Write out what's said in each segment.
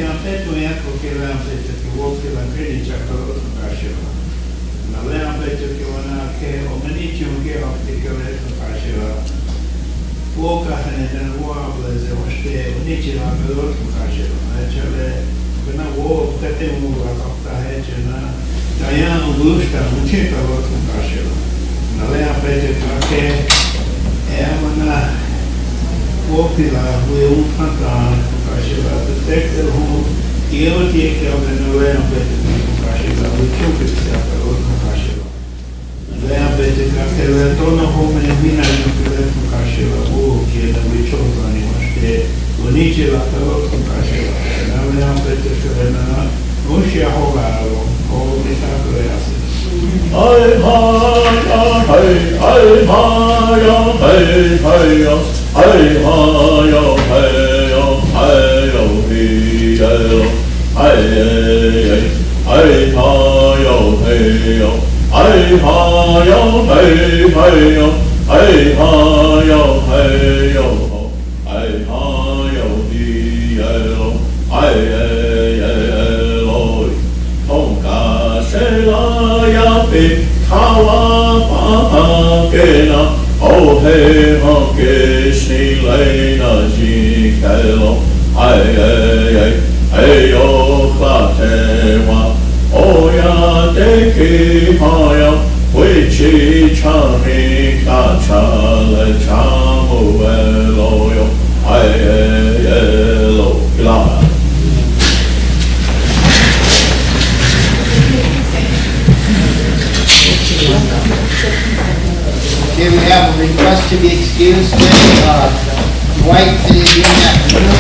anche tu e che la fece che vuoi che la credi c'è quello che faceva. Ma lei ha detto che una che o manici un che ha detto che lei faceva. Vuoi che ne vuoi se vostè unici la quello che faceva. Cioè le quando vuoi che te un la fatta è c'è una Diana gusta non c'è quello che faceva. Ma lei ha detto che è una opera un fantasma faceva il testo io ti che ho non è un pezzo faceva il ciò che si fa non faceva lei ha detto che il tono come vina non faceva o che da il ciò che unici la però faceva lei ha detto che non si ha hovato o che sta creando Hey, Hawa Pakena, oh hey, honke, Snilena, Jikelo, ay, oh, Klatewa, oh, ya, Deki, Haya, Wichi, Chami, Kachale, Chamu, Eloyo, ay, elo, Glad. Okay, we have a request to be excused today. Dwight is in that room.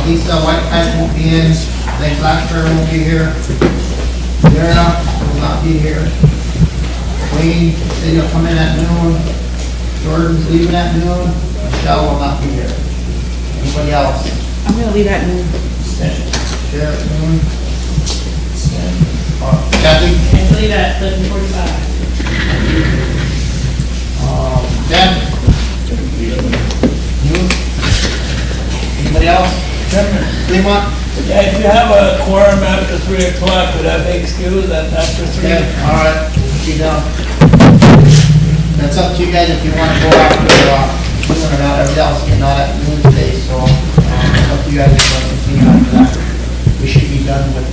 Lisa Whitehead won't be in. Lake Blackburn won't be here. Vera will not be here. Wayne said he'll come in at noon. Jordan's leaving at noon. Michelle will not be here. Anybody else? I'm going to leave at noon. Share at noon. Kathy? I leave at 11:45. Ben? You? Anybody else? Fremont? Yeah, if you have a quorum after 3 o'clock, would that be excused after 3? Okay, all right, be done. That's up to you guys if you want to go after, noon or not, everybody else getting out at noon today, so, it's up to you guys if you want to continue after that. We should be done with,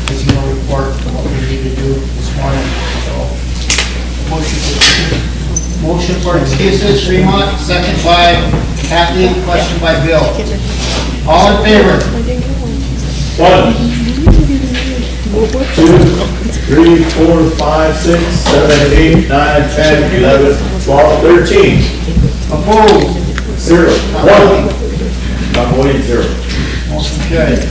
casino report, what we need to do this morning, so. Motion for excuses, Fremont, second by Kathy, question by Bill. All in favor? 1, 2, 3, 4, 5, 6, 7, 8, 9, 10, 11, 12, 13. Opposed? 0. 1. Not voting 0. Motion carried.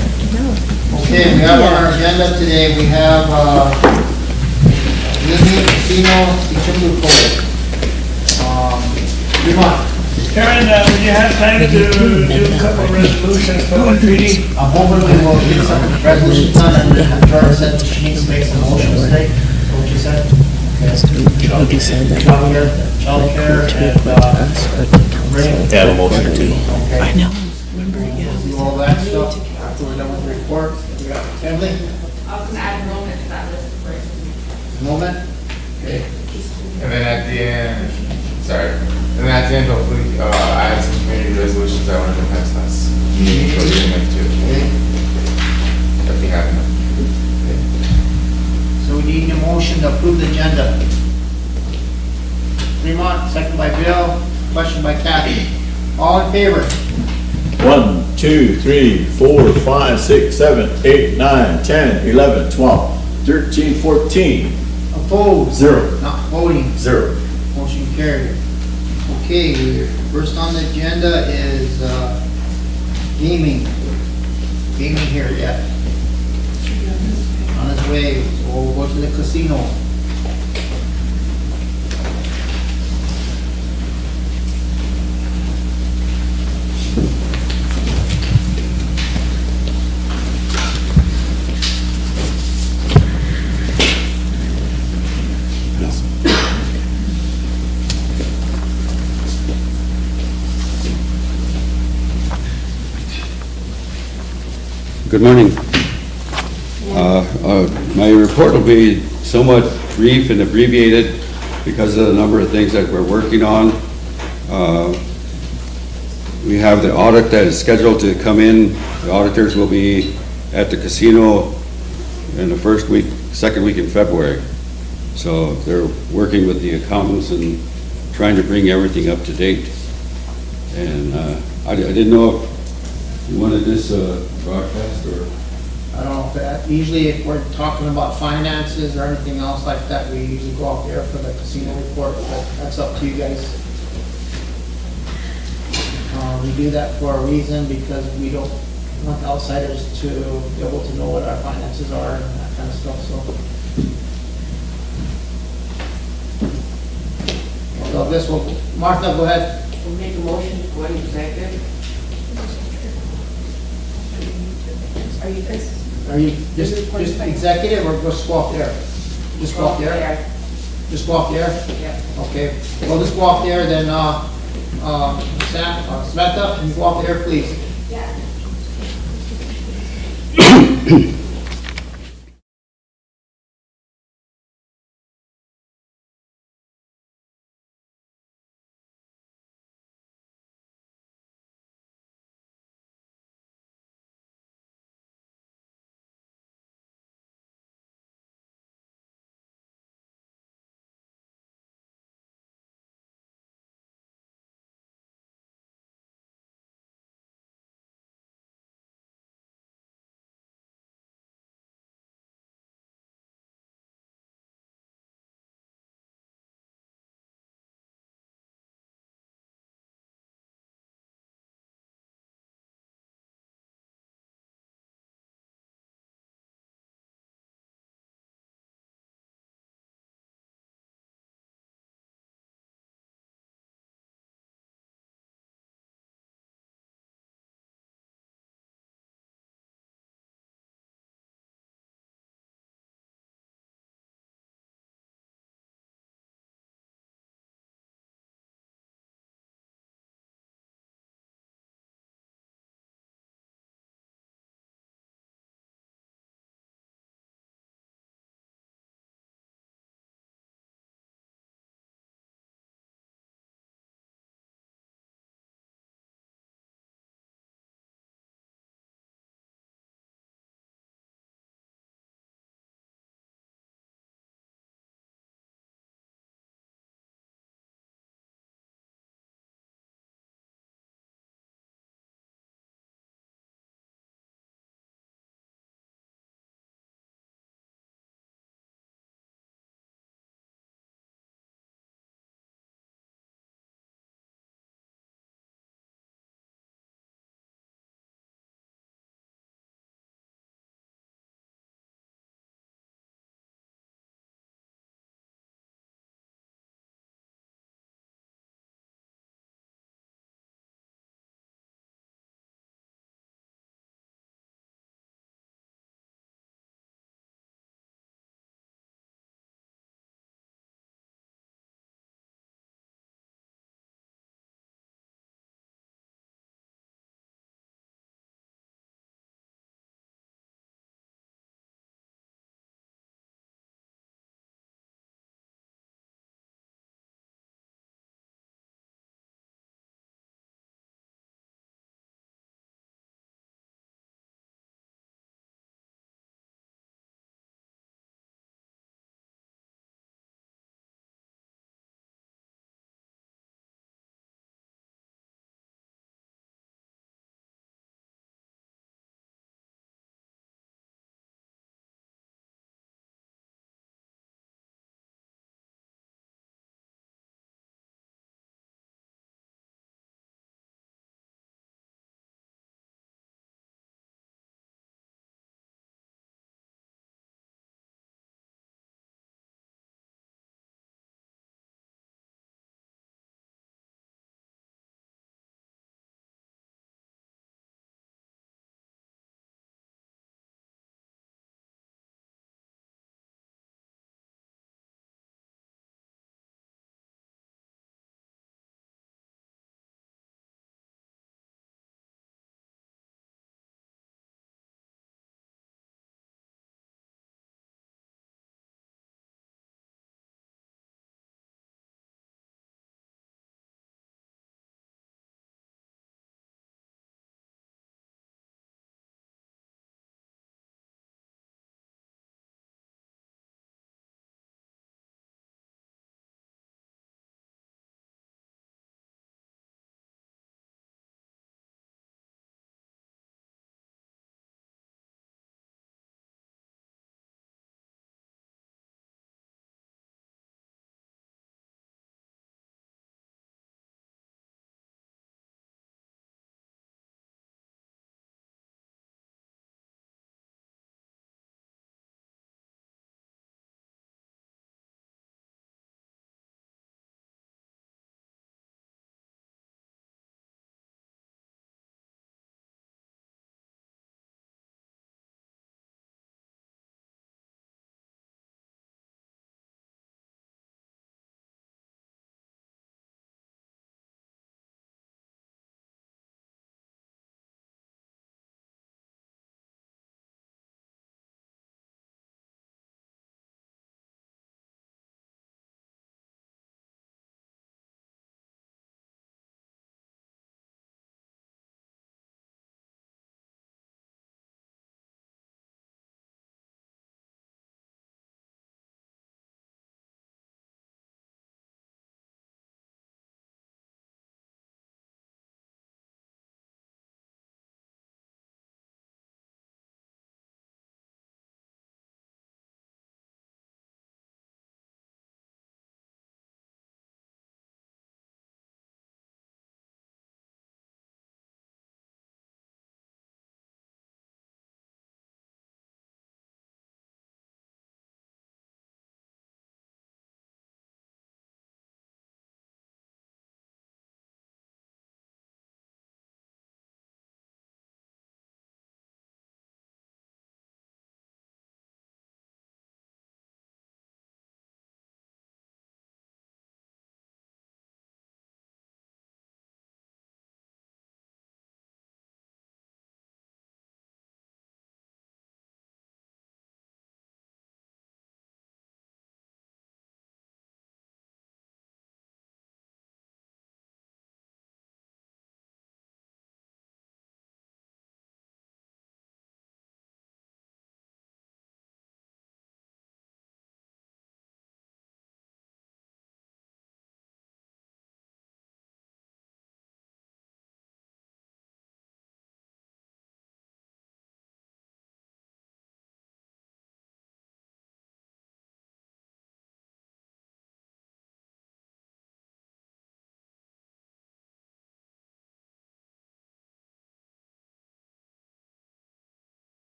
Okay, we have on our agenda today, we have, Mini Casino Ichimbu Code. Fremont. Karen, would you have time to do a couple of resolutions for the treaty? I'm hoping we will get some resolution done, and then Trevor said she needs to make some motions today. Is that what you said? Childcare, and, rain. Yeah, a motion or two. Okay. I know. Remember, yeah. We'll do all that stuff after we're done with the report. We got Emily, I was gonna add enrollment to that list first. enrollment. Okay. And then at the end, hopefully, I had some community resolutions I wanted to pass us. So you can make too. Okay. If you have them. So we need a motion to approve the agenda. Fremont, second by Bill, question by Kathy. All in favor? 1, 2, 3, 4, 5, 6, 7, 8, 9, 10, 11, 12, 13, 14. Opposed? 0. Not voting. 0. Motion carried. Okay, first on the agenda is gaming. Gaming here yet. On its way, so we'll go to the casino. Good morning. My report will be somewhat brief and abbreviated because of the number of things that we're working on. We have the audit that is scheduled to come in. The auditors will be at the casino in the second week in February. So they're working with the accountants and trying to bring everything up to date. And I didn't know if you wanted this broadcast or... I don't know if that, usually if we're talking about finances or anything else like that, we usually go out there for the casino report, but that's up to you guys. We do that for a reason because we don't want outsiders to be able to know what our finances are and that kind of stuff, so. So this will, Martha, go ahead. We'll make a motion to go into executive. Are you just executive or just go off there? Just go off there? Just go off there? Yeah. Okay, well, just go off there, then, Samantha, can you go off there, please? Yeah.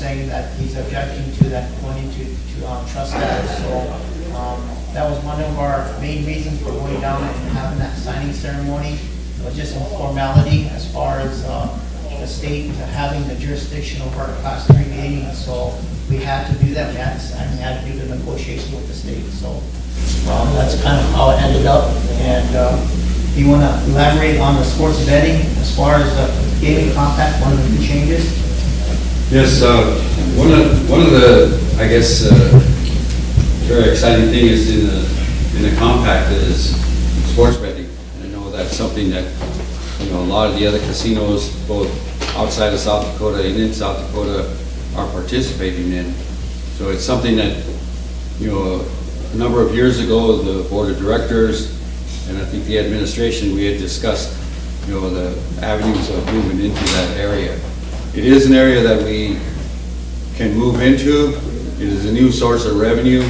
saying that he's objecting to that going into trust status. So that was one of our main reasons for going down and having that signing ceremony. It was just a formality as far as the state having the jurisdiction over our Class 3 meeting. So we had to do that. We had to sign. We had to do the negotiation with the state. So that's kind of how it ended up. And you want to elaborate on the sports betting as far as the gaming compact, one of the changes? Yes, one of the, I guess, very exciting thing is in the compact is sports betting. I know that's something that, you know, a lot of the other casinos, both outside of South Dakota and in South Dakota, are participating in. So it's something that, you know, a number of years ago, the board of directors and I think the administration, we had discussed, you know, the avenues of moving into that area. It is an area that we can move into. It is a new source of revenue,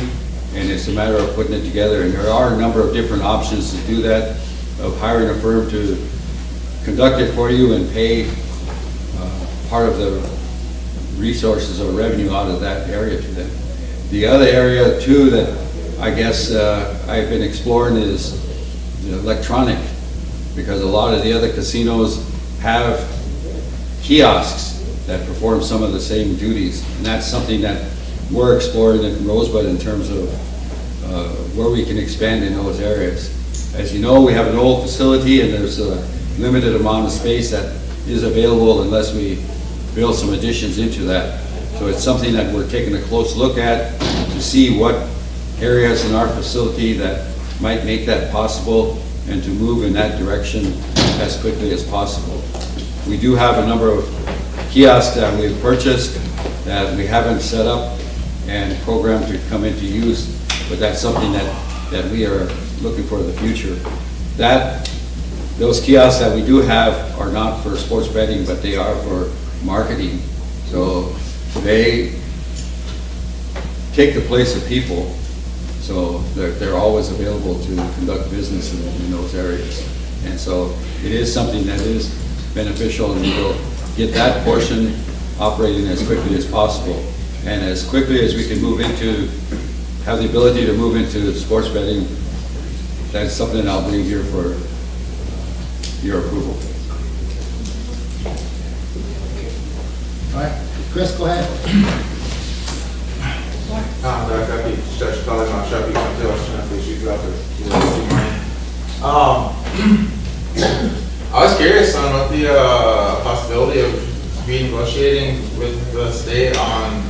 and it's a matter of putting it together. And there are a number of different options to do that, of hiring a firm to conduct it for you and pay part of the resources or revenue out of that area to them. The other area too that I guess I've been exploring is the electronic, because a lot of the other casinos have kiosks that perform some of the same duties, and that's something that we're exploring in Rosebud in terms of where we can expand in those areas. As you know, we have an old facility and there's a limited amount of space that is available unless we build some additions into that. So it's something that we're taking a close look at to see what areas in our facility that might make that possible and to move in that direction as quickly as possible. We do have a number of kiosks that we've purchased that we haven't set up and programmed to come into use, but that's something that we are looking for in the future. Those kiosks that we do have are not for sports betting, but they are for marketing. So they take the place of people, so they're always available to conduct business in those areas. And so it is something that is beneficial, and we'll get that portion operating as quickly as possible. And as quickly as we can have the ability to move into sports betting, that's something I'll bring here for your approval. All right, Chris, go ahead. I was curious on what the possibility of renegotiating with the state on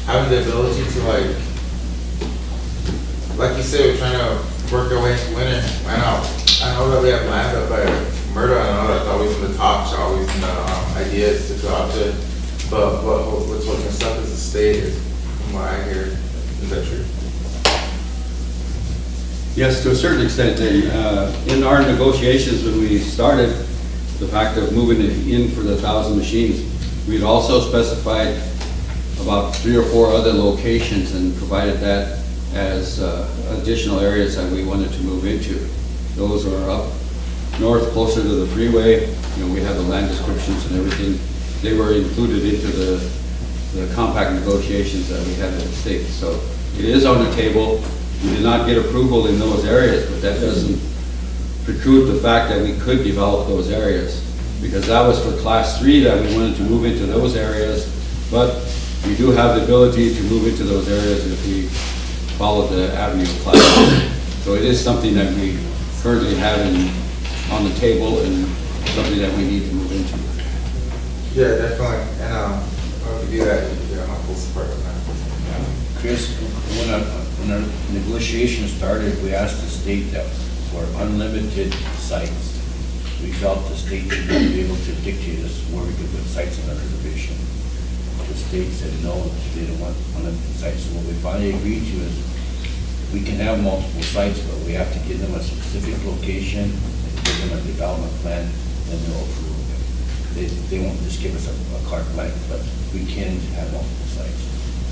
having the ability to, like you said, we're trying to work our way into winter. I know that we have land up by Murder. I know that's always in the talks, always in the ideas to go out to. But what's holding us up is the state, from what I hear. Is that true? Yes, to a certain extent. In our negotiations when we started, the fact of moving it in for the 1,000 machines, we'd also specified about 3 or 4 other locations and provided that as additional areas that we wanted to move into. Those are up north, closer to the freeway. You know, we have the land descriptions and everything. They were included into the compact negotiations that we had with the state. So it is on the table. We did not get approval in those areas, but that doesn't preclude the fact that we could develop those areas, because that was for Class 3 that we wanted to move into those areas, but we do have the ability to move into those areas if we follow the avenue of Class 3. So it is something that we currently have on the table and something that we need to move into. Yeah, definitely. And if you do that, you get my full support on that. Chris, when our negotiations started, we asked the state that for unlimited sites, we felt the state should be able to dictate us where we could put sites on our reservation. The state said no, they don't want unlimited sites. So what we finally agreed to is we can have multiple sites, but we have to give them a specific location, give them a development plan, and they'll approve it. They won't just give us a carte blanche, but we can have multiple sites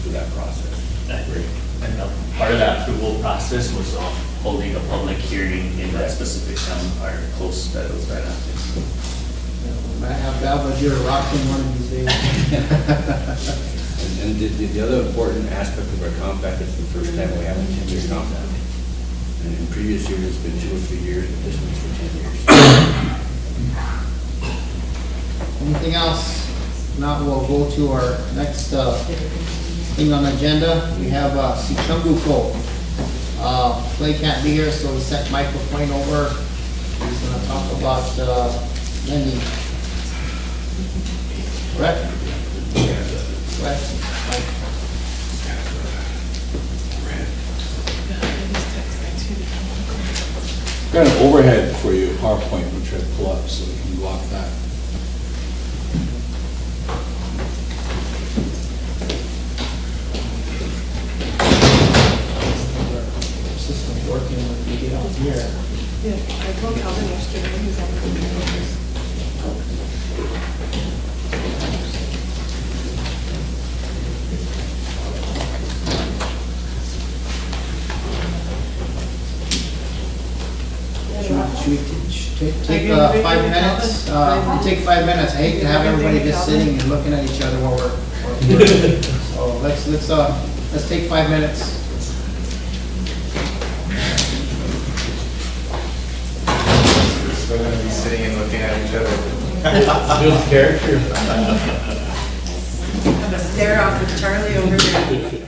through that process. I agree. And part of that approval process was holding a public hearing in that specific town or close that it was right after. Might have Galva do a rocking one of these days. And the other important aspect of our compact is the first time we have a 10-year compact. And in previous years, it's been 2 or 3 years, but this one's for 10 years. Anything else? Now we'll go to our next thing on the agenda. We have Sichunguko. Clay can't be here, so we sent Michael Point over. He's gonna talk about lending. Correct? Correct. Got an overhead for you, PowerPoint, which I pull up so we can block that. System's working when we get out here. Yeah, I told Calvin yesterday, he's like, Should we take 5 minutes? We'll take 5 minutes. I hate to have everybody just sitting and looking at each other while we're so let's take 5 minutes. Still gonna be sitting and looking at each other. Build character. have a stare off with Charlie over there.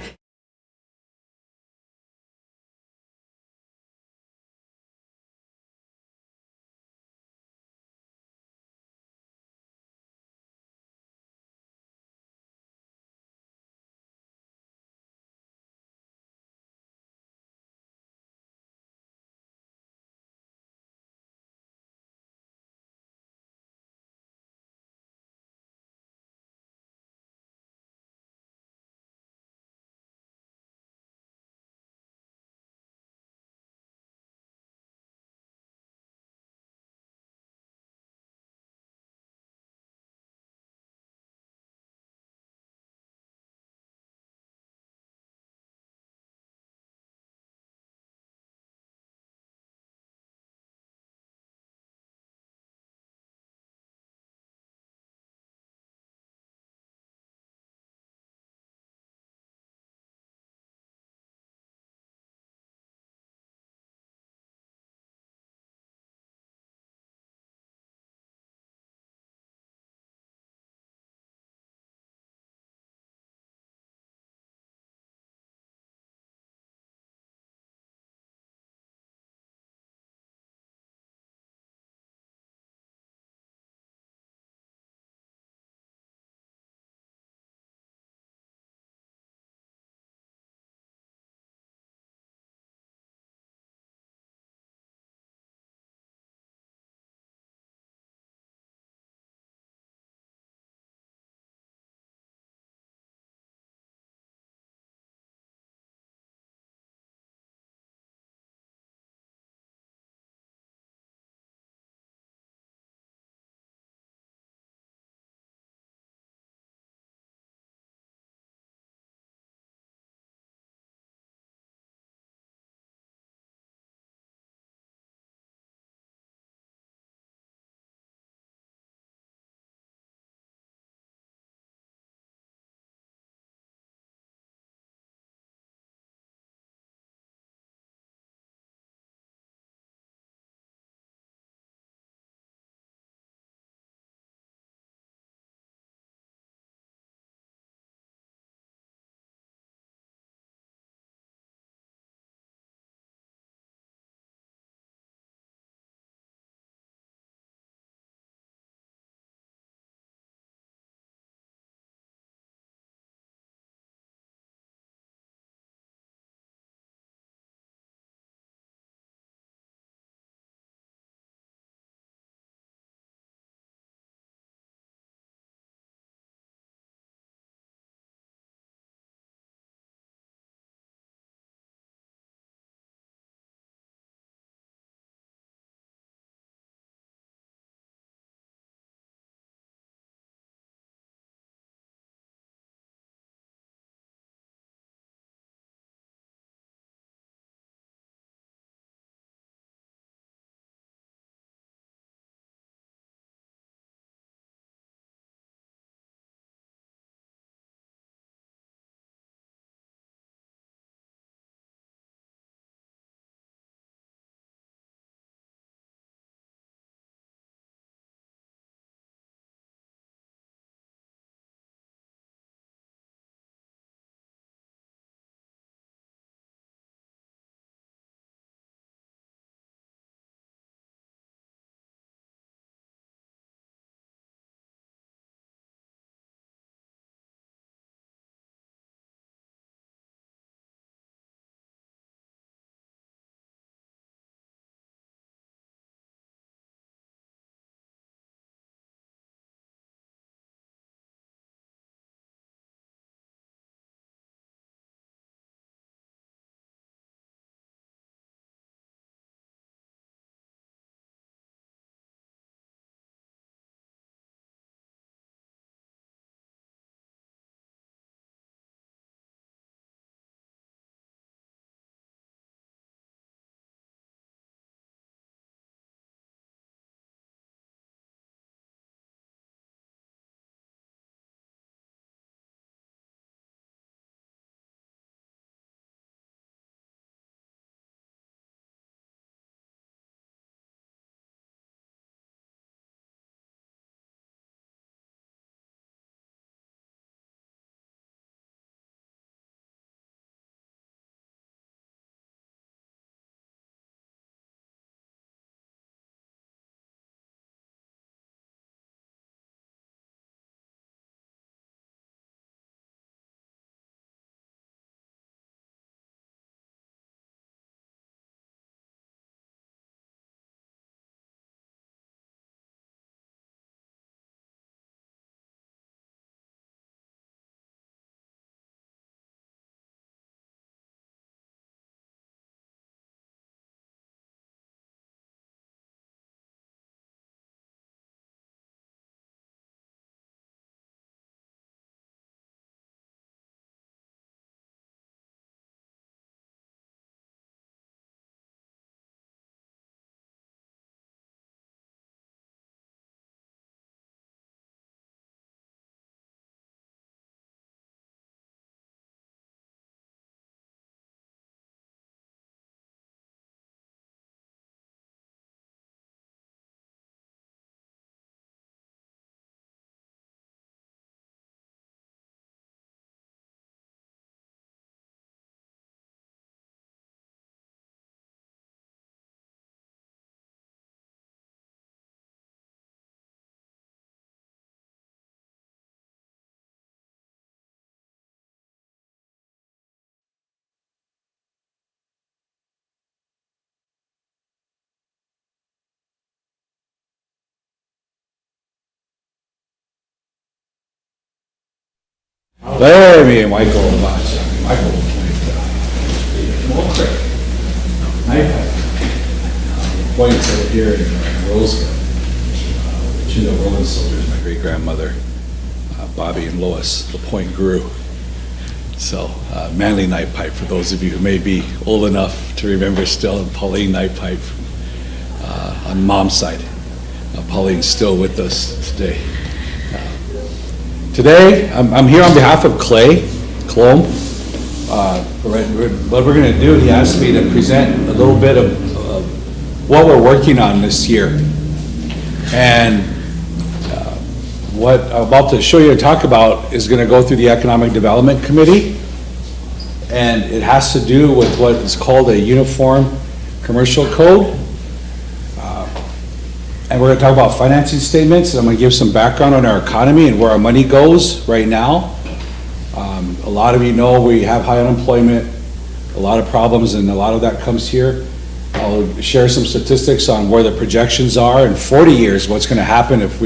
There, me and Michael, Michael. Points over here in Rosebud. You know, Roman soldiers, my great-grandmother, Bobby and Lois, the point grew. So, Manly Night Pipe, for those of you who may be old enough to remember still, and Pauline Night Pipe on Mom's side. Pauline's still with us today. Today, I'm here on behalf of Clay Clome. What we're going to do, he asked me to present a little bit of what we're working on this year. And what I'm about to show you and talk about is going to go through the Economic Development Committee. And it has to do with what is called a Uniform Commercial Code. And we're going to talk about financing statements, and I'm going to give some background on our economy and where our money goes right now. A lot of you know we have high unemployment, a lot of problems, and a lot of that comes here. I'll share some statistics on where the projections are in 40 years, what's going to happen if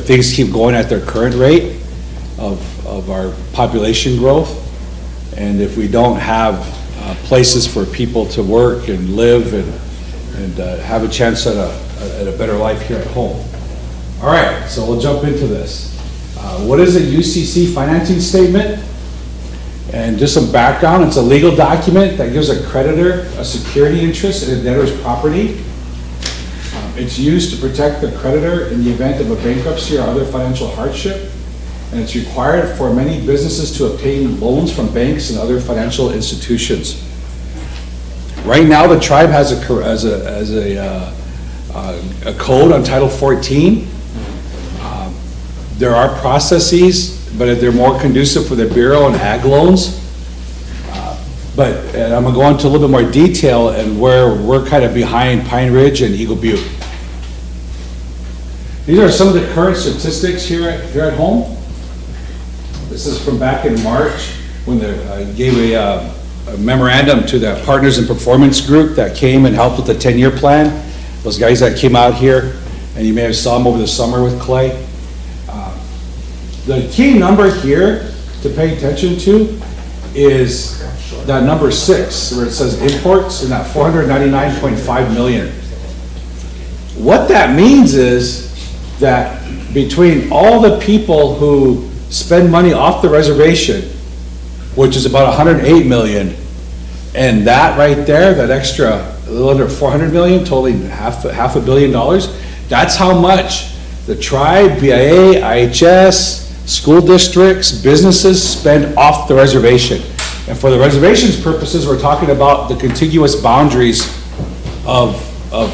things keep going at their current rate of our population growth, and if we don't have places for people to work and live and have a chance at a better life here at home. All right, so we'll jump into this. What is a UCC financing statement? And just some background, it's a legal document that gives a creditor a security interest in a debtor's property. It's used to protect the creditor in the event of a bankruptcy or other financial hardship. And it's required for many businesses to obtain loans from banks and other financial institutions. Right now, the tribe has a code on Title 14. There are processes, but they're more conducive for the Bureau and ag loans. And I'm going to go into a little bit more detail and where we're kind of behind Pine Ridge and Eagle Butte. These are some of the current statistics here at home. This is from back in March when I gave a memorandum to the Partners in Performance group that came and helped with the 10-year plan. Those guys that came out here, and you may have saw them over the summer with Clay. The key number here to pay attention to is that number 6, where it says imports, and that 499.5 million. What that means is that between all the people who spend money off the reservation, which is about 108 million, and that right there, that extra a little under 400 million, totaling half $1 billion, that's how much the tribe, BIA, IHS, school districts, businesses spend off the reservation. And for the reservation's purposes, we're talking about the contiguous boundaries of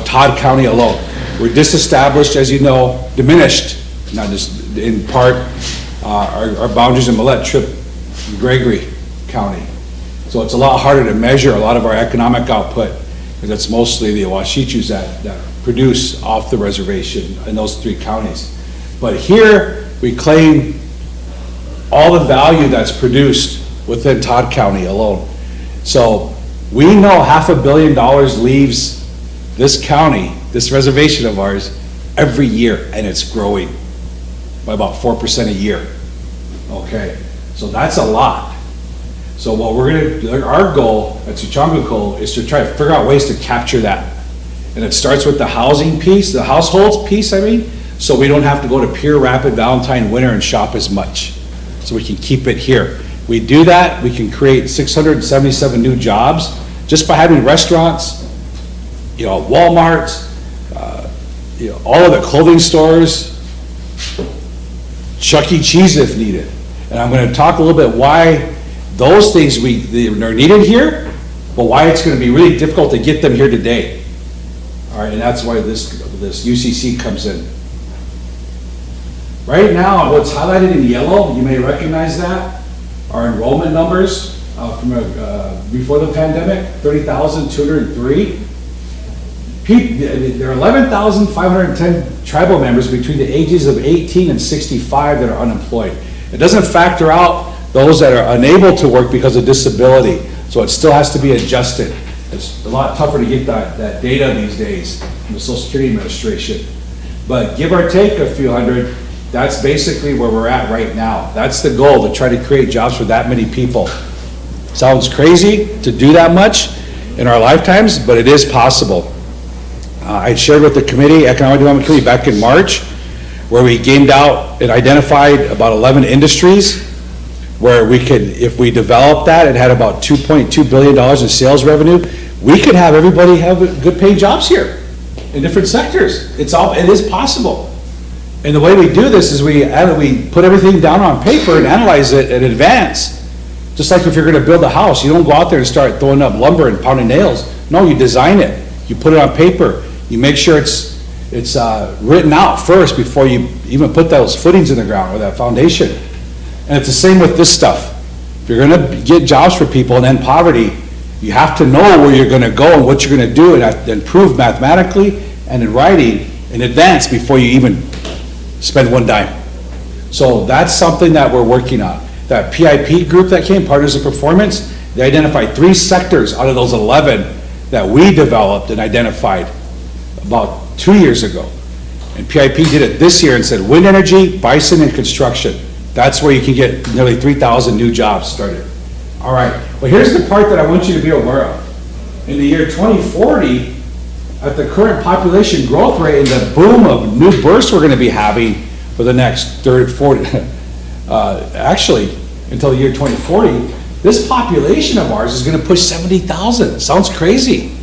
Todd County alone. We're disestablished, as you know, diminished, not just in part, our boundaries in Millette, Tripp, and Gregory County. So it's a lot harder to measure a lot of our economic output, because it's mostly the Washichus that produce off the reservation in those 3 counties. But here, we claim all the value that's produced within Todd County alone. So we know $500 million leaves this county, this reservation of ours, every year, and it's growing by about 4% a year. Okay, so that's a lot. So what our goal at Suchanga is to try to figure out ways to capture that. And it starts with the housing piece, the households piece, so we don't have to go to Pier Rapid, Valentine, Winter, and shop as much. So we can keep it here. We do that, we can create 677 new jobs just by having restaurants, Walmarts, all of the clothing stores, Chuck E. Cheese if needed. And I'm going to talk a little bit why those things are needed here, but why it's going to be really difficult to get them here today. All right, and that's why this UCC comes in. Right now, what's highlighted in yellow, you may recognize that, our enrollment numbers from before the pandemic, 30,203. There are 11,510 tribal members between the ages of 18 and 65 that are unemployed. It doesn't factor out those that are unable to work because of disability, so it still has to be adjusted. It's a lot tougher to get that data these days from the Social Security Administration. But give or take a few hundred, That's basically where we're at right now. That's the goal, to try to create jobs for that many people. Sounds crazy to do that much in our lifetimes, but it is possible. I shared with the committee, Economic Development Committee, back in March, where we gamed out and identified about 11 industries where we could, if we developed that, it had about $2.2 billion in sales revenue. We could have everybody have good paying jobs here in different sectors. It is possible. And the way we do this is we put everything down on paper and analyze it in advance. Just like if you're gonna build a house, you don't go out there and start throwing up lumber and pounding nails. No, you design it, you put it on paper, you make sure it's written out first before you even put those footings in the ground or that foundation. And it's the same with this stuff. If you're gonna get jobs for people and end poverty, you have to know where you're gonna go and what you're gonna do, and then prove mathematically and in writing in advance before you even spend one dime. So that's something that we're working on. That PIP group that came, Partners in Performance, they identified 3 sectors out of those 11 that we developed and identified about 2 years ago. And PIP did it this year and said wind energy, bison, and construction. That's where you can get nearly 3,000 new jobs started. All right, well, here's the part that I want you to be aware of. In the year 2040, at the current population growth rate and the boom of new births we're going to be having for the next 40, actually until the year 2040, this population of ours is going to push 70,000. Sounds crazy.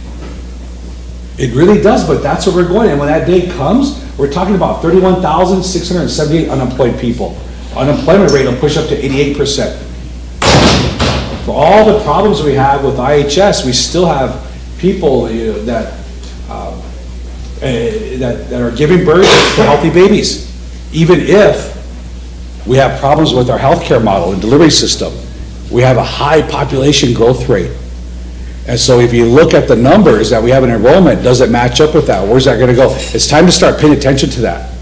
It really does, but that's where we're going. And when that day comes, we're talking about 31,678 unemployed people. Unemployment rate will push up to 88%. For all the problems we have with IHS, we still have people that are giving birth to healthy babies, even if we have problems with our healthcare model and delivery system. We have a high population growth rate. And so if you look at the numbers that we have in enrollment, does it match up with that? Where's that gonna go? It's time to start paying attention to that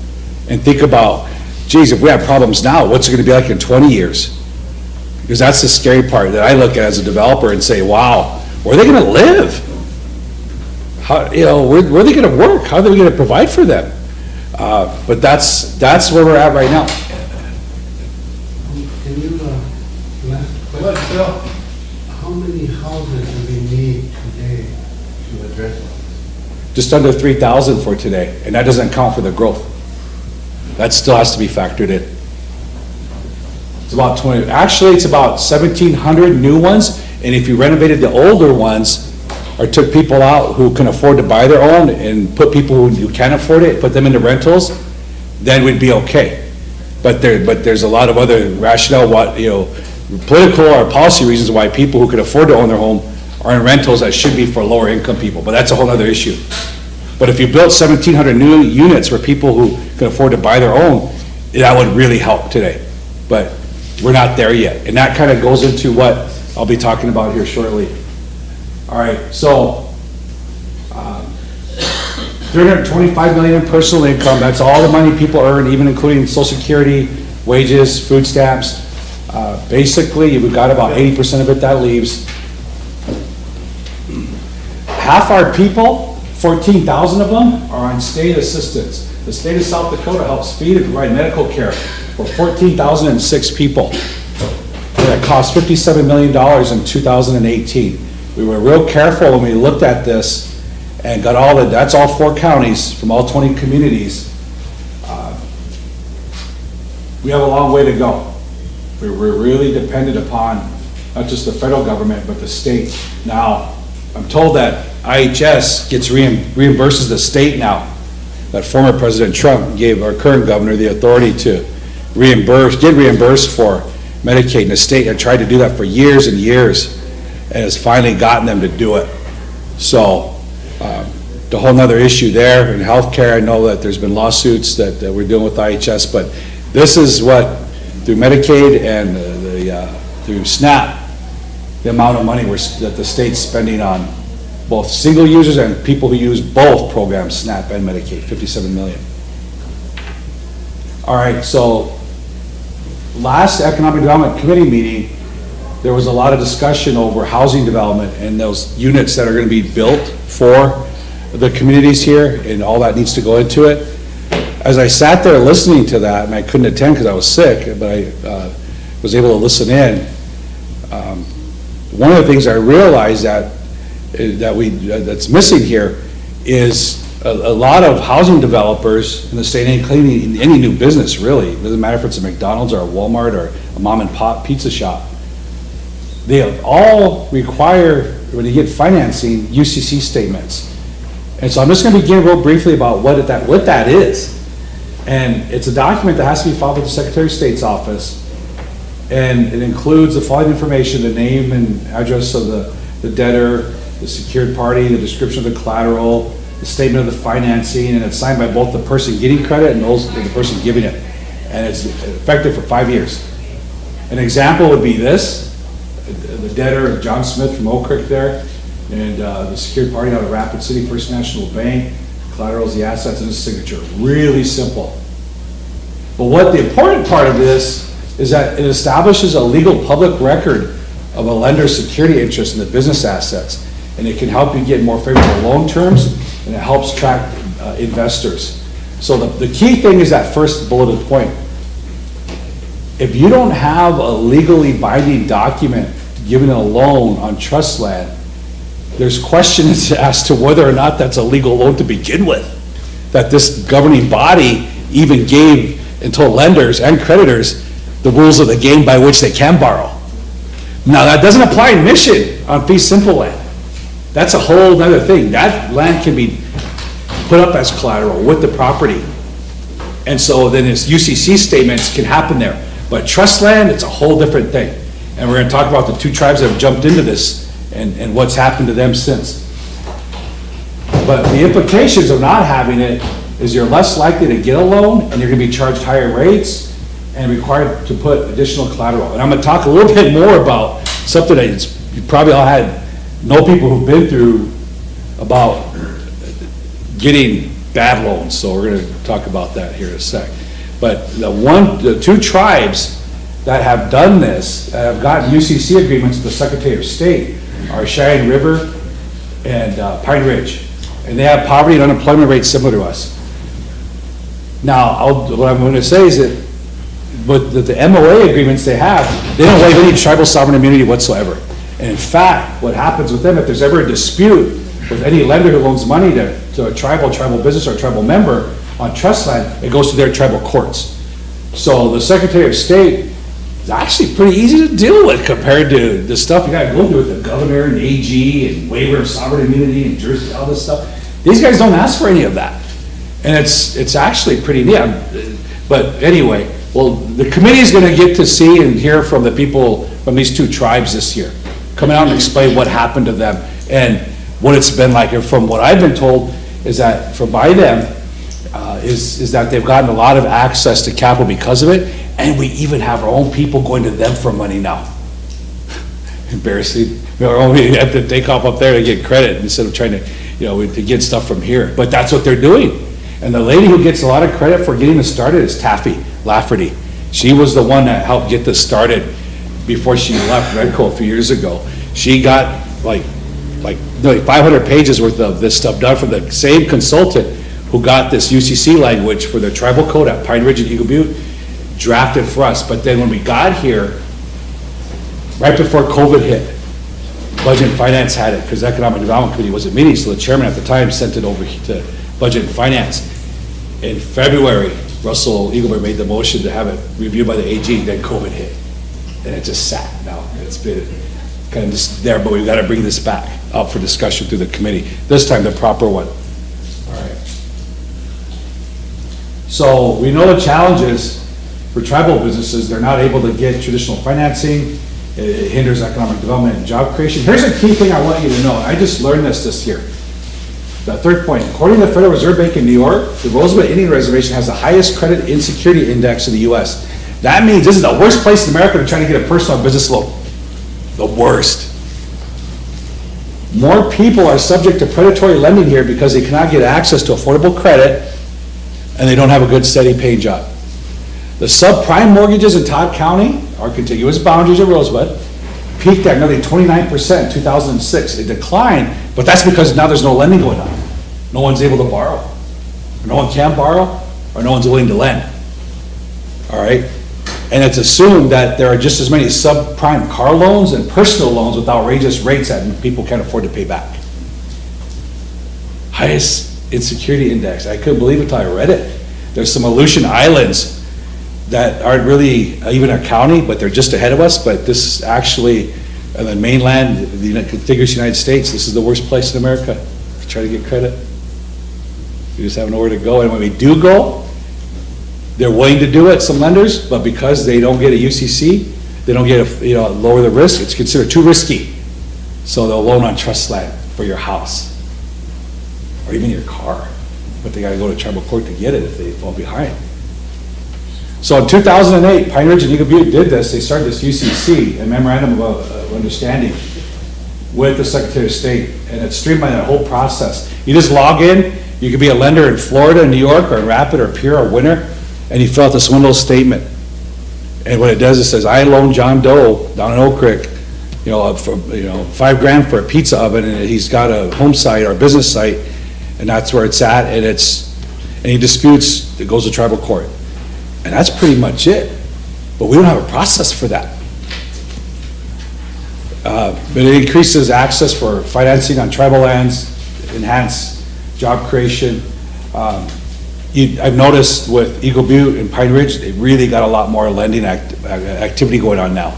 and think about, geez, if we have problems now, what's it gonna be like in 20 years? Because that's the scary part that I look at as a developer and say, wow, where are they gonna live? How, where are they gonna work? How are they gonna provide for them? But that's where we're at right now. Can you, last question? How many houses do we need today to address it? Just under 3,000 for today, and that doesn't account for the growth. That still has to be factored in. It's about 20, actually it's about 1,700 new ones, and if you renovated the older ones, or took people out who can afford to buy their own and put people who can't afford it, put them into rentals, then we'd be okay. But there's a lot of other rationale, political or policy reasons why people who can afford to own their home are in rentals that should be for lower income people, but that's a whole other issue. But if you built 1,700 new units for people who can afford to buy their own, that would really help today. But we're not there yet. And that kind of goes into what I'll be talking about here shortly. All right, so $325 million in personal income, that's all the money people earn, even including Social Security, wages, food stamps. Basically, we've got about 80% of it that leaves. Half our people, 14,000 of them, are on state assistance. The state of South Dakota helps feed and provide medical care for 14,006 people. That cost $57 million in 2018. We were real careful when we looked at this and got that's all 4 counties from all 20 communities. We have a long way to go. We're really dependent upon not just the federal government, but the state. Now, I'm told that IHS reimburses the state now. That former President Trump gave our current governor the authority to get reimbursed for Medicaid, and the state had tried to do that for years and years, and has finally gotten them to do it. So, the whole nother issue there in healthcare, I know that there's been lawsuits that we're dealing with IHS, but this is what, through Medicaid and through SNAP, the amount of money that the state's spending on both single users and people who use both programs, SNAP and Medicaid, $57 million. All right, so last Economic Development Committee meeting, there was a lot of discussion over housing development and those units that are going to be built for the communities here and all that needs to go into it. as I sat there listening to that, and I couldn't attend because I was sick, but I was able to listen in, one of the things I realized that's missing here is a lot of housing developers in the state ain't claiming any new business, really. It doesn't matter if it's a McDonald's or a Walmart or a mom and pop pizza shop. They all require, when you get financing, UCC statements. And so I'm just gonna begin real briefly about what that is. And it's a document that has to be filed with the Secretary of State's office. And it includes the following information: the name and address of the debtor, the secured party, the description of the collateral, the statement of the financing, and it's signed by both the person getting credit and the person giving it. And it's effective for 5 years. An example would be this: the debtor, John Smith from Oak Creek there, and the secured party out of Rapid City First National Bank, collateral is the assets and his signature. Really simple. But what the important part of this is that it establishes a legal public record of a lender's security interest in the business assets, and it can help you get more favorable loan terms, and it helps track investors. So the key thing is that first bulleted point. If you don't have a legally binding document giving a loan on trust land, there's questions as to whether or not that's a legal loan to begin with, that this governing body even gave and told lenders and creditors the rules of the game by which they can borrow. Now, that doesn't apply in Mission on fee simple land. That's a whole other thing. That land can be put up as collateral with the property. And so then its UCC statements can happen there. But trust land, it's a whole different thing. And we're gonna talk about the two tribes that have jumped into this and what's happened to them since. But the implications of not having it is you're less likely to get a loan, and you're gonna be charged higher rates and required to put additional collateral. And I'm gonna talk a little bit more about something that you probably all know people who've been through about getting bad loans. So we're gonna talk about that here in a sec. But the two tribes that have done this, that have gotten UCC agreements with the Secretary of State, are Cheyenne River and Pine Ridge. And they have poverty and unemployment rates similar to us. Now, what I'm going to say is that with the MOA agreements they have, they don't waive any tribal sovereign immunity whatsoever. And in fact, what happens with them, if there's ever a dispute with any lender who loans money to a tribal business or a tribal member on trust land, it goes to their tribal courts. So the Secretary of State is actually pretty easy to deal with compared to the stuff you got to go through with the governor and AG and waiver of sovereign immunity and Jersey, all this stuff. These guys don't ask for any of that. And it's actually pretty neat. But anyway, well, the committee is going to get to see and hear from the people from these two tribes this year, coming out and explain what happened to them and what it's been like. And from what I've been told is that by them, is that they've gotten a lot of access to capital because of it, and we even have our own people going to them for money now. Embarrassing. We have to take off up there to get credit instead of trying to, to get stuff from here. But that's what they're doing. And the lady who gets a lot of credit for getting this started is Taffy Lafferty. She was the one that helped get this started before she left Redco a few years ago. She got like 500 pages worth of this stuff done from the same consultant who got this UCC language for their tribal code at Pine Ridge and Eagle Butte, drafted for us. But then when we got here, right before COVID hit, Budget and Finance had it, because the Economic Development Committee wasn't meeting, so the chairman at the time sent it over to Budget and Finance. In February, Russell Eagleberg made the motion to have it reviewed by the AG, then COVID hit. And it just sat now. It's been kind of just there, but we've got to bring this back up for discussion through the committee. This time, the proper one. All right. So we know the challenges for tribal businesses. They're not able to get traditional financing. It hinders economic development and job creation. Here's a key thing I want you to know. I just learned this year. The third point, according to the Federal Reserve Bank in New York, the Rosebud Indian Reservation has the highest credit insecurity index in the US. That means this is the worst place in America to try to get a personal business loan. The worst. More people are subject to predatory lending here because they cannot get access to affordable credit and they don't have a good steady paying job. The subprime mortgages in Todd County, our contiguous boundaries of Rosebud, peaked at nearly 29% in 2006. It declined, but that's because now there's no lending going on. No one's able to borrow. No one can borrow. or no one's willing to lend. All right? And it's assumed that there are just as many subprime car loans and personal loans with outrageous rates that people can't afford to pay back. Highest insecurity index. I couldn't believe it until I read it. There's some Aleutian Islands that aren't really even a county, but they're just ahead of us. But this is actually the mainland, the contiguous United States. This is the worst place in America to try to get credit. We just have nowhere to go. And when we do go, they're willing to do it, some lenders, but because they don't get a UCC, they don't get a, lower the risk, it's considered too risky. So they'll loan on trust land for your house, or even your car, but they gotta go to tribal court to get it if they fall behind. So in 2008, Pine Ridge and Eagle Butte did this. They started this UCC, a memorandum of understanding with the Secretary of State, and it streamlined that whole process. You just log in, you could be a lender in Florida, New York, or in Rapid, or Pierre, or Winter, and you fill out this one little statement. And what it does, it says, I loaned John Doe down in Oak Creek, for, $5,000 for a pizza oven, and he's got a home site or a business site, and that's where it's at, and he disputes, it goes to tribal court. And that's pretty much it. But we don't have a process for that. But it increases access for financing on tribal lands, enhance job creation. I've noticed with Eagle Butte and Pine Ridge, they really got a lot more lending activity going on now.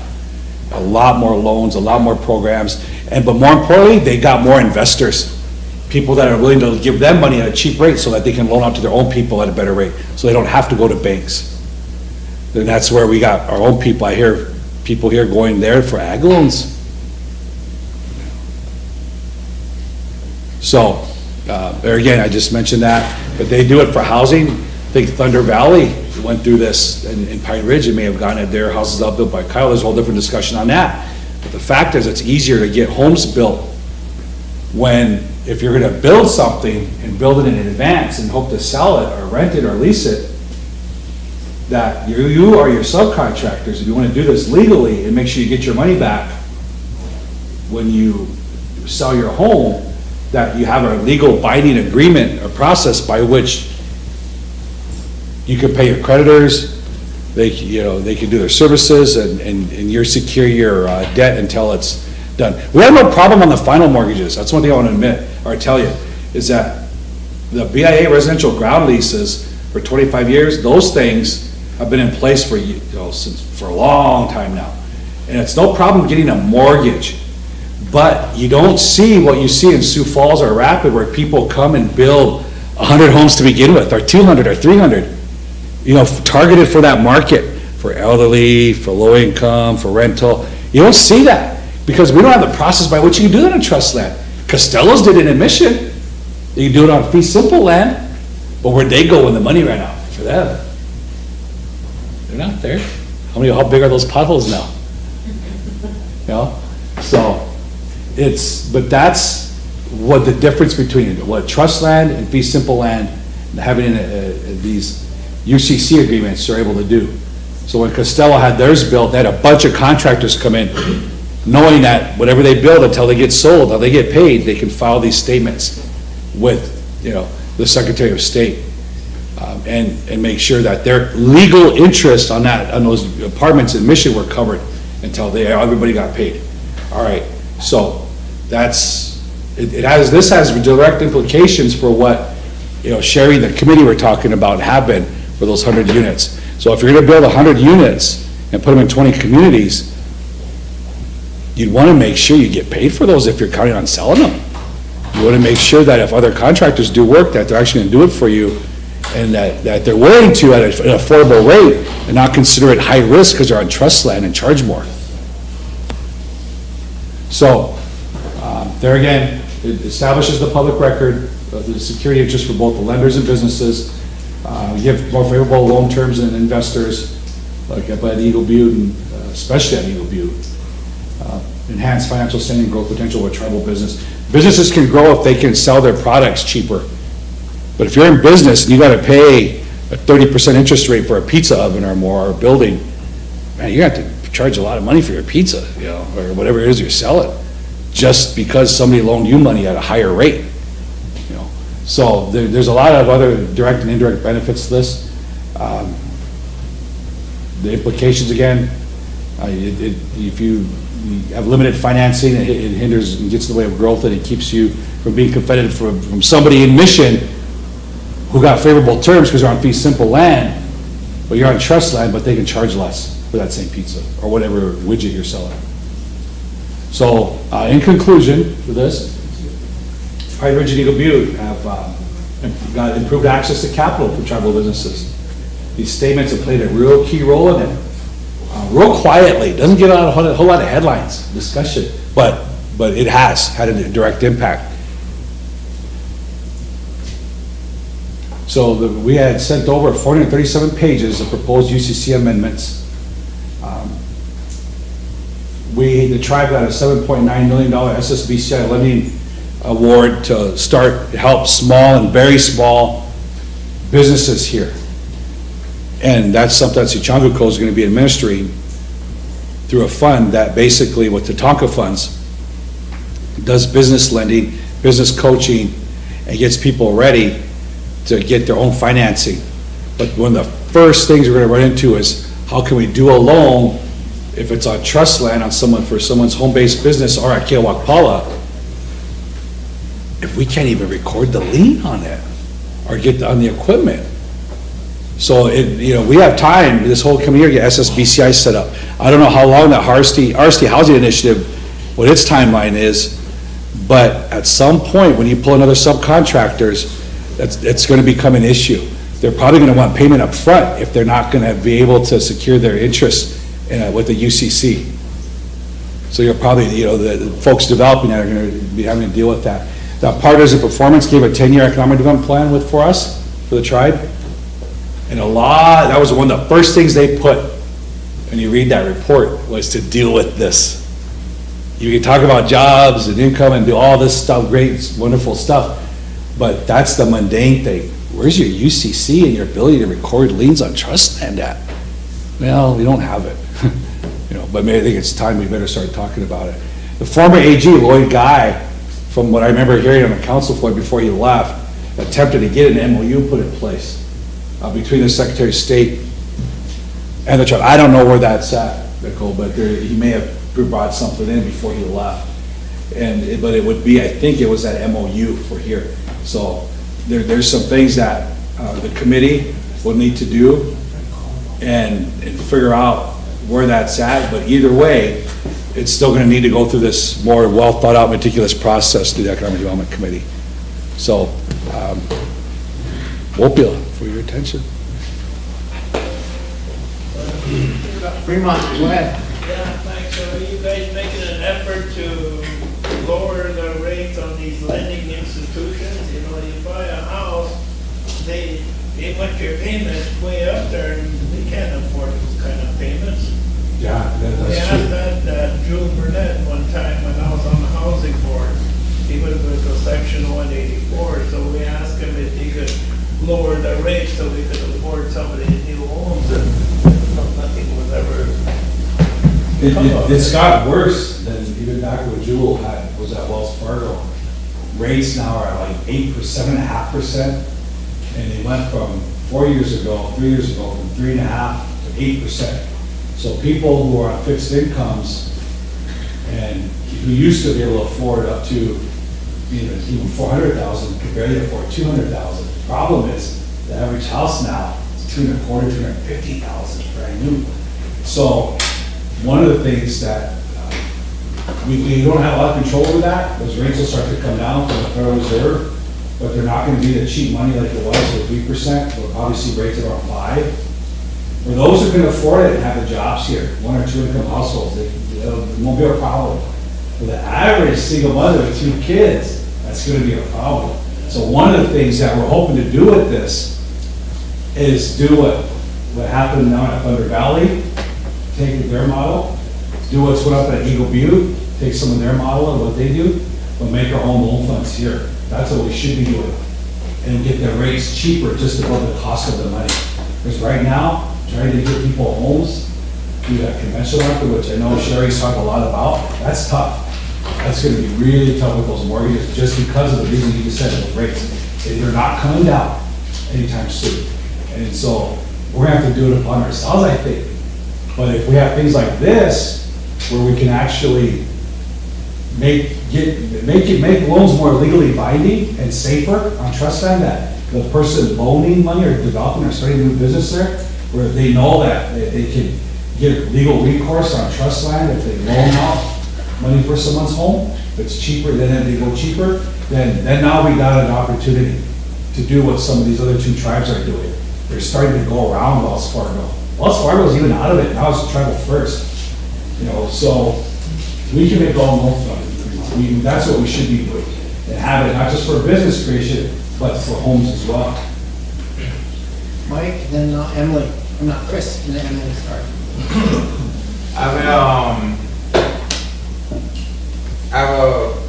A lot more loans, a lot more programs, but more importantly, they got more investors. People that are willing to give them money at a cheap rate so that they can loan out to their own people at a better rate, so they don't have to go to banks. And that's where we got our own people. I hear people here going there for ag loans. So, there again, I just mentioned that, but they do it for housing. I think Thunder Valley went through this in Pine Ridge and may have gotten their houses all built by Kyle. There's a whole different discussion on that. But the fact is, it's easier to get homes built if you're gonna build something and build it in advance and hope to sell it or rent it or lease it, that you or your subcontractors, if you wanna do this legally and make sure you get your money back when you sell your home, that you have a legal binding agreement or process by which you can pay your creditors, they can do their services, and you're secure your debt until it's done. We have no problem on the final mortgages. That's one thing I want to admit, or tell you, is that the BIA residential ground leases for 25 years, those things have been in place for a long time now. And it's no problem getting a mortgage. But you don't see what you see in Sioux Falls or Rapid, where people come and build 100 homes to begin with, or 200 or 300, targeted for that market, for elderly, for low income, for rental. You don't see that because we don't have the process by which you can do that on trust land. Costello's did it in Mission. You can do it on fee simple land, but where'd they go when the money ran out for them? They're not there. How big are those potholes now? So. But that's what the difference between what trust land and fee simple land, having these UCC agreements are able to do. So when Costello had theirs built, they had a bunch of contractors come in, knowing that whatever they build until they get sold, until they get paid, they can file these statements with the Secretary of State and make sure that their legal interest on those apartments in Mission were covered until everybody got paid. All right, so. This has direct implications for what, Sherry, the committee we're talking about have been for those 100 units. So if you're gonna build 100 units and put them in 20 communities, you'd wanna make sure you get paid for those if you're counting on selling them. You wanna make sure that if other contractors do work, that they're actually gonna do it for you, and that they're willing to at an affordable rate and not consider it high risk because they're on trust land and charge more. So, there again, it establishes the public record of the security interest for both the lenders and businesses, give more favorable loan terms and investors, like up at Eagle Butte, and especially at Eagle Butte, enhance financial standing, growth potential with tribal business. Businesses can grow if they can sell their products cheaper. But if you're in business and you gotta pay a 30% interest rate for a pizza oven or more, or a building, man, you have to charge a lot of money for your pizza, or whatever it is you're selling, just because somebody loaned you money at a higher rate. So there's a lot of other direct and indirect benefits to this. The implications again, if you have limited financing, it hinders and gets in the way of growth, and it keeps you from being competitive from somebody in Mission who got favorable terms because they're on fee simple land, but you're on trust land, but they can charge less for that same pizza or whatever widget you're selling. So, in conclusion for this, Pine Ridge and Eagle Butte have got improved access to capital for tribal businesses. These statements have played a real key role in it. Real quietly, doesn't get a whole lot of headlines, discussion, but it has had a direct impact. So we had sent over 437 pages of proposed UCC amendments. The tribe got a $7.9 million SSBCI lending award to help small and very small businesses here. And that's something that Sicanguco is going to be administering through a fund that basically, with the Tonka funds, does business lending, business coaching, and gets people ready to get their own financing. But one of the first things we're going to run into is how can we do a loan if it's on trust land on for someone's home-based business or at Kiawakpala, if we can't even record the lien on it or get on the equipment. So we have time this whole coming year to get SSBCI set up. I don't know how long that RST Housing Initiative, what its timeline is, but at some point when you pull in other subcontractors, it's going to become an issue. They're probably going to want payment up front if they're not going to be able to secure their interest with the UCC. So you're probably, the folks developing that are going to be having to deal with that. Now, Partners in Performance gave a 10-year economic development plan for us, for the tribe. And that was one of the first things they put, when you read that report, was to deal with this. You can talk about jobs and income and do all this stuff, great, wonderful stuff, but that's the mundane thing. Where's your UCC and your ability to record liens on trust land at? Well, we don't have it. But maybe I think it's time we better start talking about it. The former AG, Lloyd Guy, from what I remember hearing on the council floor before he left, attempted to get an MOU put in place between the Secretary of State and the tribe. I don't know where that's at, Nicole, but he may have brought something in before he left. But it would be, I think it was that MOU for here. So there's some things that the committee will need to do and figure out where that's at. But either way, it's still going to need to go through this more well thought out, meticulous process through the Economic Development Committee. So, Wopila, for your attention. Fremont, go ahead. Yeah, thanks. Are you guys making an effort to lower the rates on these lending institutions? You buy a house, they want your payments way up there, and they can't afford those kind of payments. Yeah, that's true. We asked that Drew Burnett one time when I was on the housing board. He was with the section 184, so we asked him if he could lower the rate so we could afford some of these new homes, and nothing was ever. It's got worse than even back when Jewel was at Wells Fargo. Rates now are like 8%, 7.5%, and they went from 3 years ago, from 3.5% to 8%. So people who are on fixed incomes and who used to be able to afford up to even 400,000 could barely afford 200,000. The problem is the average house now is 225,000, 250,000 brand new. So one of the things that we don't have a lot of control over that. Those rates will start to come down from the Federal Reserve, but they're not going to be the cheap money like it was with 3%. We'll probably see rates around 5%. For those who can afford it and have the jobs here, 1 or 2 income households, it won't be a problem. For the average single mother with 2 kids, that's going to be a problem. So one of the things that we're hoping to do with this is do what happened now at Thunder Valley, take their model, do what's went up at Eagle Butte, take some of their model and what they do, but make our own loan funds here. That's what we should be doing. And get the rates cheaper just above the cost of the money. Because right now, trying to get people homes through that conventional market, which I know Sherry's talked a lot about, that's tough. That's going to be really tough with those mortgages just because of the reason you just said, the rates. They're not coming down anytime soon. And so we're gonna have to do it upon ourselves, I think. But if we have things like this, where we can actually make loans more legally binding and safer on trust land, that the person loaning money or developing or starting a new business there, where they know that they can get legal recourse on trust land if they loan out money for someone's home, if it's cheaper, then if they go cheaper, then now we got an opportunity to do what some of these other two tribes are doing. They're starting to go around Wells Fargo. Wells Fargo's even out of it, now it's tribal first. So we can make all loans from it. That's what we should be doing. And have it not just for business creation, but for homes as well. Mike, then Emily, I'm not Chris, and then Emily, sorry. I have a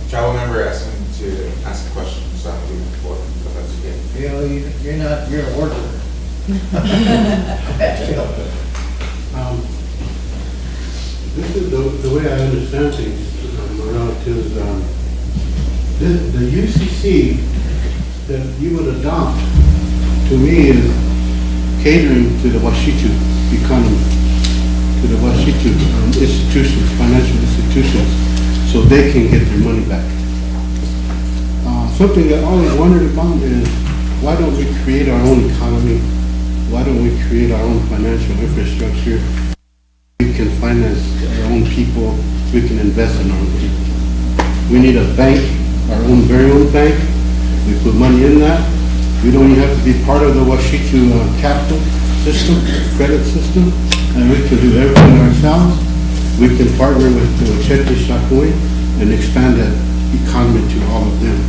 tribal member asking to ask a question, so I'm moving forward, if that's okay. You're a worker. This is the way I understand things, relatives, the UCC that you would adopt, to me, is catering to the Washichu economy, to the Washichu institutions, financial institutions, so they can get their money back. Something that I always wondered about is, why don't we create our own economy? Why don't we create our own financial infrastructure? We can finance our own people, we can invest in our own people. We need a bank, our own very own bank. We put money in that. We don't even have to be part of the Washichu capital system, credit system, and we can do everything ourselves. We can partner with Chete Shakui and expand that economy to all of them,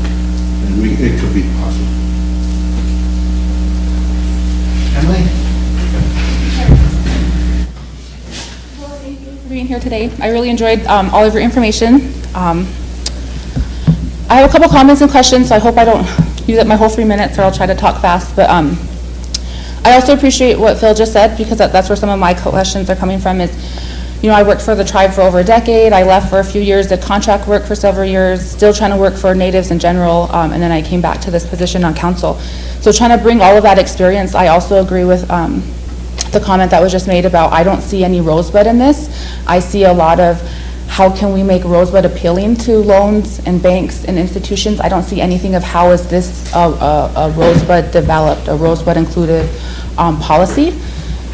and it could be possible. Emily? For being here today. I really enjoyed all of your information. I have a couple comments and questions, so I hope I don't use up my whole 3 minutes, or I'll try to talk fast. But I also appreciate what Phil just said, because that's where some of my questions are coming from. Is, I worked for the tribe for over a decade. I left for a few years, did contract work for several years, still trying to work for natives in general, and then I came back to this position on council. So trying to bring all of that experience. I also agree with the comment that was just made about, I don't see any Rosebud in this. I see a lot of, how can we make Rosebud appealing to loans and banks and institutions? I don't see anything of how is this a Rosebud developed, a Rosebud included policy.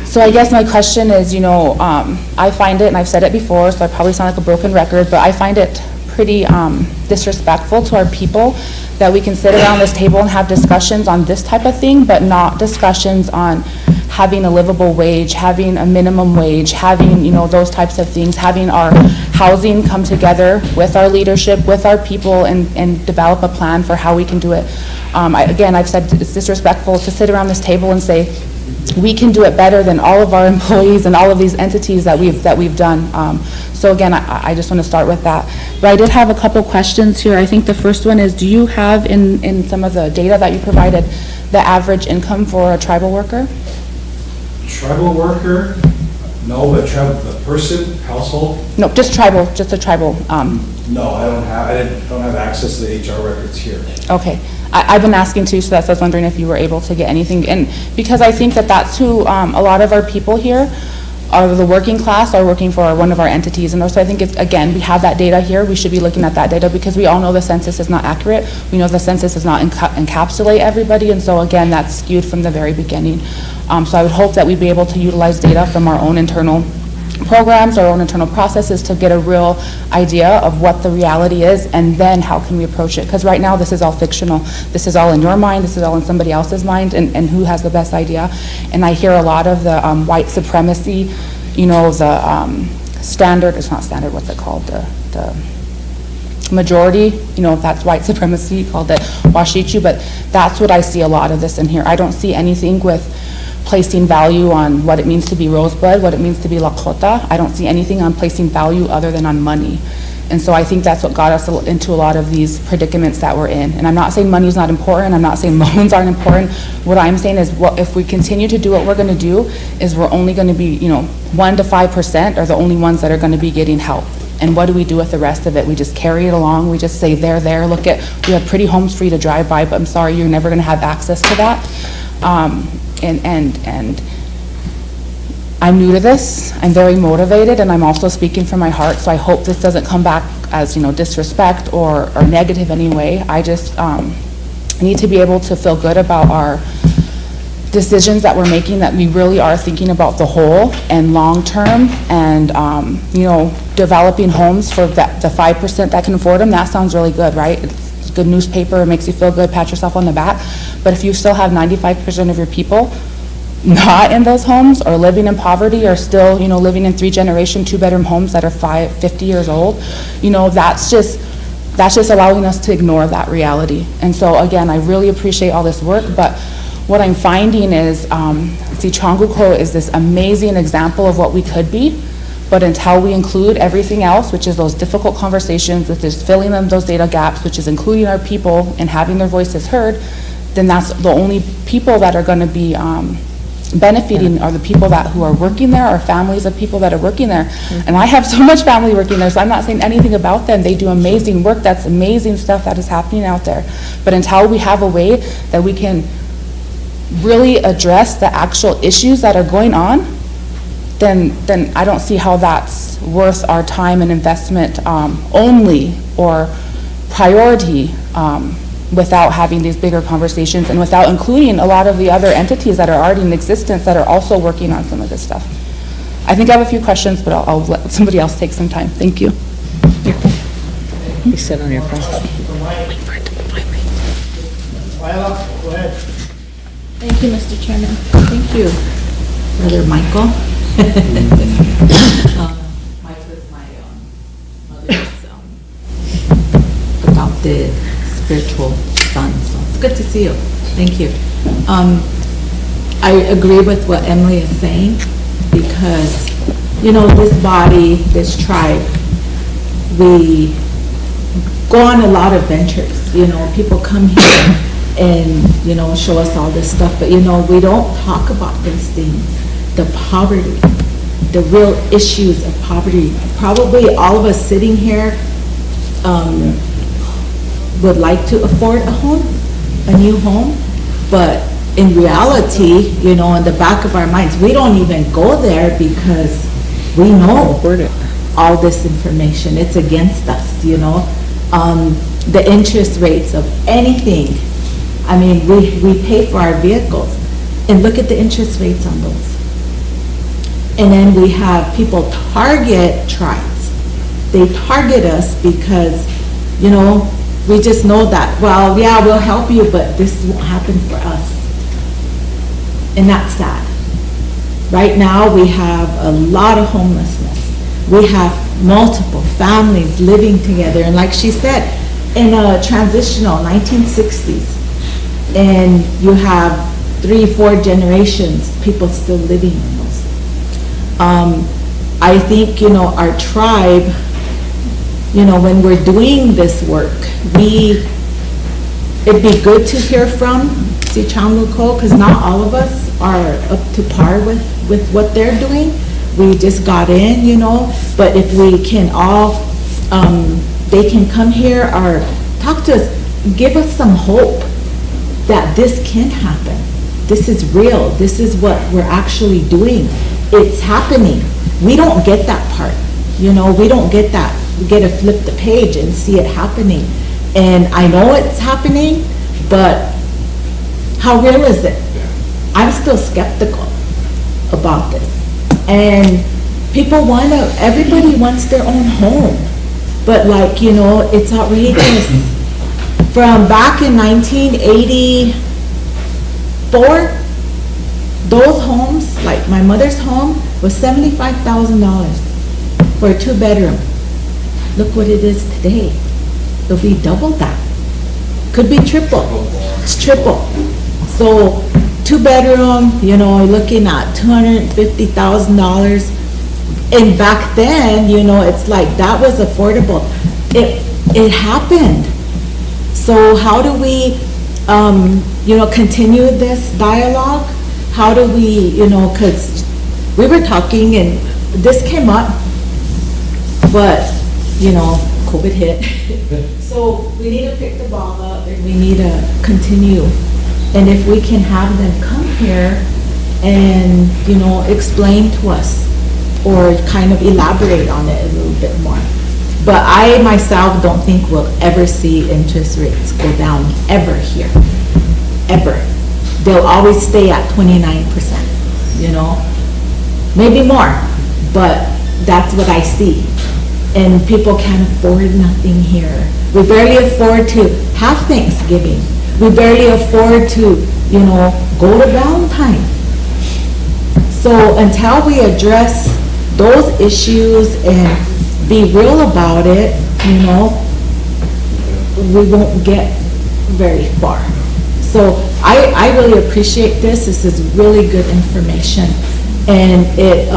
So I guess my question is, I find it, and I've said it before, so I probably sound like a broken record, but I find it pretty disrespectful to our people that we can sit around this table and have discussions on this type of thing, but not discussions on having a livable wage, having a minimum wage, having, those types of things, having our housing come together with our leadership, with our people, and develop a plan for how we can do it. Again, I've said it's disrespectful to sit around this table and say, we can do it better than all of our employees and all of these entities that we've done. So again, I just want to start with that. But I did have a couple questions here. I think the first one is, do you have in some of the data that you provided the average income for a tribal worker? Tribal worker, no, but the person, household? No, just a tribal. No, I don't have access to the HR records here. Okay. I've been asking too, so that's why I was wondering if you were able to get anything. And because I think that's who a lot of our people here are, the working class, are working for one of our entities. And so I think it's, again, we have that data here. We should be looking at that data, because we all know the census is not accurate. We know the census does not encapsulate everybody. And so again, that's skewed from the very beginning. So I would hope that we'd be able to utilize data from our own internal programs, our own internal processes, to get a real idea of what the reality is, and then how can we approach it. Because right now this is all fictional. This is all in your mind, this is all in somebody else's mind, and who has the best idea. And I hear a lot of the white supremacy, the standard, it's not standard, what's it called, the majority, if that's white supremacy, called it Washichu, but that's what I see a lot of this in here. I don't see anything with placing value on what it means to be Rosebud, what it means to be Lakota. I don't see anything on placing value other than on money. And so I think that's what got us into a lot of these predicaments that we're in. And I'm not saying money's not important, I'm not saying loans aren't important. What I'm saying is, if we continue to do what we're gonna do, is we're only gonna be, 1 to 5% are the only ones that are gonna be getting help. And what do we do with the rest of it? We just carry it along, we just say, there, look at, we have pretty homes for you to drive by, but I'm sorry, you're never gonna have access to that. And I'm new to this, I'm very motivated, and I'm also speaking from my heart, so I hope this doesn't come back as, disrespect or negative anyway. I just need to be able to feel good about our decisions that we're making, that we really are thinking about the whole and long-term, and, developing homes for the 5% that can afford them. That sounds really good, right? It's a good newspaper, it makes you feel good, pat yourself on the back. But if you still have 95% of your people not in those homes, or living in poverty, or still, living in 3-generation, 2-bedroom homes that are 50 years old, that's just allowing us to ignore that reality. And so again, I really appreciate all this work, but what I'm finding is, Changuko is this amazing example of what we could be, but until we include everything else, which is those difficult conversations, which is filling in those data gaps, which is including our people and having their voices heard, then that's the only people that are going to be benefiting are the people who are working there, or families of people that are working there. And I have so much family working there, so I'm not saying anything about them. They do amazing work. That's amazing stuff that is happening out there. But until we have a way that we can really address the actual issues that are going on, then I don't see how that's worth our time and investment only, or priority, without having these bigger conversations and without including a lot of the other entities that are already in existence that are also working on some of this stuff. I think I have a few questions, but I'll let somebody else take some time. Thank you. You sit on your phone. Go ahead. Thank you, Mr. Chairman. Thank you, Brother Michael. Michael is my mother's adopted spiritual son, so it's good to see you. Thank you. I agree with what Emily is saying, because, this body, this tribe, we go on a lot of ventures. People come here and, show us all this stuff, but, we don't talk about these things. The poverty, the real issues of poverty. Probably all of us sitting here would like to afford a home, a new home, but in reality, in the back of our minds, we don't even go there because we know all this information. It's against us, the interest rates of anything. I mean, we pay for our vehicles, and look at the interest rates on those. And then we have people target tribes. They target us because, we just know that, well, yeah, we'll help you, but this won't happen for us. And that's sad. Right now, we have a lot of homelessness. We have multiple families living together. And like she said, in a transitional 1960s, and you have 3-4 generations, people still living in those. I think, our tribe, when we're doing this work, it'd be good to hear from Sioux, because not all of us are up to par with what they're doing. We just got in, but if we can all, they can come here or talk to us, give us some hope that this can happen. This is real. This is what we're actually doing. It's happening. We don't get that part. We don't get that. We get to flip the page and see it happening. And I know it's happening, but how real is it? I'm still skeptical about this. And everybody wants their own home. But it's outrageous. From back in 1984, those homes, like my mother's home, was $75,000 for a 2-bedroom. Look what it is today. It'll be double that. Could be triple. It's triple. So 2-bedroom, looking at $250,000. And back then, it's like that was affordable. It happened. So how do we, continue this dialogue? How do we, because we were talking and this came up, but, COVID hit. So we need to pick the ball up and we need to continue. And if we can have them come here and, you know, explain to us or kind of elaborate on it a little bit more. But I myself don't think we'll ever see interest rates go down ever here, ever. They'll always stay at 29%, you know? Maybe more, but that's what I see. And people can't afford nothing here. We barely afford to have Thanksgiving. We barely afford to, you know, go to Valentine. So until we address those issues and be real about it, you know, we won't get very far. So I really appreciate this. This is really good information. And it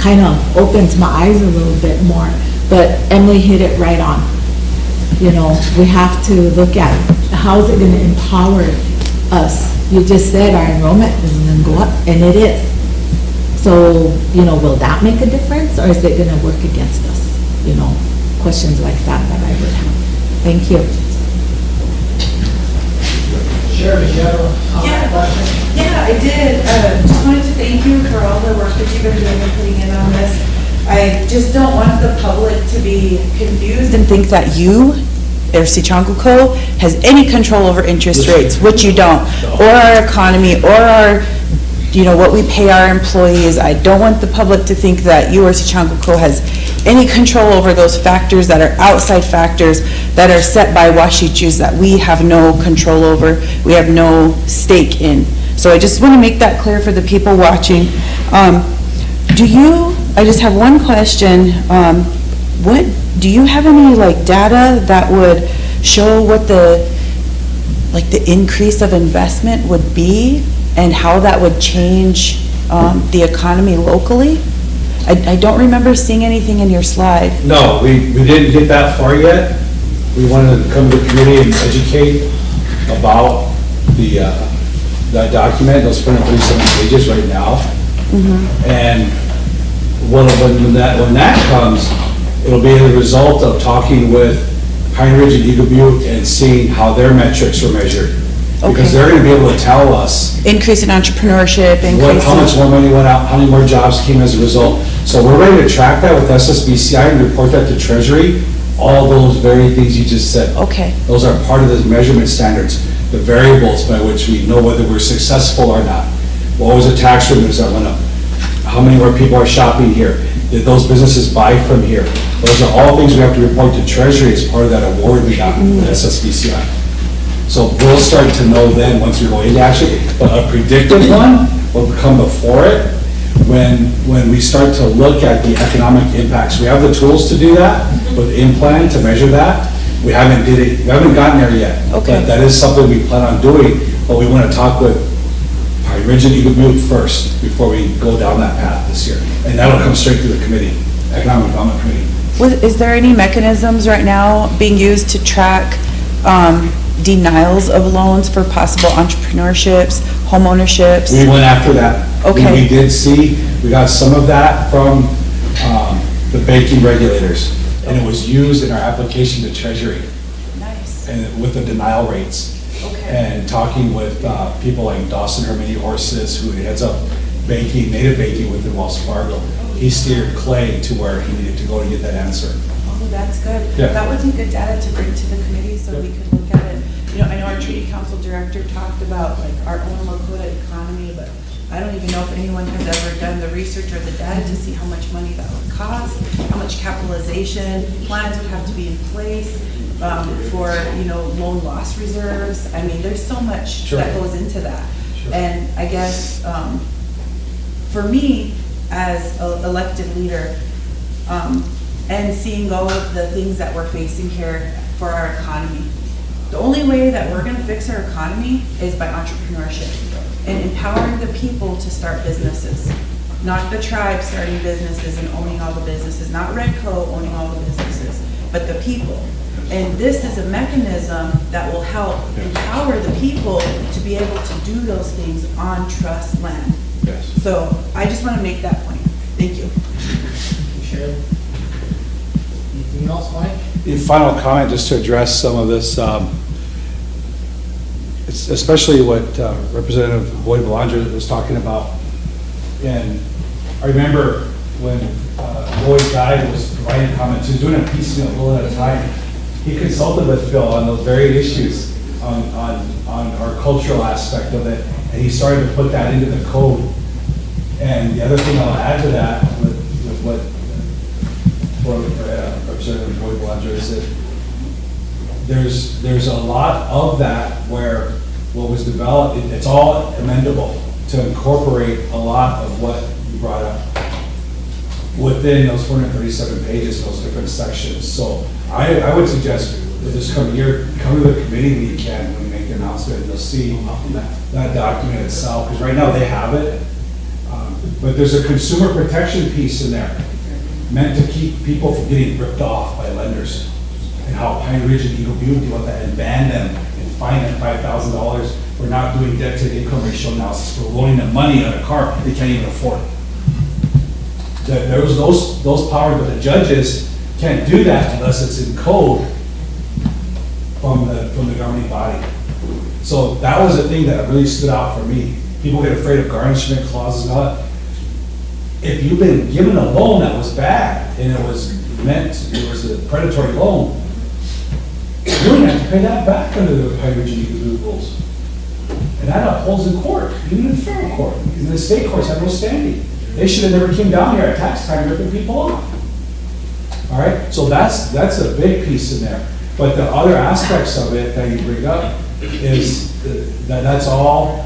kind of opens my eyes a little bit more. But Emily hit it right on. You know, we have to look at how is it going to empower us. You just said our enrollment is going to go up, and it is. So, you know, will that make a difference, or is it going to work against us? You know, questions like that I would have. Thank you. Sure, did you have a question? Yeah, I did. Just wanted to thank you for all the work that you've been doing and putting in on this. I just don't want the public to be confused and think that you, RST Council Co., has any control over interest rates, which you don't, or our economy, or our, you know, what we pay our employees. I don't want the public to think that you, RST Council Co., has any control over those factors that are outside factors that are set by WashU that we have no control over, we have no stake in. So I just want to make that clear for the people watching. I just have one question. Do you have any like data that would show what the increase of investment would be and how that would change the economy locally? I don't remember seeing anything in your slide. No, we didn't get that far yet. We wanted to come to the community and educate about that document. Those 137 pages right now. And when that comes, it'll be the result of talking with Pine Ridge and Eagle Butte and seeing how their metrics were measured. Because they're going to be able to tell us Increase in entrepreneurship, how much more money went out, how many more jobs came as a result. So we're ready to track that with SSBCI and report that to Treasury. All those very things you just said. Okay. Those are part of the measurement standards, the variables by which we know whether we're successful or not. What was the tax revenues that went up? How many more people are shopping here? Did those businesses buy from here? Those are all things we have to report to Treasury as part of that award we got with SSBCI. So we'll start to know then once we go into action, but a predictive one will come before it when we start to look at the economic impacts. We have the tools to do that with in-plan to measure that. We haven't gotten there yet. Okay. But that is something we plan on doing, but we want to talk with Pine Ridge and Eagle Butte first before we go down that path this year. And that'll come straight to the committee, Economic Development Committee. Is there any mechanisms right now being used to track denials of loans for possible entrepreneurships, homeownerships? We went after that. Okay. We did see, we got some of that from the banking regulators, and it was used in our application to Treasury. Nice. And with the denial rates. Okay. And talking with people like Dawson Hermity Horses, who heads up banking, native banking within Wells Fargo. He steered Clay to where he needed to go to get that answer. Oh, that's good. Yeah. That would be good data to bring to the committee so we could look at it. You know, I know our Treaty Council Director talked about like our own Lakota economy, but I don't even know if anyone has ever done the research or the data to see how much money that would cost, how much capitalization plans would have to be in place for, you know, loan loss reserves. I mean, there's so much that goes into that. And I guess for me, as an elected leader, and seeing all of the things that we're facing here for our economy, the only way that we're going to fix our economy is by entrepreneurship and empowering the people to start businesses. Not the tribe starting businesses and owning all the businesses, not Redco owning all the businesses, but the people. And this is a mechanism that will help empower the people to be able to do those things on trust land. Yes. So I just want to make that point. Thank you. Sure. Anything else, Mike? The final comment, just to address some of this, it's especially what Representative Boyd Belandra was talking about, And I remember when Lloyd Guy was providing comments, he was doing a piecemeal, a little at a time. He consulted with Phil on those very issues, on our cultural aspect of it, and he started to put that into the code. And the other thing I'll add to that, with what Representative Boyd Belanger is that there's a lot of that where what was developed, it's all amendable to incorporate a lot of what you brought up within those 437 pages, those different sections. So I would suggest that this coming year, come to the committee when you can, when we make the announcement, and you'll see that document itself, because right now they have it. But there's a consumer protection piece in there, meant to keep people from getting ripped off by lenders. And how Pine Ridge and Eagle View deal with that and ban them and fine them $5,000 for not doing debt to income ratio analysis, for loaning them money on a car they can't even afford. There was those powers, but the judges can't do that unless it's in code from the governing body. So that was the thing that really stood out for me. People get afraid of garnishment clauses and all that. If you've been given a loan that was bad and it was a predatory loan, you don't have to pay that back under the Pine Ridge and Eagle View rules. And that upholds in court, even in federal court. And the state courts have no standing. They should have never came down here at tax time ripping people off. All right, so that's a big piece in there. But the other aspects of it that you bring up is that's all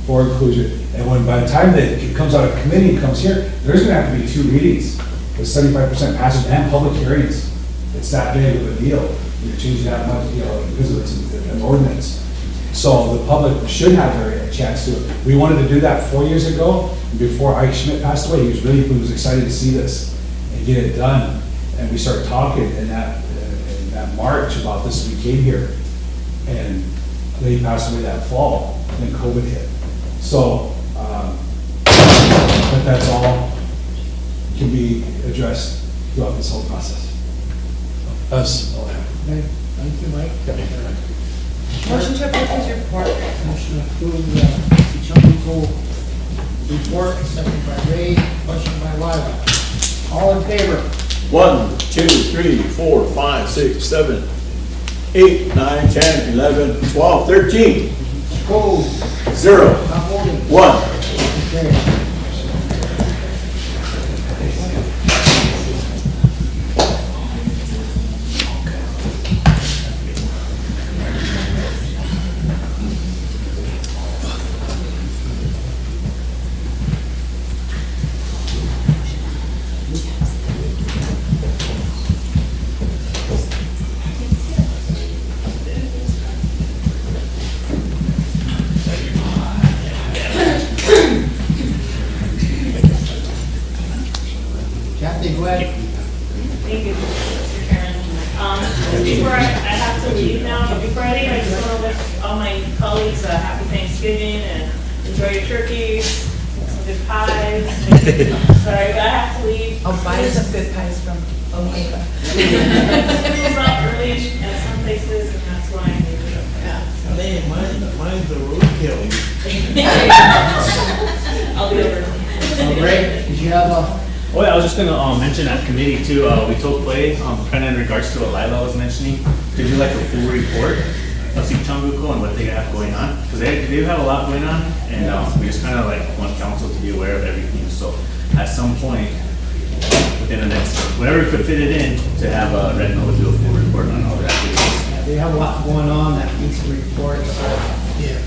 for inclusion. And when by the time that it comes out of committee and comes here, there's gonna have to be 2 readings with 75% passage and public hearings. It's that big of a deal. You're changing that much, because it's an ordinance. So the public should have a chance to it. We wanted to do that 4 years ago, before Ike Schmidt passed away. He was excited to see this and get it done. And we started talking in that March about this. We came here, and then he passed away that fall, and then COVID hit. So, but that's all can be addressed throughout this whole process. That's all I have. Thank you, Mike. Motion to approve his report. Motion to approve the Sioux report, second by Ray, question by Lila. All in favor? 1, 2, 3, 4, 5, 6, 7, 8, 9, 10, 11, 12, 13. Opposed? 0, Not voting? 1. Okay. Kathy, go ahead. Thank you, Mr. Chairman. Before I have to leave now, but before I leave, I just want to wish all my colleagues a happy Thanksgiving and enjoy your turkeys, some good pies. Sorry, but I have to leave. I'll buy you some good pies from Omega. School's not early at some places, and that's why I'm leaving. Man, mine's a roadkill. I'll be over. Ray, did you have a? Oh yeah, I was just gonna mention at committee too, we told Clay, kind of in regards to what Lila was mentioning, to do like a full report of Sioux and what they have going on, because they have a lot going on, and we just kind of like want council to be aware of everything, so at some point, within the next, whenever we could fit it in, to have Red Note do a full report on all the activities. They have a lot going on that needs to report, so. Yeah.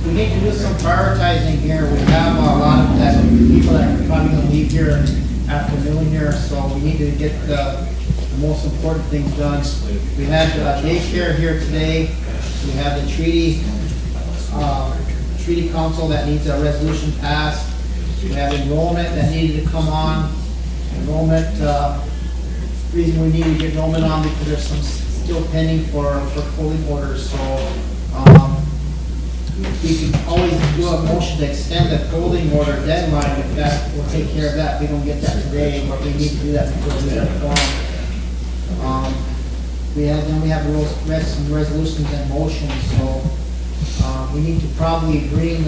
We need to do some prioritizing here. We have a lot of that people that are probably gonna leave here in afternoon here, so we need to get the most important things done. We had daycare here today. We have the treaty council that needs a resolution passed. We have enrollment that needed to come on. Enrollment, reason we need to get enrollment on because there's some still pending for polling orders, so, we can always do a motion to extend the polling order deadline, if that, we'll take care of that. We don't get that today, but we need to do that before we have a quorum. We have some resolutions and motions, so, we need to probably bring,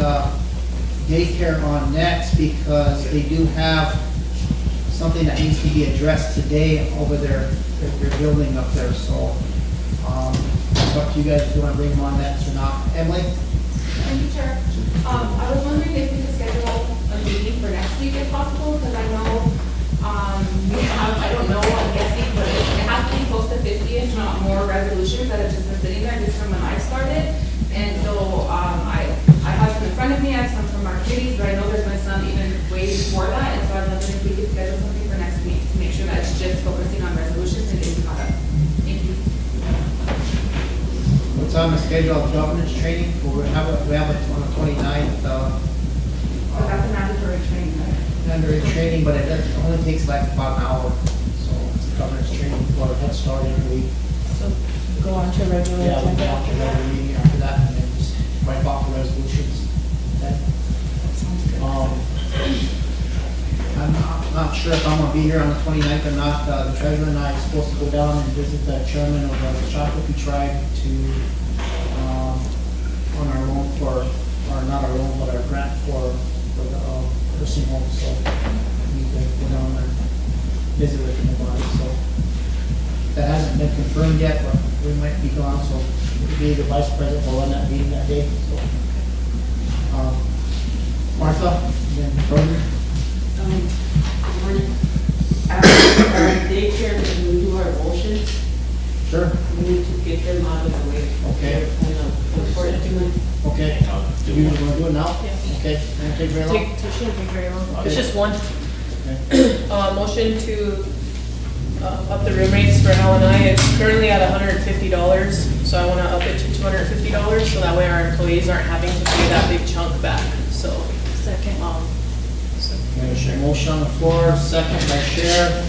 daycare on next because they do have something that needs to be addressed today over their building up there, so, it's up to you guys if you wanna bring them on next or not. Emily? Thank you, Chair. I was wondering if we could schedule a meeting for next week if possible, because I know, we have, I don't know, I'm guessing, but it has to be close to 50, if not more resolutions that have just been sitting there just from when I started. And so, I have some in front of me, I have some from our committees, but I know there's been some even way before that, and so I was wondering if we could schedule something for next week to make sure that it's just focusing on resolutions and getting caught up. Thank you. What's on the schedule of governance training? We have it on the 29th, But that's a mandatory training, right? under training, but it only takes like about an hour. So it's a governance training for a head start every week. So go on to regular Yeah, we'll go agenda. after that meeting after that, and then just write off the resolutions. Okay? I'm not sure if I'm gonna be here on the 29th or not. The treasurer and I are supposed to go down and visit the chairman of the Shakopee tribe to, on our loan for, or not our loan, but our grant for the nursing home, so we can go down and visit with them about it, so. That hasn't been confirmed yet, but we might be gone, so maybe the vice president will run that meeting that day, so. Martha, then Roger. Good morning. Our daycare, when we do our motions, Sure. we need to get them out of the way. Okay. Kind of important to them. Okay. You want to do it now? Yeah. Okay, won't take very long? It shouldn't take very long. Okay. It's just one. Okay. Motion to up the room rates for L&I. It's currently at $150, so I want to up it to $250, so that way our employees aren't having to pay that big chunk back, so. Second. There's a motion on the floor, second by Chair.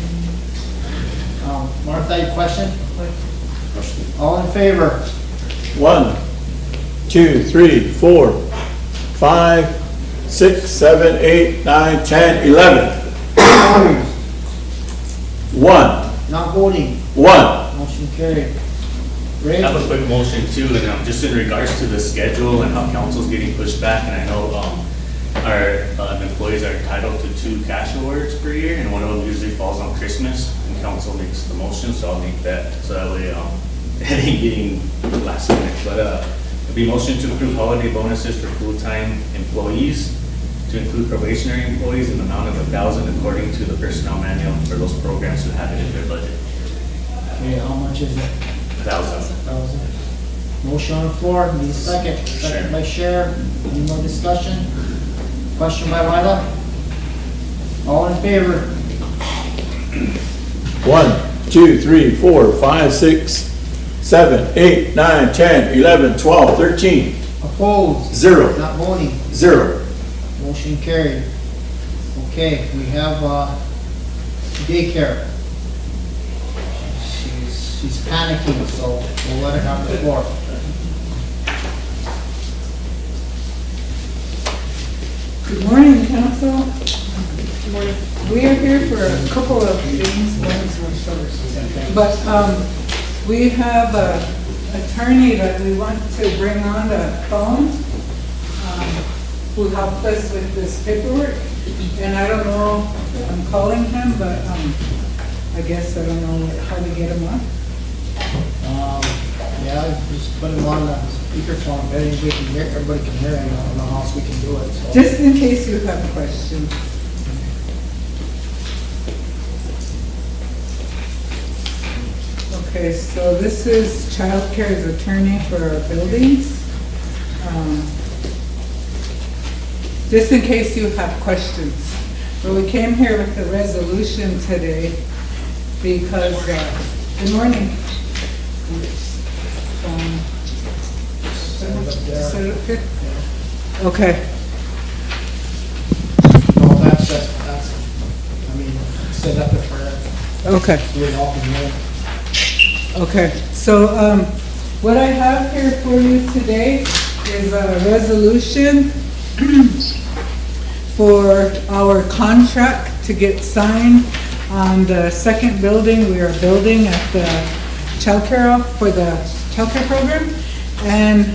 Martha, your question? All in favor? 1, 2, 3, 4, 5, 6, 7, 8, 9, 10, 11. 1, Not voting. 1. Motion carried. Ray? I have a quick motion too, and just in regards to the schedule and how council's getting pushed back, and I know our employees are entitled to 2 cash awards per year, and one of them usually falls on Christmas, and council makes the motion, so I'll make that, so that way, it ain't getting last minute, but, it'll be motion to approve holiday bonuses for full-time employees, to include probationary employees in the amount of 1,000 according to the personnel manual for those programs who have it in their budget. Okay, how much is it? 1,000. 1,000. Motion on the floor, need a second. Second by Chair. Any more discussion? Question by Ryla? All in favor? 1, 2, 3, 4, 5, 6, 7, 8, 9, 10, 11, 12, 13. Opposed? 0. Not voting. 0. Motion carried. Okay, we have daycare. She's panicking, so we'll let her have the floor. Good morning, council. Good morning. We are here for a couple of things, but we have an attorney that we want to bring on the phone who helped us with this paperwork, and I don't know, I'm calling him, but I guess I don't know how to get him on. Yeah, just put him on the speakerphone, everybody can hear him, I don't know how else we can do it, so. Just in case you have questions. Okay, so this is Child Care's attorney for our buildings. Just in case you have questions. Well, we came here with the resolution today because, good morning. Set it up here? Okay. No, that's, I mean, set up for her. Okay. So we all can hear. Okay, so what I have here for you today is a resolution for our contract to get signed on the second building we are building at the childcare, for the childcare program. And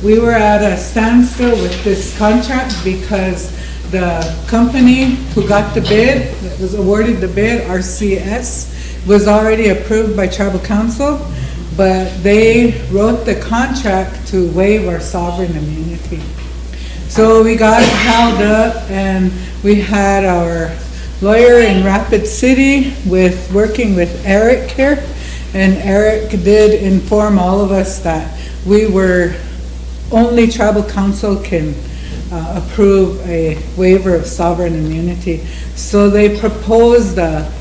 we were at a standstill with this contract because the company who got the bid, that was awarded the bid, RCS, was already approved by tribal council, but they wrote the contract to waive our sovereign immunity. So we got held up, and we had our lawyer in Rapid City working with Eric here, and Eric did inform all of us that we were, only tribal council can approve a waiver of sovereign immunity. So they proposed a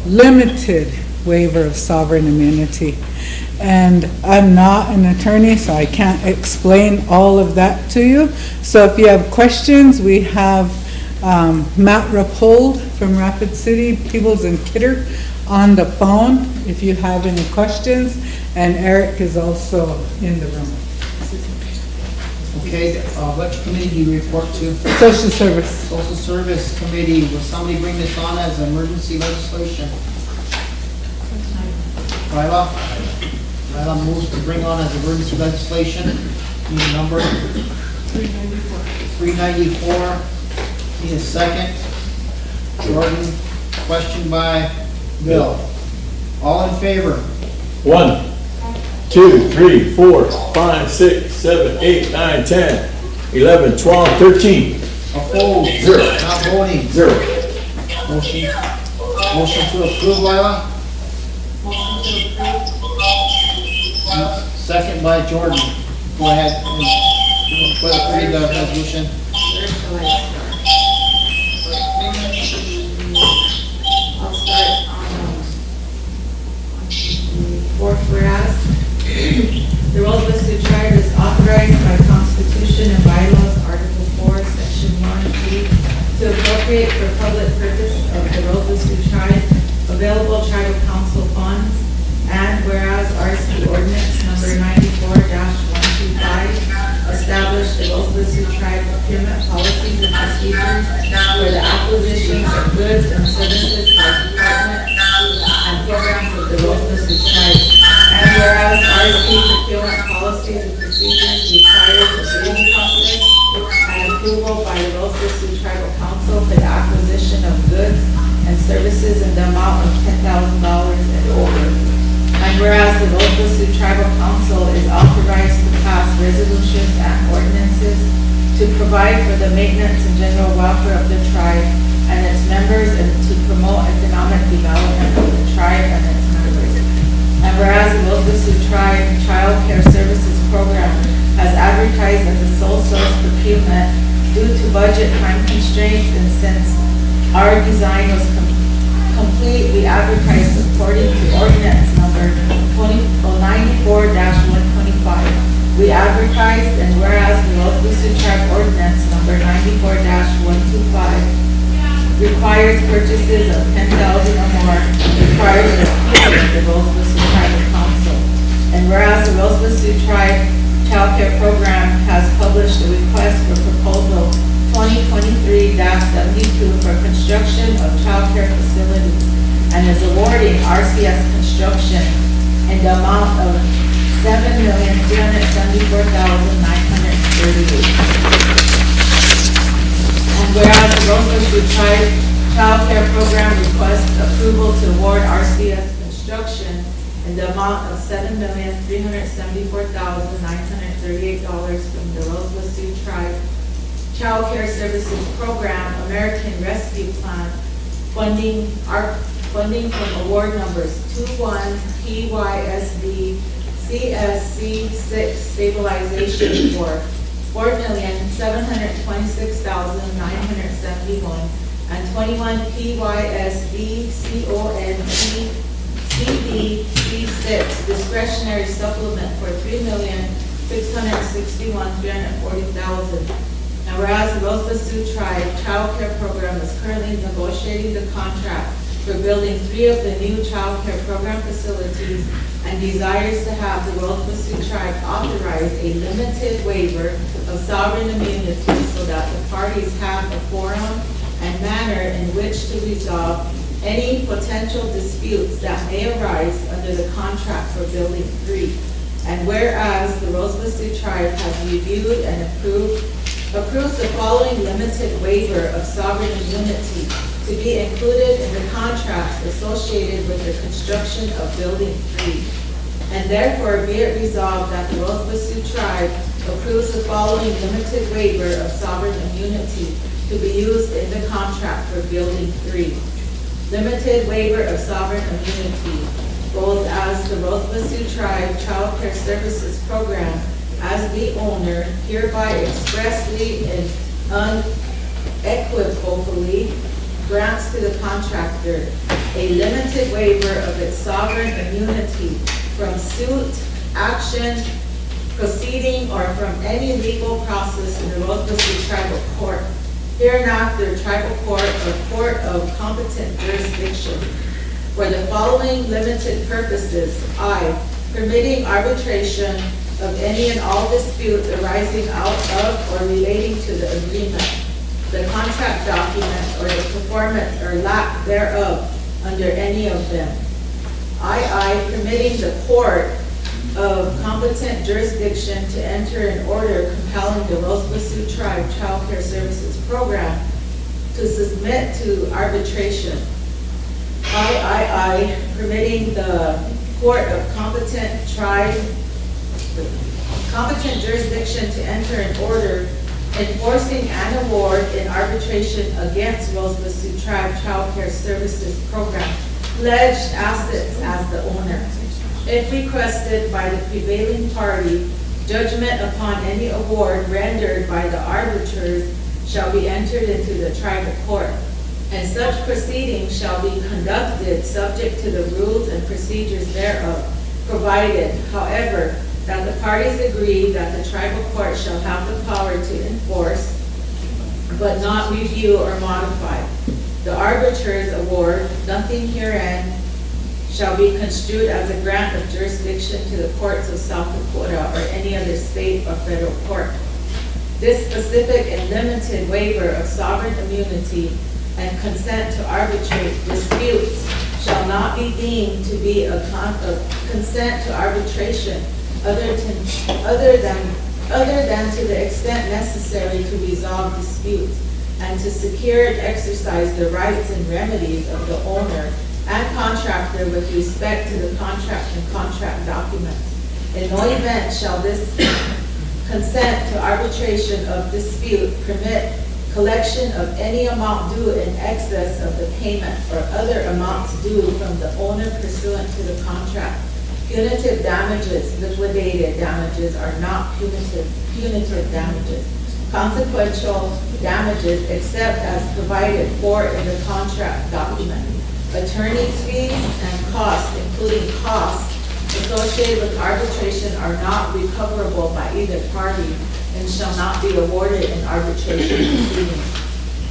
limited waiver of sovereign immunity. And I'm not an attorney, so I can't explain all of that to you. So if you have questions, we have Matt Rapold from Rapid City, Peebles and Kidder on the phone if you have any questions, and Eric is also in the room. Okay, what committee do you report to? Social Service. Social Service Committee, will somebody bring this on as emergency legislation? Lila? Lila moves to bring on as emergency legislation. Need a number? 394. 394. Need a second. Jordan, question by Bill. All in favor? 1, 2, 3, 4, 5, 6, 7, 8, 9, 10, 11, 12, 13. Opposed? 0. Not voting? 0. Motion to approve, Lila? Second by Jordan. Go ahead and read the resolution. I'll start fourth whereas. The Rosebud Sioux Tribe is authorized by Constitution and bylaws, Article 4, Section 1, to appropriate for public purpose of the Rosebud Sioux Tribe available tribal council funds, and whereas RST Ordinance number 94-125 established the Rosebud Sioux Tribe procurement policies and procedures for the acquisition of goods and services by department and programs of the Rosebud Sioux Tribe. And whereas RST procurement policies and procedures requires a bidding process and approval by the Rosebud Sioux Tribal Council for the acquisition of goods and services in the amount of $10,000 and over. And whereas the Rosebud Sioux Tribal Council is authorized to pass resolutions and ordinances to provide for the maintenance and general welfare of the tribe and its members and to promote economic development of the tribe and its members. And whereas the Rosebud Sioux Tribe Child Care Services Program has advertised as a sole source procurement due to budget time constraints, and since our design was complete, we advertised according to ordinance number 94-125. We advertised, and whereas the Rosebud Sioux Tribe ordinance number 94-125 requires purchases of 10,000 or more, requires an appeal of the Rosebud Sioux Tribal Council. And whereas the Rosebud Sioux Tribe Child Care Program has published a request for proposal 2023-72 for construction of child care facilities and is awarding RCS construction in the amount of $7,374,938. And whereas the Rosebud Sioux Tribe Child Care Program requests approval to award RCS construction in the amount of $7,374,938 from the Rosebud Sioux Tribe Child Care Services Program American Rescue Plan funding from award numbers 21 PYSD CSC6 stabilization for $4,726,971 and 21 PYSD CONC-CD-C6 discretionary supplement for $3,661,340,000. And whereas the Rosebud Sioux Tribe Child Care Program is currently negotiating the contract for building 3 of the new child care program facilities and desires to have the Rosebud Sioux Tribe authorize a limited waiver of sovereign immunity so that the parties have a forum and manner in which to resolve any potential disputes that may arise under the contract for Building 3. And whereas the Rosebud Sioux Tribe has reviewed and approves the following limited waiver of sovereign immunity to be included in the contracts associated with the construction of Building 3. And therefore be it resolved that the Rosebud Sioux Tribe approves the following limited waiver of sovereign immunity to be used in the contract for Building 3. Limited waiver of sovereign immunity goes as the Rosebud Sioux Tribe Child Care Services Program as the owner hereby expressly and unequivocally grants to the contractor a limited waiver of its sovereign immunity from suit, action, proceeding, or from any legal process in the Rosebud Sioux Tribal Court, hereinafter tribal court or court of competent jurisdiction, for the following limited purposes. I, permitting arbitration of any and all disputes arising out of or relating to the agreement, the contract document, or the performance or lack thereof under any of them. I, permitting the court of competent jurisdiction to enter an order compelling the Rosebud Sioux Tribe Child Care Services Program to submit to arbitration. I, permitting the court of competent jurisdiction to enter an order enforcing an award in arbitration against Rosebud Sioux Tribe Child Care Services Program pledged assets as the owner. If requested by the prevailing party, judgment upon any award rendered by the arbiters shall be entered into the tribal court, and such proceedings shall be conducted subject to the rules and procedures thereof, provided, however, that the parties agree that the tribal court shall have the power to enforce, but not review or modify. The arbiters award, nothing herein shall be construed as a grant of jurisdiction to the courts of South Dakota or any other state or federal court. This specific and limited waiver of sovereign immunity and consent to arbitrate disputes shall not be deemed to be a consent to arbitration other than to the extent necessary to resolve disputes and to secure and exercise the rights and remedies of the owner and contractor with respect to the contract and contract documents. In no event shall this consent to arbitration of dispute permit collection of any amount due in excess of the payment or other amounts due from the owner pursuant to the contract. Punitive damages, liquidated damages are not punitive damages. Consequential damages except as provided for in the contract document. Attorney's fees and costs, including costs associated with arbitration, are not recoverable by either party and shall not be awarded in arbitration proceedings.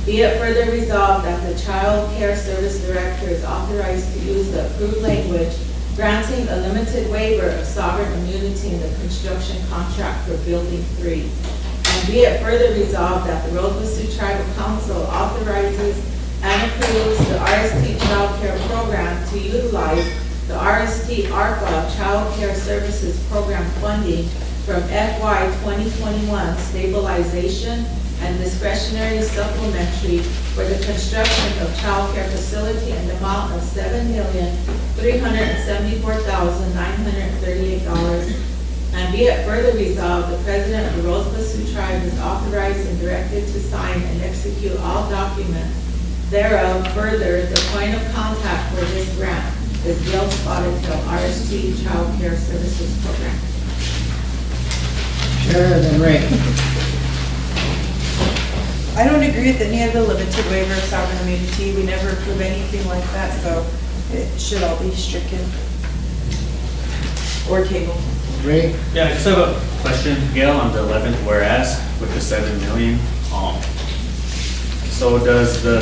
Be it further resolved that the Child Care Service Director is authorized to use the approved language granting a limited waiver of sovereign immunity in the construction contract for Building 3. And be it further resolved that the Rosebud Sioux Tribal Council authorizes and approves the RST Child Care Program to utilize the RST ARPA Child Care Services Program funding from FY 2021 stabilization and discretionary supplementary for the construction of child care facility in the amount of $7,374,938. And be it further resolved, the President of the Rosebud Sioux Tribe is authorized and directed to sign and execute all documents thereof. Further, the point of contact for this grant is Bill Spotted-Hill, RST Child Care Services Program. Chair, Ray. I don't agree with any of the limited waiver of sovereign immunity. We never approve anything like that, so it should all be stricken or tabled. Ray? Yeah, I just have a question, Gail, on the 11th whereas with the 7 million. So does the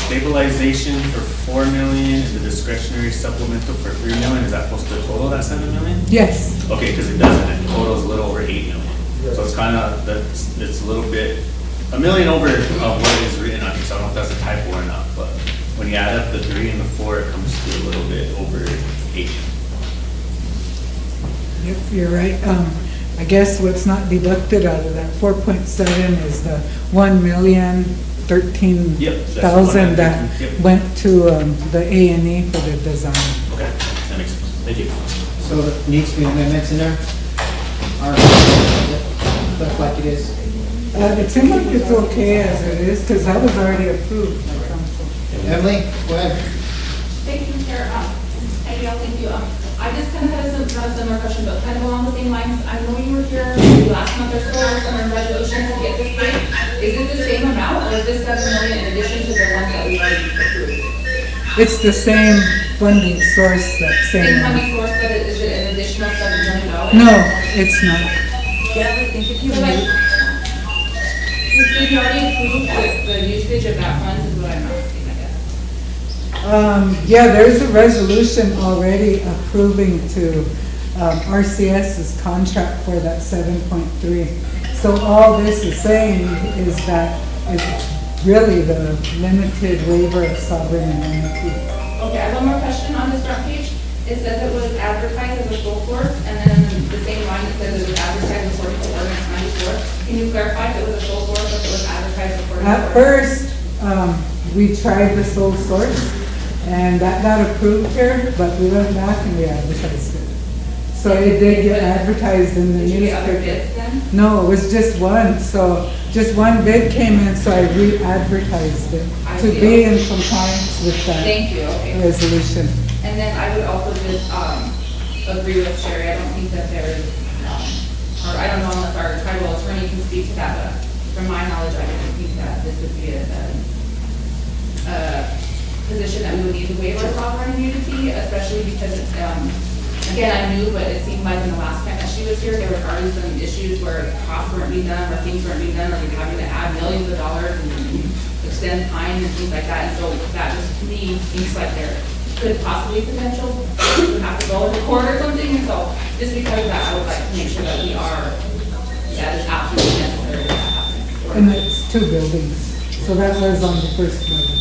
stabilization for 4 million and the discretionary supplemental for 3 million, is that supposed to total that 7 million? Yes. Okay, because it doesn't, it totals a little over 8 million. So it's kind of, it's a little bit, $1 million over of what is written on here, so I don't know if that's a typo or not, but when you add up the 3 and the 4, it comes to a little bit over 8. Yep, you're right. I guess what's not deducted out of that 4.7 is the 1,013,000 that Yep. went to the A&E for the design. Okay, that makes sense. Thank you. So there needs to be amendments in there? Or, looks like it is. It seems like it's okay as it is, because that was already approved by council. Emily, go ahead. Thank you, Chair. Hey, y'all, thank you. I just kind of had not a similar question, but kind of along the same lines. I know you were here maybe last month or so, some resolutions to get this paid. Is it the same amount, or is this 7 million in addition to the ones that we've already approved? It's the same funding source, that Same same. funding source, but is it an additional $7 million? No, it's not. Yeah, I think if you. Did you already approve the usage of that fund is what I'm asking, I guess? Yeah, there's a resolution already approving to RCS's contract for that 7.3. So all this is saying is that it's really the limited waiver of sovereign immunity. Okay, I have one more question on this front page. It says it was advertised as a sole source, and then in the same line it says it was advertised according to ordinance 94. Can you clarify if it was a sole source, or if it was advertised according to? At first, we tried the sole source, and that got approved here, but we went back and we advertised it. So it did get advertised in the Did you get other newspaper. bids then? No, it was just one, so just one bid came in, so I re-advertised it I to see, be okay. in compliance with that Thank you, okay. resolution. And then I would also just agree with Sherry. I don't think that there's, or I don't know unless our tribal attorney can speak to that, but from my knowledge, I don't think that this would be a position that we would need to waive our sovereign immunity, especially because it's, again, I knew, but it seemed like in the last time that she was here, there were already some issues where costs weren't being done, or things weren't being done, or you're having to add millions of dollars and extend time and things like that. And so that just, to me, seems like there could possibly potential to have to go into court or something. And so just because of that, I would like to make sure that we are, that is absolutely necessary that that happens. And it's 2 buildings, so that was on the first level.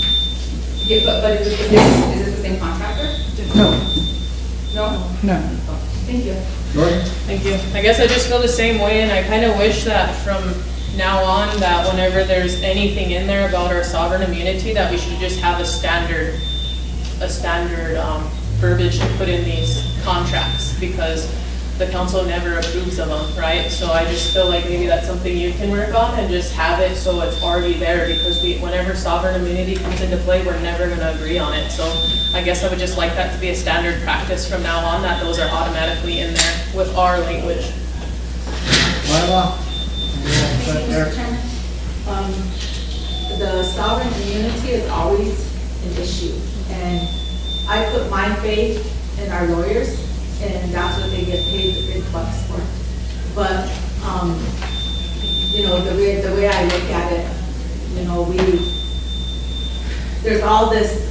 Yeah, but is it the same contractor? No, No? no. Thank you. Thank you. I guess I just feel the same way, and I kind of wish that from now on, that whenever there's anything in there about our sovereign immunity, that we should just have a standard verbiage to put in these contracts, because the council never approves of them, right? So I just feel like maybe that's something you can work on and just have it so it's already there, because whenever sovereign immunity comes into play, we're never gonna agree on it. So I guess I would just like that to be a standard practice from now on, that those are automatically in there with our language. The sovereign immunity is always an issue, and I put my faith in our lawyers, and that's what they get paid the big bucks for. But, you know, the way I look at it, you know, there's all this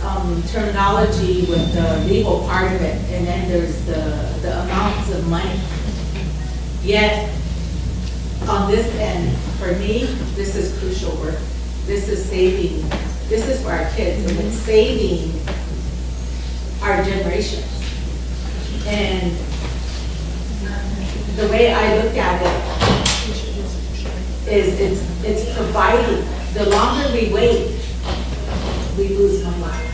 terminology with the legal part of it, and then there's the amounts of money. Yet, on this end, for me, this is crucial work. This is saving, this is for our kids, and it's saving our generations. And the way I look at it is it's providing. The longer we wait, we lose money.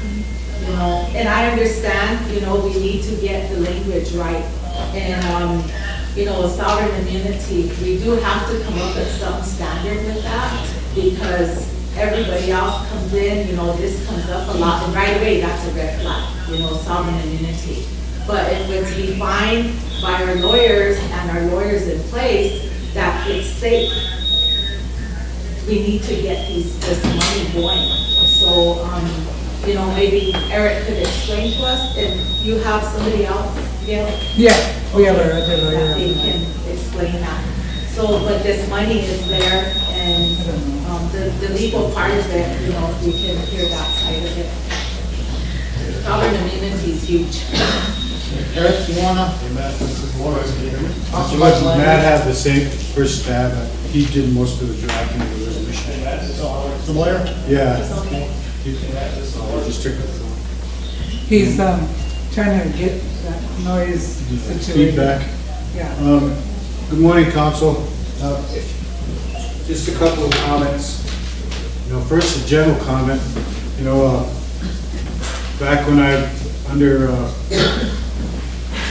You know, and I understand, you know, we need to get the language right. And, you know, sovereign immunity, we do have to come up with some standard with that, because everybody else comes in, you know, this comes up a lot, and right away, that's a red flag, you know, sovereign immunity. But if it's defined by our lawyers and our lawyers in place that it's safe, we need to get this money going. So, you know, maybe Eric could explain to us, if you have somebody else, Gail? Yeah, we have our other lawyer. That they can explain that. So, but this money is there, and the legal part of it, you know, we can hear that side of it. Sovereign immunity is huge. Eric, you wanna? Matt had the same first stab, he did most of the drafting of the resolution. The lawyer? Yeah. He just took it. He's trying to get that noise situated. Feedback. Yeah. Good morning, council. Just a couple of comments. First, a general comment. Back when under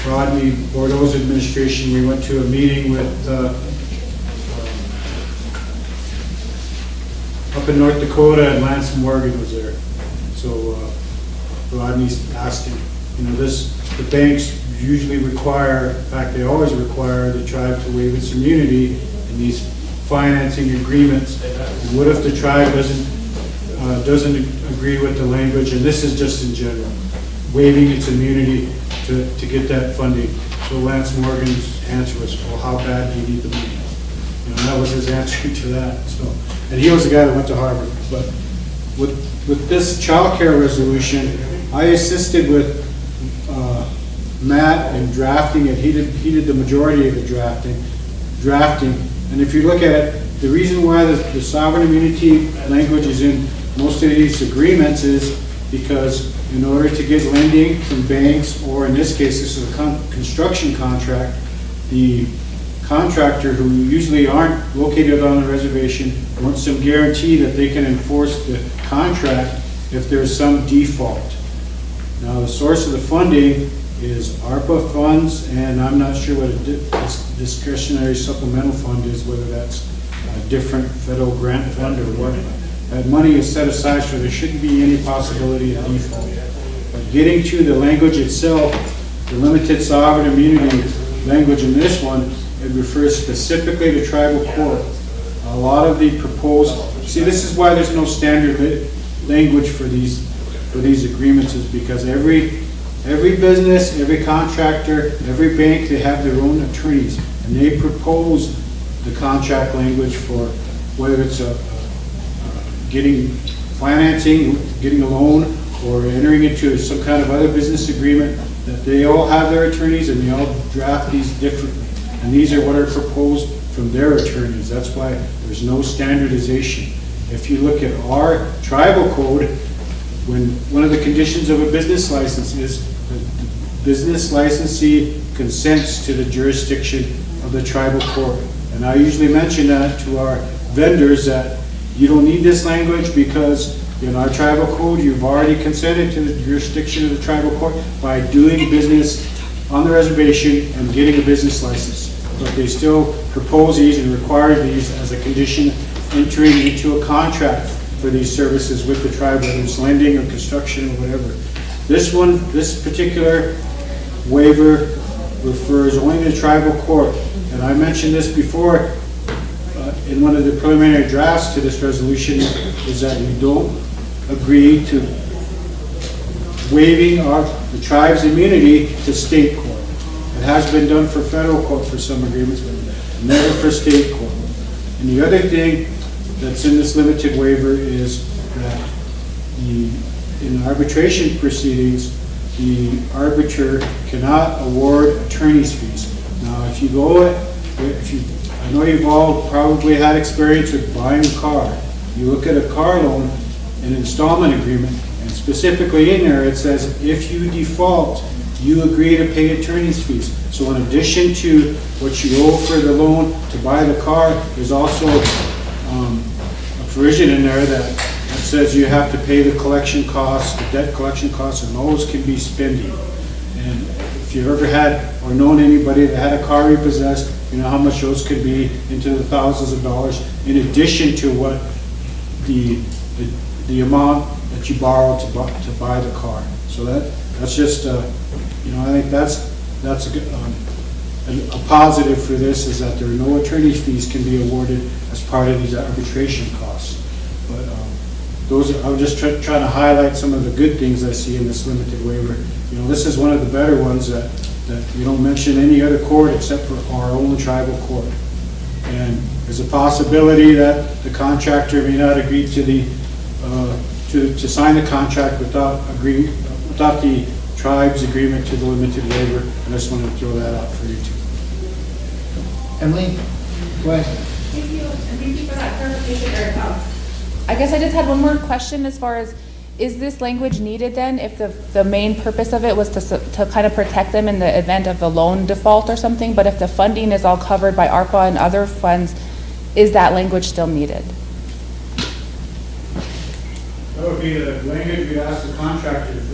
Rodney Bordeaux's administration, we went to a meeting with up in North Dakota, and Lance Morgan was there. So Rodney asked him, the banks usually require, in fact, they always require the tribe to waive its immunity in these financing agreements. And what if the tribe doesn't agree with the language, and this is just in general, waiving its immunity to get that funding? So Lance Morgan's answer was, well, how bad do you need the money? That was his answer to that. So, and he was the guy that went to Harvard. But with this child care resolution, I assisted with Matt in drafting it. He did the majority of the drafting. And if you look at it, the reason why the sovereign immunity language is in most of these agreements is because in order to get lending from banks, or in this case, this is a construction contract, the contractor, who usually aren't located on the reservation, wants some guarantee that they can enforce the contract if there's some default. Now, the source of the funding is ARPA funds, and I'm not sure what a discretionary supplemental fund is, whether that's a different federal grant fund or what. That money is set aside, so there shouldn't be any possibility of default. But getting to the language itself, the limited sovereign immunity language in this one, it refers specifically to tribal court. A lot of the proposed, see, this is why there's no standard language for these agreements, is because every business, every contractor, every bank, they have their own attorneys, and they propose the contract language for whether it's getting financing, getting a loan, or entering into some kind of other business agreement, that they all have their attorneys and they all draft these differently. And these are what are proposed from their attorneys. That's why there's no standardization. If you look at our tribal code, when one of the conditions of a business license is the business licensee consents to the jurisdiction of the tribal court. And I usually mention that to our vendors, that you don't need this language because in our tribal code, you've already consented to the jurisdiction of the tribal court by doing business on the reservation and getting a business license. But they still propose these and require these as a condition entering into a contract for these services with the tribe, whether it's lending or construction or whatever. This particular waiver refers only to tribal court. And I mentioned this before in one of the preliminary drafts to this resolution, is that we don't agree to waiving the tribe's immunity to state court. It has been done for federal court for some agreements, but never for state court. And the other thing that's in this limited waiver is that in arbitration proceedings, the arbiter cannot award attorney's fees. Now, if you go, I know you've all probably had experience with buying a car. You look at a car loan, an installment agreement, and specifically in there it says if you default, you agree to pay attorney's fees. So in addition to what you owe for the loan to buy the car, there's also a provision in there that says you have to pay the collection costs, the debt collection costs, and those can be spending. And if you ever had or known anybody that had a car repossessed, you know how much those could be, into the thousands of dollars, in addition to what the amount that you borrow to buy the car. So that's just I think that's a positive for this, is that there are no attorney's fees can be awarded as part of these arbitration costs. But I'm just trying to highlight some of the good things I see in this limited waiver. This is one of the better ones that we don't mention any other court except for our own tribal court. And there's a possibility that the contractor may not agree to sign the contract without the tribe's agreement to the limited waiver. And I just wanted to throw that out for you too. Emily, go ahead. Thank you, and thank you for that clarification, Erica. I guess I just had one more question as far as is this language needed then if the main purpose of it was to kind of protect them in the event of a loan default or something? But if the funding is all covered by ARPA and other funds, is that language still needed? That would be the language we'd ask the contractor. If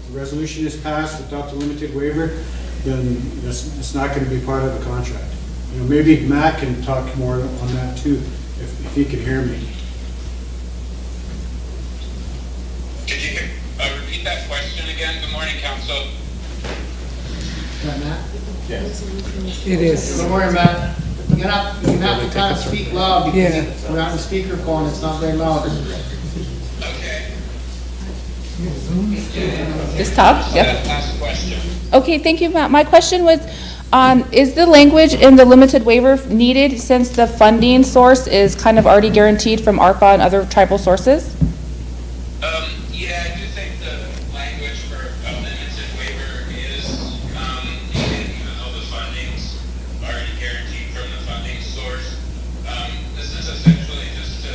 the resolution is passed without the limited waiver, then it's not going to be part of the contract. You know, maybe Matt can talk more on that too, if he can hear me. Could you repeat that question again? Good morning, Council. Matt? Yes. It is. Don't worry, Matt. You have to kind of speak loud because we're on the speakerphone, it's not very loud. Just talk? Yep. Last question. Okay, thank you, Matt. My question was, is the language in the limited waiver needed since the funding source is kind of already guaranteed from ARPA and other tribal sources? Yeah, I do think the language for a limited waiver is needed, even though the funding's already guaranteed from the funding source. This is essentially just to,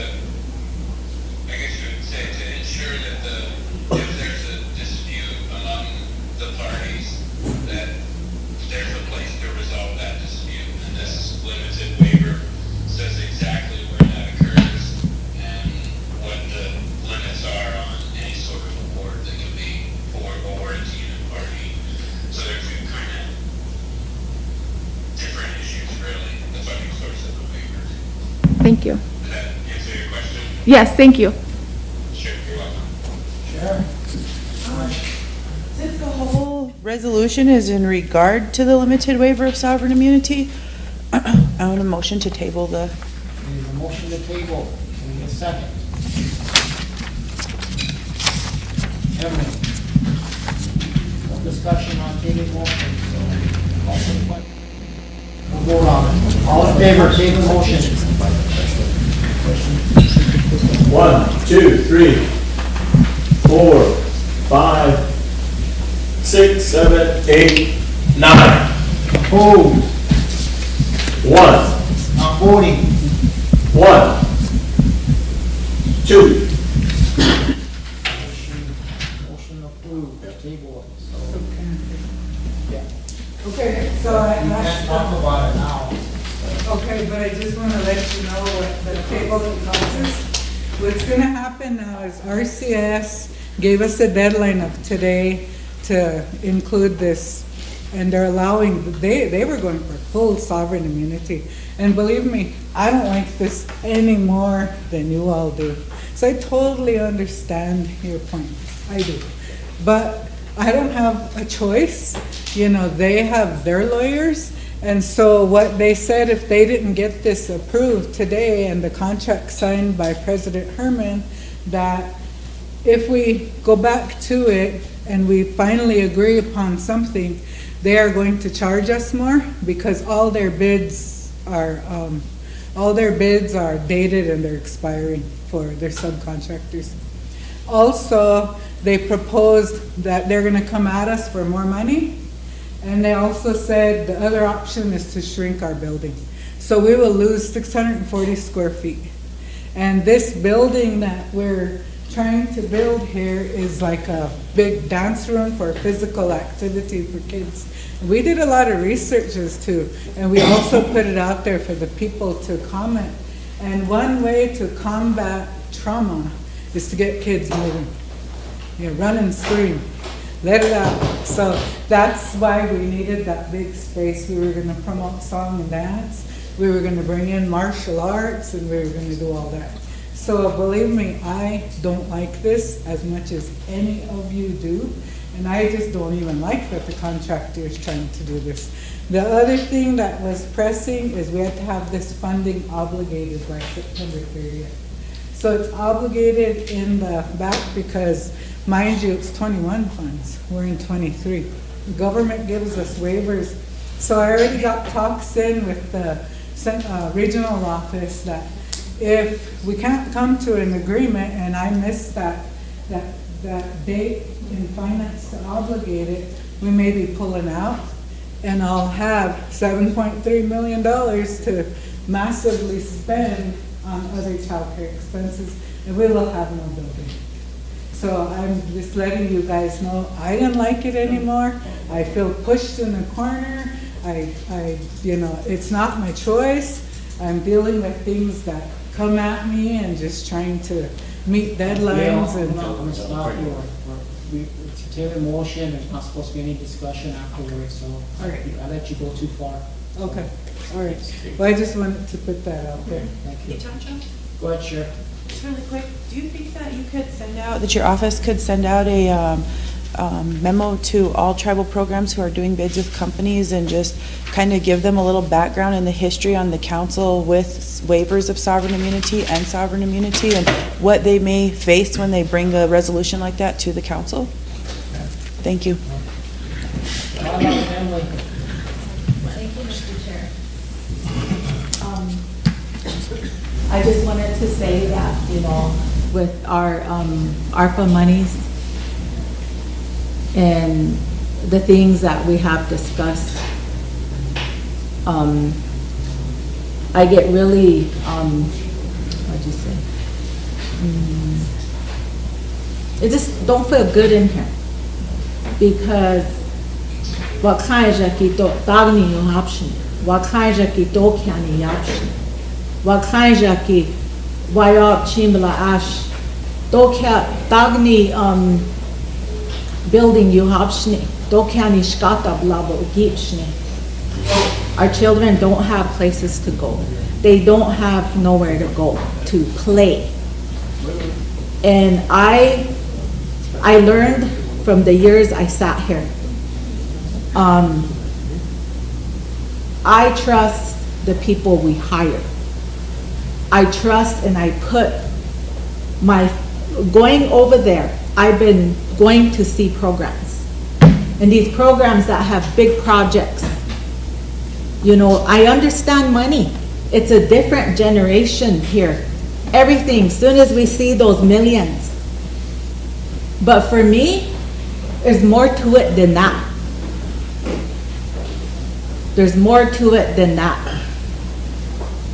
I guess you would say, to ensure that if there's a dispute among the parties, that there's a place to resolve that dispute. And this limited waiver says exactly where that occurs and what the limits are on any sort of award that can be for or to unit party. So they're two kind of different issues, really, the funding source of the waiver. Thank you. Does that answer your question? Yes, thank you. Sure, you're welcome. Sure. Since the whole resolution is in regard to the limited waiver of sovereign immunity, I want a motion to table the. There's a motion to table. Can we get a second? Emily? No discussion on table motion, so call for the question. We'll vote on it. All in favor, table motion. 1, 2, 3, 4, 5, 6, 7, 8, 9. Opposed? 1, Not voting. 1, 2. Motion approved, table. So, yeah. Okay, so I You can't talk about it now. Okay, but I just want to let you know what the table causes. What's going to happen now is RCS gave us a deadline of today to include this, and they're allowing, they were going for full sovereign immunity. And believe me, I don't like this any more than you all do. So I totally understand your points, I do. But I don't have a choice. You know, they have their lawyers. And so what they said, if they didn't get this approved today and the contract signed by President Herman, that if we go back to it and we finally agree upon something, they are going to charge us more because all their bids are dated and they're expiring for their subcontractors. Also, they proposed that they're going to come at us for more money. And they also said the other option is to shrink our building. So we will lose 640 square feet. And this building that we're trying to build here is like a big dance room for physical activity for kids. We did a lot of research as to, and we also put it out there for the people to comment. And one way to combat trauma is to get kids moving. You know, run and scream. Let it out. So that's why we needed that big space. We were going to promote song and dance. We were going to bring in martial arts, and we were going to do all that. So believe me, I don't like this as much as any of you do. And I just don't even like that the contractor is trying to do this. The other thing that was pressing is we had to have this funding obligated by September 30th. So it's obligated in the back because, mind you, it's 21 funds. We're in 23. The government gives us waivers. So I already got talks in with the regional office that if we can't come to an agreement and I miss that date in finance to obligate it, we may be pulling out, and I'll have $7.3 million to massively spend on other child care expenses, and we will have no building. So I'm just letting you guys know, I didn't like it anymore. I feel pushed in the corner. You know, it's not my choice. I'm dealing with things that come at me and just trying to meet deadlines and. I'm gonna stop you. It's a table motion, there's not supposed to be any discussion afterwards, so I let you go too far. Okay, all right. Well, I just wanted to put that out there. Thank you. Hey, Tom, Go ahead, Chair. just really quick, do you think that you could send out, that your office could send out a memo to all tribal programs who are doing bids with companies and just kind of give them a little background in the history on the council with waivers of sovereign immunity and sovereign immunity and what they may face when they bring a resolution like that to the council? Thank you. Emily. Thank you, Mr. Chair. I just wanted to say that, you know, with our ARPA monies and the things that we have discussed, I get really, what'd you say? It just don't feel good in here. Because wakhaja ki to tagni yo option, wakhaja ki to kyani option, wakhaja ki wayop chimbla ash, to kya tagni building yo option, to kyani shkata blabo gipshne. Our children don't have places to go. They don't have nowhere to go to play. And I learned from the years I sat here. I trust the people we hire. I trust and I put going over there, I've been going to see programs. And these programs that have big projects, you know, I understand money. It's a different generation here. Everything, soon as we see those millions. But for me, there's more to it than that. There's more to it than that.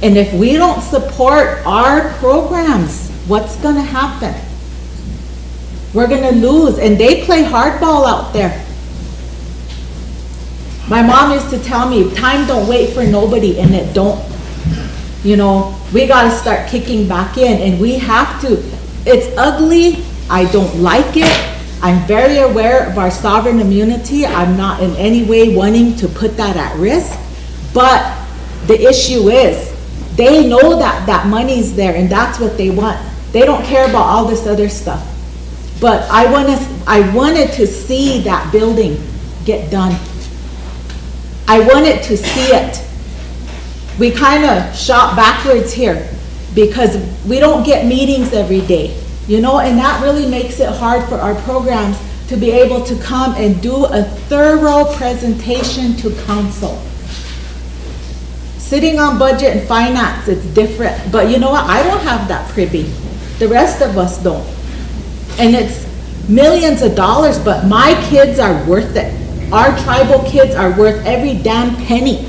And if we don't support our programs, what's gonna happen? We're gonna lose, and they play hardball out there. My mom used to tell me, time don't wait for nobody, and it don't. You know, we gotta start kicking back in, and we have to. It's ugly, I don't like it. I'm very aware of our sovereign immunity. I'm not in any way wanting to put that at risk. But the issue is, they know that that money's there and that's what they want. They don't care about all this other stuff. But I wanted to see that building get done. I wanted to see it. We kind of shot backwards here because we don't get meetings every day. You know, and that really makes it hard for our programs to be able to come and do a thorough presentation to council. Sitting on budget and finance, it's different. But you know what? I don't have that privy. The rest of us don't. And it's millions of dollars, but my kids are worth it. Our tribal kids are worth every damn penny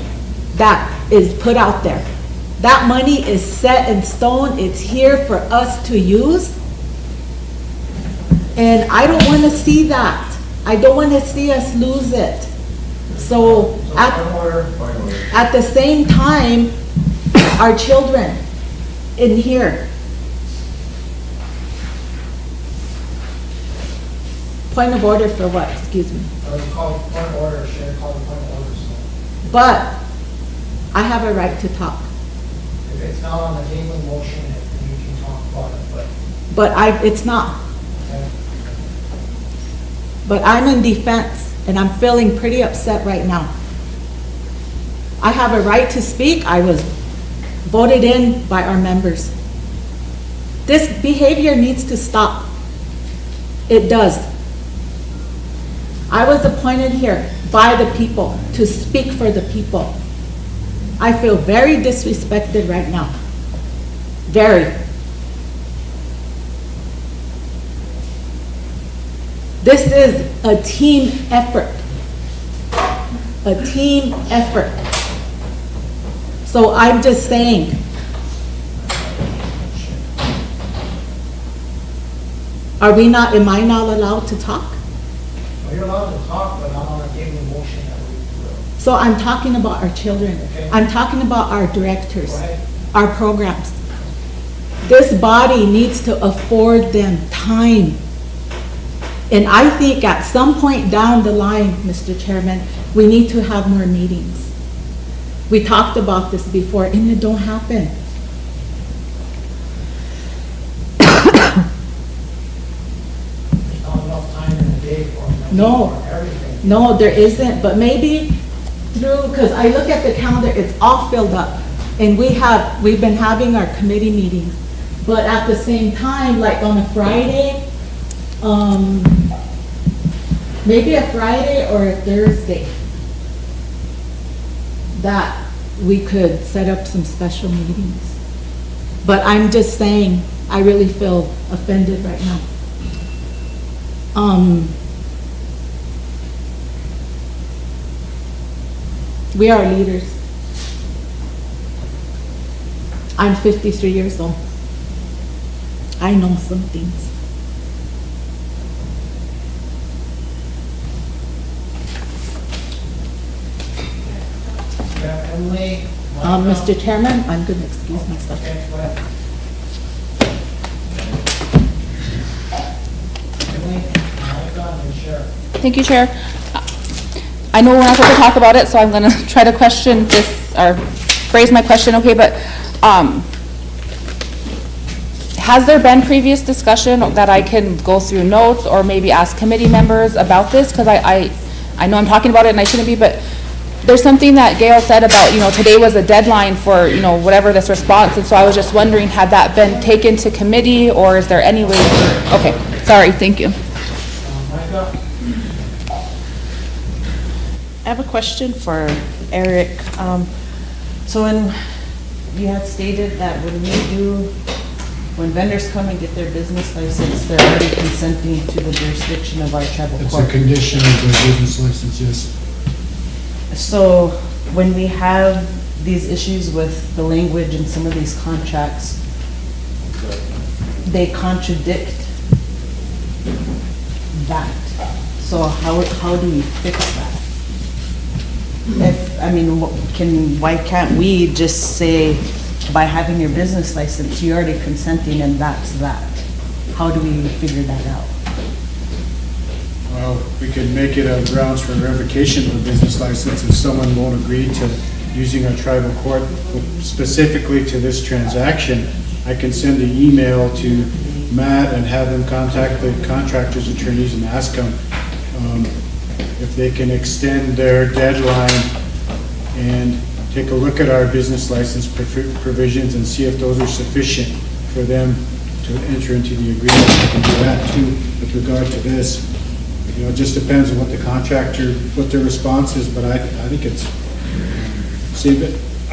that is put out there. That money is set in stone. It's here for us to use. And I don't want to see that. I don't want to see us lose it. So at the same time, our children in here. Point of order for what? Excuse me. Call point of order, Chair, call the point of order. So. But I have a right to talk. If it's not on the table motion, you can talk about it, But it's not. But I'm in defense, and I'm feeling pretty upset right now. I have a right to speak. I was voted in by our members. This behavior needs to stop. It does. I was appointed here by the people to speak for the people. I feel very disrespected right now. Very. This is a team effort. A team effort. So I'm just saying, Are we not, am I not allowed to talk? Well, you're allowed to talk, but I'm gonna give you a motion that we will. So I'm talking about our children. I'm talking about our directors, our programs. This body needs to afford them time. And I think at some point down the line, Mr. Chairman, we need to have more meetings. We talked about this before and it don't happen. There's not enough time in the day for them. No. For everything. No, there isn't, but maybe through, because I look at the calendar, it's all filled up. And we've been having our committee meetings. But at the same time, like on a Friday, maybe a Friday or a Thursday, that we could set up some special meetings. But I'm just saying, I really feel offended right now. We are leaders. I'm 53 years old. I know some things. Yeah, Emily. Mr. Chairman, I'm going to excuse myself. Okay, go ahead. Emily, Monica, and Sheriff. Thank you, Chair. I know we're not supposed to talk about it, so I'm gonna try to question this, or phrase my question, okay, but, has there been previous discussion that I can go through notes or maybe ask committee members about this? Because I know I'm talking about it and I shouldn't be, but there's something that Gail said about, today was a deadline for, whatever this response, and so I was just wondering, had that been taken to committee, or is there any way? Okay, sorry, thank you. Micah? I have a question for Eric. So when you had stated that when vendors come and get their business license, they're already consenting to the jurisdiction of our tribal It's court. a condition of the business license, yes. So when we have these issues with the language in some of these contracts, they contradict that. So how do we fix that? Why can't we just say, by having your business license, you're already consenting and that's that? How do we figure that out? Well, we could make it a grounds for revocation of a business license if someone won't agree to using our tribal court specifically to this transaction. I can send an email to Matt and have them contact the contractor's attorneys and ask them if they can extend their deadline and take a look at our business license provisions and see if those are sufficient for them to enter into the agreement. They can do that too with regard to this. It just depends on what the contractor, what their response is, but I think it's,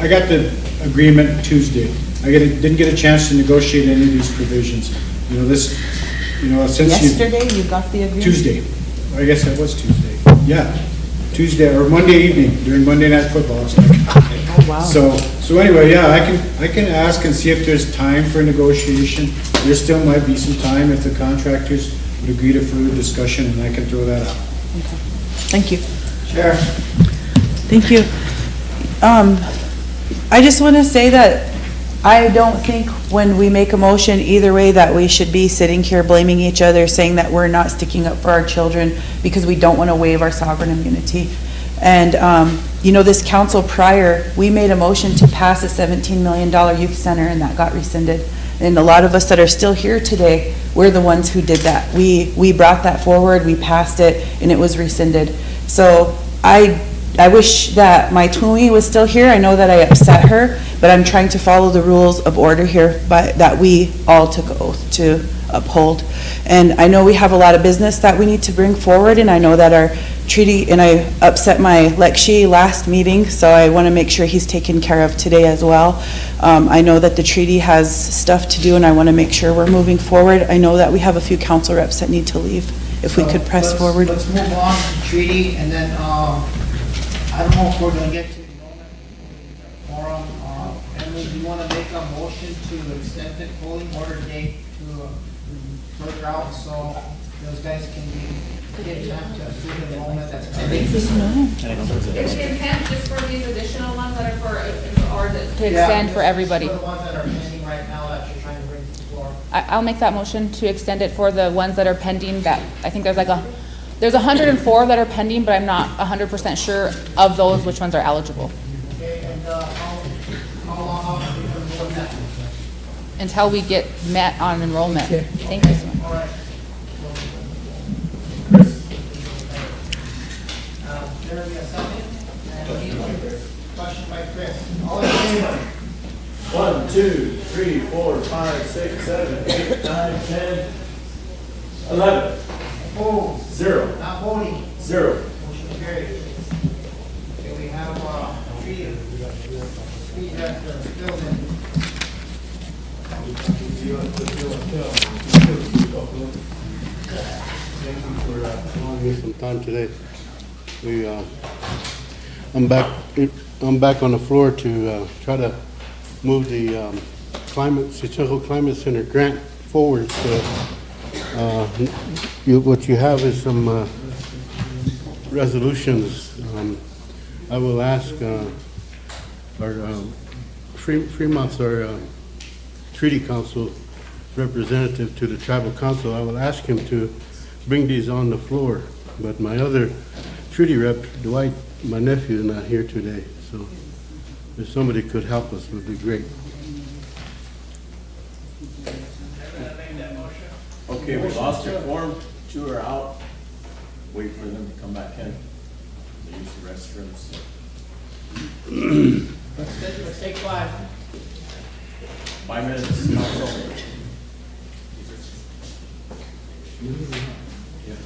I got the agreement Tuesday. Didn't get a chance to negotiate any of these provisions. Since Yesterday you got the agreement? Tuesday. I guess that was Tuesday. Yeah, Tuesday or Monday evening during Monday Night Football. It's like, oh, wow. So anyway, yeah, I can ask and see if there's time for negotiation. There still might be some time if the contractors would agree to further discussion, and I can throw that out. Okay. Thank you. Sheriff? Thank you. I just want to say that I don't think when we make a motion either way that we should be sitting here blaming each other, saying that we're not sticking up for our children because we don't want to waive our sovereign immunity. And, this council prior, we made a motion to pass a $17 million youth center and that got rescinded. And a lot of us that are still here today, we're the ones who did that. We brought that forward, we passed it, and it was rescinded. So I wish that my Tui was still here. I know that I upset her, but I'm trying to follow the rules of order here that we all took an oath to uphold. And I know we have a lot of business that we need to bring forward, and I know that our treaty, and I upset my Lekshi last meeting, so I want to make sure he's taken care of today as well. I know that the treaty has stuff to do, and I want to make sure we're moving forward. I know that we have a few council reps that need to leave. If we could press forward. Let's move on to the treaty, and then, I don't know if we're gonna get to the moment forum. Emily, do you wanna make a motion to extend the polling order date to further out, so those guys can get time to do the enrollment that's pending. Is the intent just for these additional ones that are for, or the? To extend for everybody. For the ones that are pending right now that you're trying to bring to the floor. I'll make that motion to extend it for the ones that are pending, that, I think there's 104 that are pending, but I'm not 100% sure of those which ones are eligible. Okay, and, how long have you been doing that? Until we get met on enrollment. Thank you so much. All right. There we go, second. And question by Chris. All in favor? 1, 2, 3, 4, 5, 6, 7, 8, 9, 10, 11. Opposed? 0. Not voting? 0. Motion carried. Okay, we have, tree director filled in. Thank you for allowing me some time today. I'm back on the floor to try to move the Sioux Climate Center grant forward. So, what you have is some resolutions. I will ask our Fremont's our treaty council representative to the tribal council. I will ask him to bring these on the floor. But my other treaty rep, Dwight, my nephew, is not here today. So if somebody could help us, it would be great. Okay, we lost your form. 2 are out. Wait for them to come back in. They use the restrooms. Let's take 5. 5 minutes. Council. Yeah.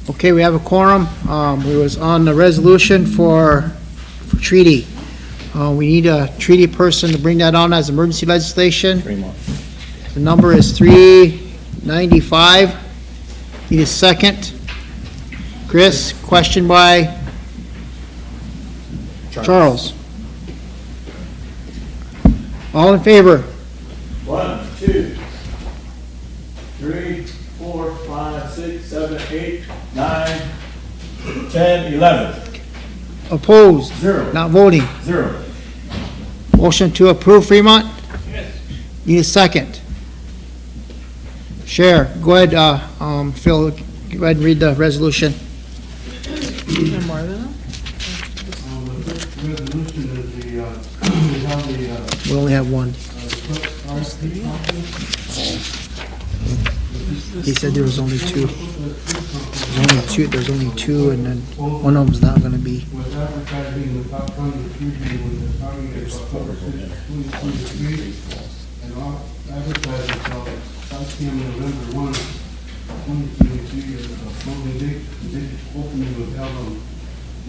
Okay, we have a quorum. We was on the resolution for treaty. We need a treaty person to bring that on as emergency legislation. The number is 395. Need a second. Chris, question by Charles. All in favor? 1, 2, 3, 4, 5, 6, 7, 8, 9, 10, 11. Opposed? 0. Not voting? 0. Motion to approve Fremont? Need a second. Share. Go ahead, Phil, go ahead and read the resolution. Resolution is We only have one. He said there was only two. There's only two, and then one of them's not gonna be. With advertising the top county future with the starting at October 2023, and all advertising shall 5 p.m. November 1, 2023, closing date, opening was held on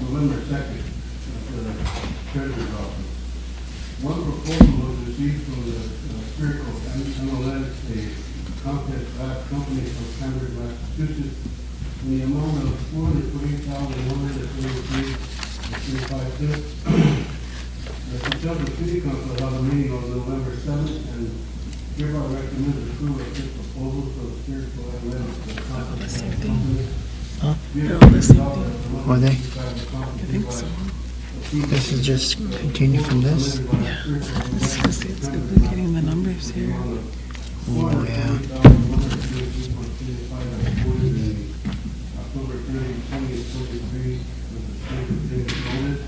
November 2nd at the treasurer's office. One proposal was received from the Spherical Analytics, a contest lab company from Cambridge, Massachusetts, in the amount of $448,133.35. The Casella City Council held a meeting on November 7th and hereby recommends approval of this proposal for the Spherical Analytics. Are they? I think so. This is just continue from this? Yeah. It's getting the numbers here. Oh, yeah. October 30, 2023, with the state of being noted,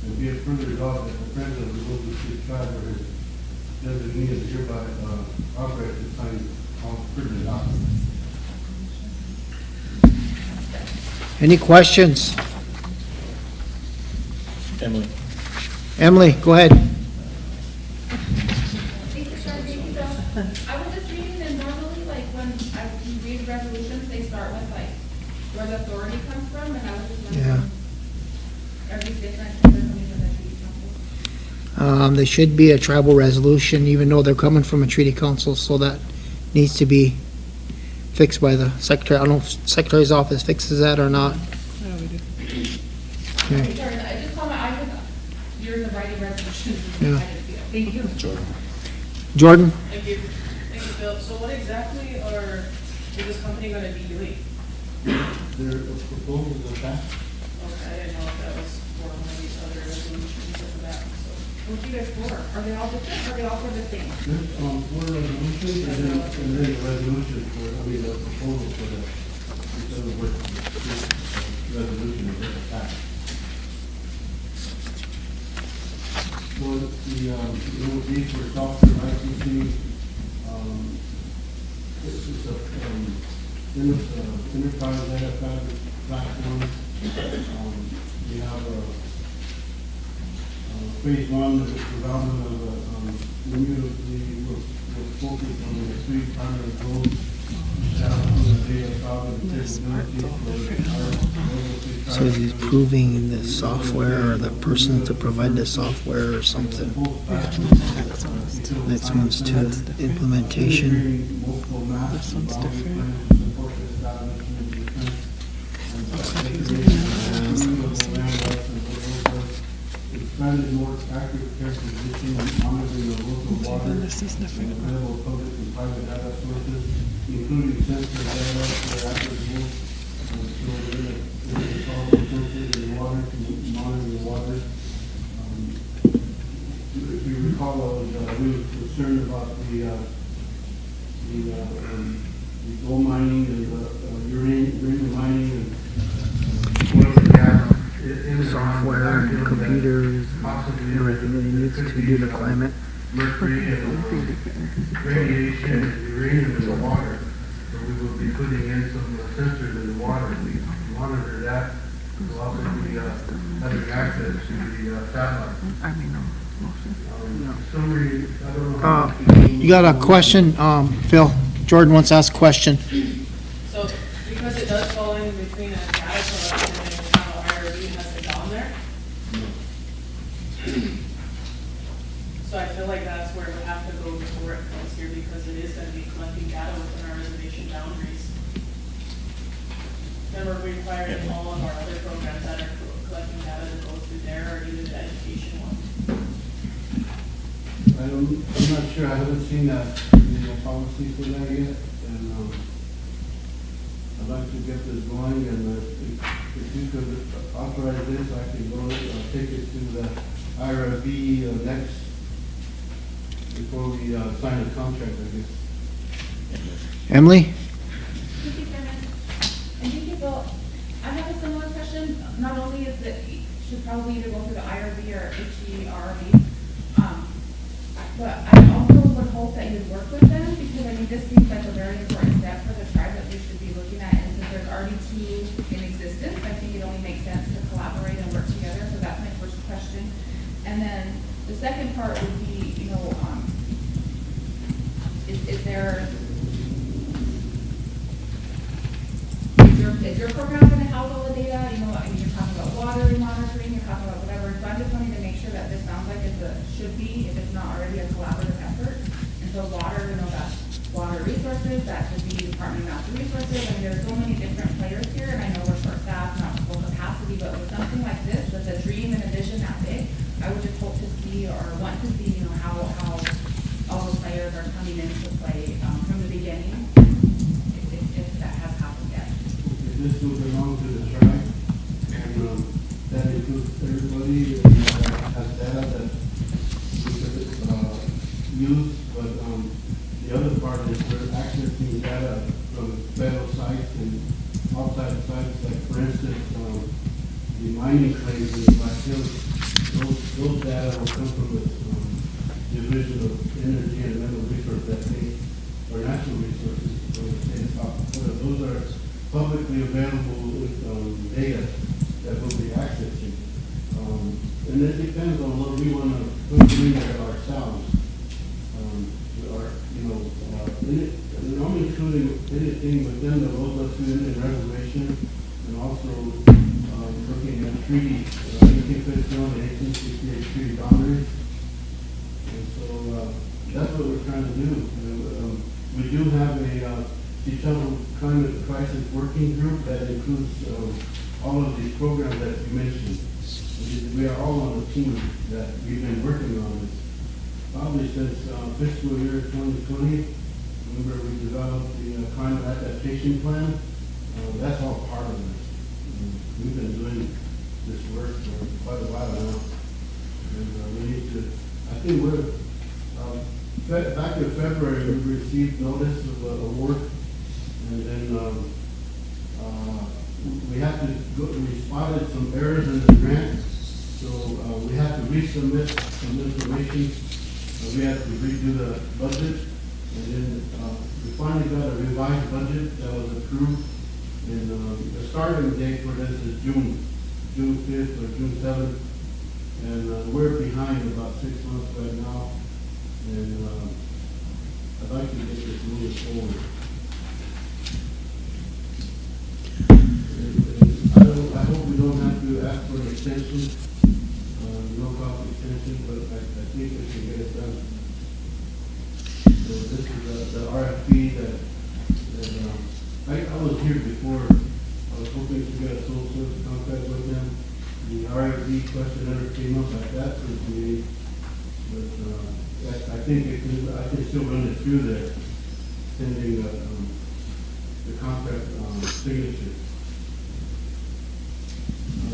and be it further resolved that the president of the local city tribe or his designee is hereby authorized to sign all pertinent documents. Any questions? Emily. Emily, go ahead. Thank you, Sean. Thank you, Bill. I was just reading that normally, like, when you read resolutions, they start with, like, where the authority comes from, and I was just wondering, are these different if they're coming from the treaty council? They should be a tribal resolution, even though they're coming from a treaty council, so that needs to be fixed by the secretary. I don't know if secretary's office fixes that or not. Okay. Sorry, I just call you're in the writing resolutions. Yeah. Thank you. Jordan? Thank you. Thank you, Bill. So what exactly is this company gonna be doing? There are proposals of that. Okay, I didn't know if that was for one of these other resolutions of that, so. What do you guys for? Are they all different, or are they all for the same? This, for resolutions, and then the resolution for, the proposal for the, instead of what, resolution is at the back. So the, it would be for software licensing, this is a, enterprise data fabric platform. We have phase one, the development of immediately will focus on the 3 primary goals. So is he approving the software or the person to provide the software or something? Next one's to implementation. This one's different. Expanded more accurate care position and monitoring of local water. This is different. Available public and private data sources, including sensor data for applicable. So we're going to install the sensors in the water to monitor the water. If you recall, I was really concerned about the gold mining and the uranium mining and oil and gas. Software, computers, everything that he needs to do the climate. Mercury and radiation and uranium in the water. So we will be putting in some sensors in the water. We monitor that. We'll also be having access to the satellite. Summary, I don't know. You got a question, Phil? Jordan wants to ask a question. So, because it does fall in between a So I feel like that's where we have to go before it comes here, because it is gonna be collecting data within our reservation boundaries. And we're requiring all of our other programs that are collecting data to go through there, or even the education one. I'm not sure, I haven't seen that, the policy for that yet, and, I'd like to get this going, and if you could authorize this, I can go, take it to the IRB next, before we sign a contract, I guess. Emily? Thank you, Chairman. And thank you, Bill. I have a similar question. Not only is it, should probably either go through the IRB or HERB, but I also would hope that you'd work with them, because I mean, this seems like a very important step for the tribe that we should be looking at. And since there's already two in existence, I think it only makes sense to collaborate and work together. So that's my first question. And then the second part would be, you know, is your program going to house all the data? You know, I mean, you're talking about water monitoring, you're talking about whatever. So I'm just wanting to make sure that this sounds like it should be, if it's not already a collaborative effort. And so water, you know, that's water resources, that could be Department of Natural Resources. I mean, there's so many different players here, and I know we're short-staffed, not full capacity, but with something like this, with a dream and a vision that big, I would just hope to see, or want to see, you know, how all those players are coming into play from the beginning, if that has happened yet. This will belong to the tribe, and that includes everybody that has data that we could use, but the other part is we're accessing data from federal sites and outside sites, like for instance, the mining claims in the Black Hills, those data will come from the Division of Energy and Mineral Resources, that they, or natural resources, for the state of South Dakota. Those are publicly available data that we'll be accessing. And it depends on what we want to put in there ourselves. Or, you know, I'm including anything within the Rosebud Indian Reservation, and also looking at treaty, 1851 and 1868 treaty boundaries. And so that's what we're trying to do. We do have a Sioux Climate Crisis Working Group that includes all of these programs that you mentioned. We are all on a team that we've been working on this probably since fiscal year 2020. Remember, we developed the climate adaptation plan. That's all part of this. We've been doing this work for quite a while now, and we need to. I think we're back in February. We received notice of award, and then we have to go. We spotted some errors in the grant, so we have to resubmit some information. We had to redo the budget, and then we finally got a revised budget that was approved. And the starting date for this is June 5th or June 7th, and we're behind about 6 months right now. And I'd like to get this moving forward. I hope we don't have to ask for an extension. No cost extension, but I think we can get it done. So this is the RFP that I was here before. I was hoping to get a sole source contract with them. The RFP question never came up at that first meeting, but I think I can still run it through there, pending the contract signature.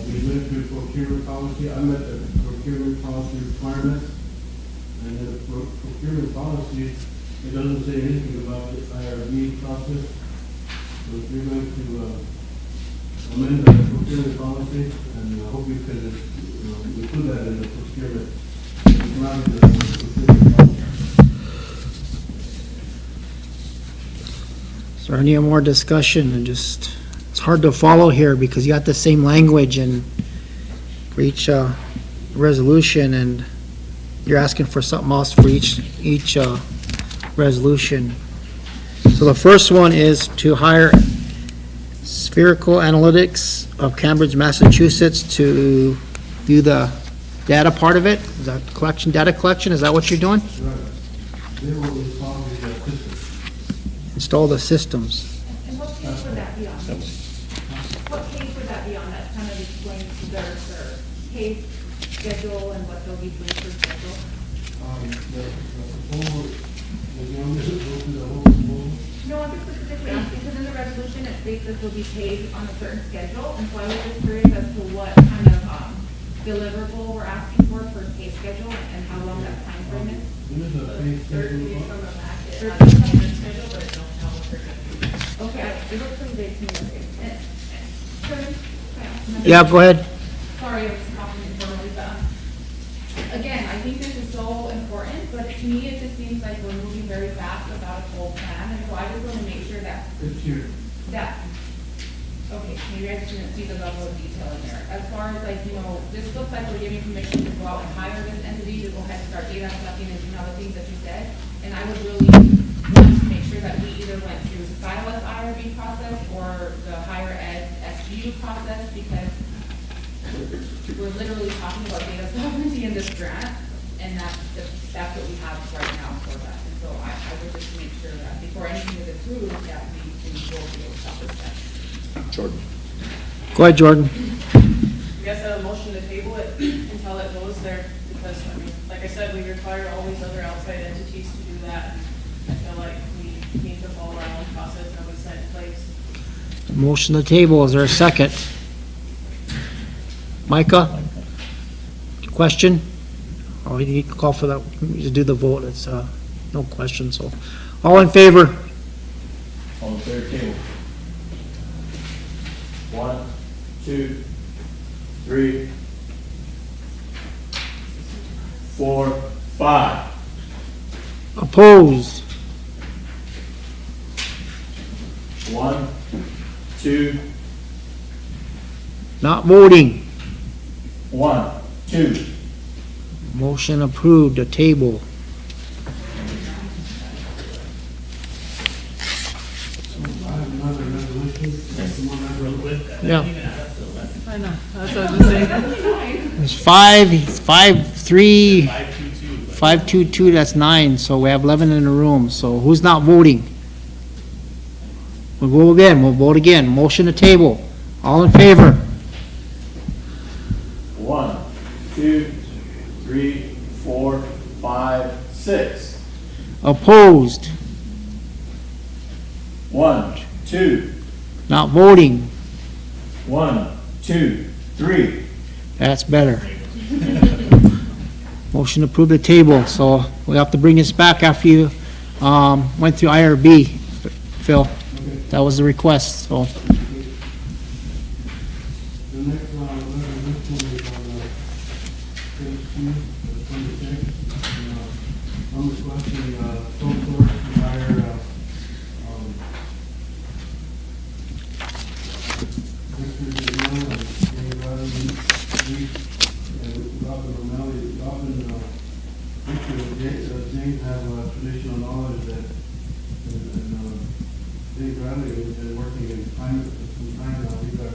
We went through procurement policy. I met the procurement policy requirements, and in the procurement policy, it doesn't say anything about the IRB process. So if you're going to amend the procurement policy, and I hope you can include that in the procurement. It's not in the procurement policy. Is there any more discussion? And just, it's hard to follow here because you got the same language and for each resolution, and you're asking for something else for each resolution. So the first one is to hire Spherical Analytics of Cambridge, Massachusetts to do the data part of it? Is that collection, data collection, is that what you're doing? They will install the system. Install the systems. And what page would that be on? What page would that be on that kind of explains their pay schedule and what they'll be doing for schedule? No, I'm just specifically asking, because in the resolution it states that they'll be paid on a certain schedule, and so I was just curious as to what kind of deliverable we're asking for pay schedule and how long that time frame is. There's a pay schedule. Okay, it looks pretty big to me. Yeah, go ahead. Sorry, I was talking informally, but, again, I think this is so important, but to me, it just seems like we're moving very fast without a full plan, and so I just want to make sure that, okay, maybe I just didn't see the level of detail in there. As far as like, this looks like we're giving permission to go out and hire this entity to go ahead and start data collecting and doing all the things that you said, and I would really want to make sure that we either went through the Silas IRB process or the higher ed SGU process, because we're literally talking about data sovereignty in this grant, and that's what we have right now for that. And so I would just make sure that before anything is approved, that we can go through those proper steps. Jordan. Go ahead, Jordan. I guess a motion to table it until it goes there, because, I mean, like I said, we require all these other outside entities to do that. I feel like we need to follow our own process that we set in place. Motion to table, is there a second? Micah? Question? Oh, you need to call for that, you do the vote, it's, no question, so. All in favor? On the third table. 1, 2, 3, 4, 5. Opposed? 1, 2, Not voting? 1, 2. Motion approved, to table. Yeah. I know, that's what I was saying. It's 5-3-5-2-2, that's 9, so we have 11 in the room, so who's not voting? We'll vote again, motion to table, all in favor? 1, 2, 3, 4, 5, 6. Opposed? 1, 2, Not voting? 1, 2, 3. That's better. Motion to approve the table, so we have to bring this back after you went through IRB, Phil. That was the request, so. The next one is on page 2, 26. I'm requesting sole source to hire Mr. DeMille and Dave Riley, and Robin O'Malley. Robin, Richard, and James have traditional knowledge that, and Dave Riley has been working in climate for some time now. He's our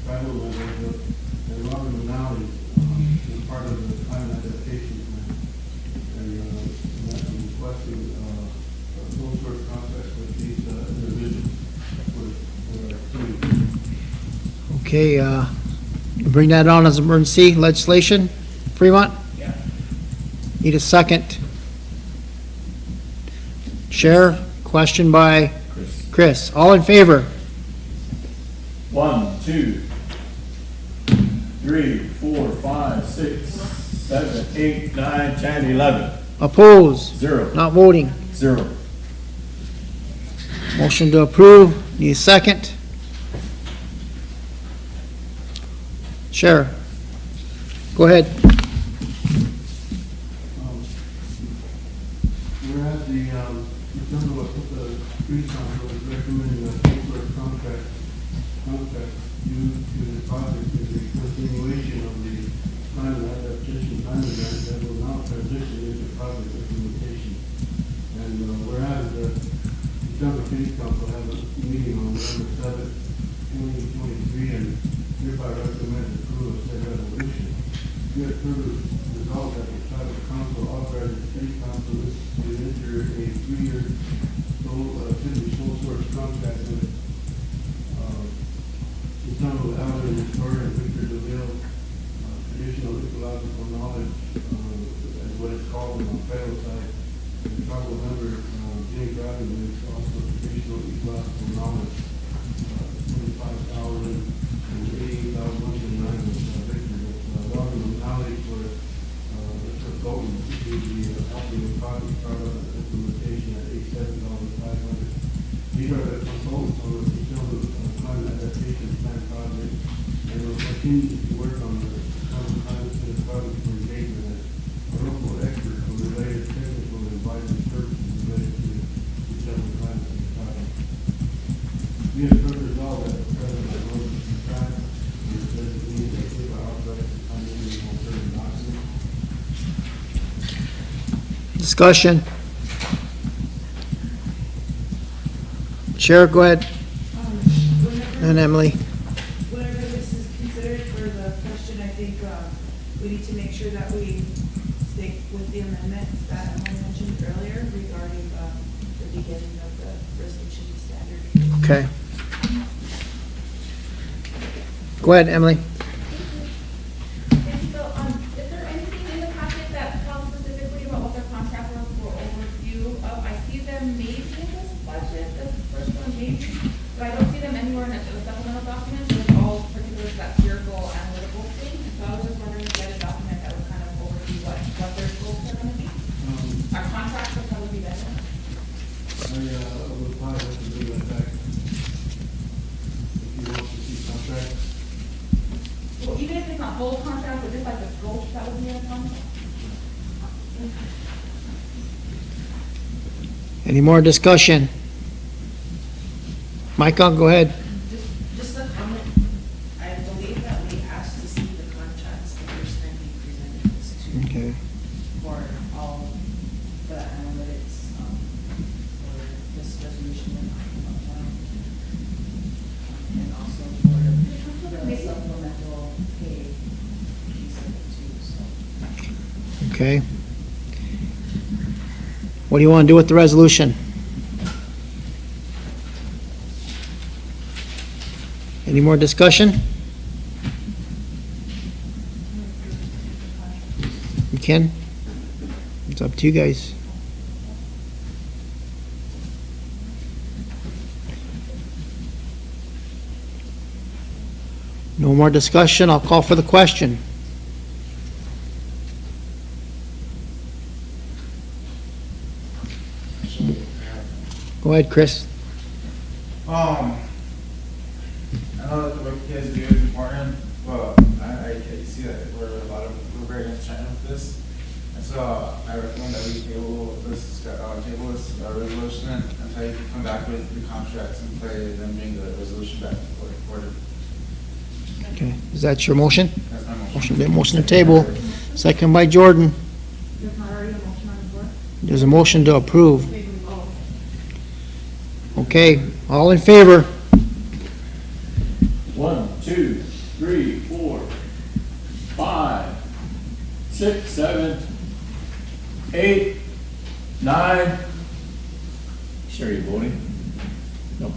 tribal member, and Robin O'Malley is part of the climate adaptation plan. And I'm requesting a sole source contract with these individuals for our team. Okay, bring that on as emergency legislation, Fremont? Yeah. Need a second. Chair, question by Chris. All in favor? 1, 2, 3, 4, 5, 6, 7, 8, 9, 10, 11. Opposed? 0. Not voting? 0. Motion to approve, need a second. Chair, go ahead. Whereas the, December what the street council is recommending a sole source contract due to the project is the continuation of the climate adaptation plan event that will now transition into project implementation. And whereas the December City Council has a meeting on November 7th, 2023, and hereby recommends approval of said resolution. Be it further resolved that the tribal council authorizes the city council to enter a 3-year sole source contract with Etono Allen and Victoria and Victor DeVille, traditional ecological knowledge, as what it's called on the federal side. The tribal member, Jay Gravin, is also traditional ecological knowledge, 25,000 and 88,109 with Victor. Welcome knowledge for the consultant to be helping the project startup and implementation at $87,500. These are the consultants on the detailed climate adaptation plan project, and will continue to work on the climate change project for engagement as a local expert for related technical and advisory services related to detailed climate change project. We have further resolved that the president of Rosebud track and the designated as if authorized to sign any alternative document. Discussion. Chair, go ahead. And Emily. Whenever this is considered for the question, I think we need to make sure that we stick with the amendments that Emily mentioned earlier regarding the beginning of the resolution standard. Okay. Go ahead, Emily. And so, is there anything in the packet that talks specifically about what their contract was for overview of? I see them maybe in this budget, this first one maybe, but I don't see them anywhere in the supplemental documents with all particulars that spherical analytical thing. So I was just wondering if you had a document that would kind of overview what their scopes are gonna be. Our contracts would probably be better. I would probably have to do that back. If you want to see contracts. Well, even if it's not whole contract, but just like the scope that would be in a contract. Any more discussion? Michael, go ahead. Just a comment, I believe that we asked to see the contracts the first time we presented this to. Okay. For all the analytics, for this resolution and also for the supplemental pay piece of it too, so. Okay. What do you want to do with the resolution? Any more discussion? Ken? It's up to you guys. No more discussion, I'll call for the question. Go ahead, Chris. I know that the work you guys do is important, but I see that we're very concerned with this. And so I recommend that we table this resolution until you come back with the contracts in play, then bring the resolution back to order. Okay, is that your motion? That's my motion. Motion to table, second by Jordan. There's not already a motion on the floor? There's a motion to approve. Okay, all in favor? 1, 2, 3, 4, 5, 6, 7, 8, 9. Sure you're voting? No.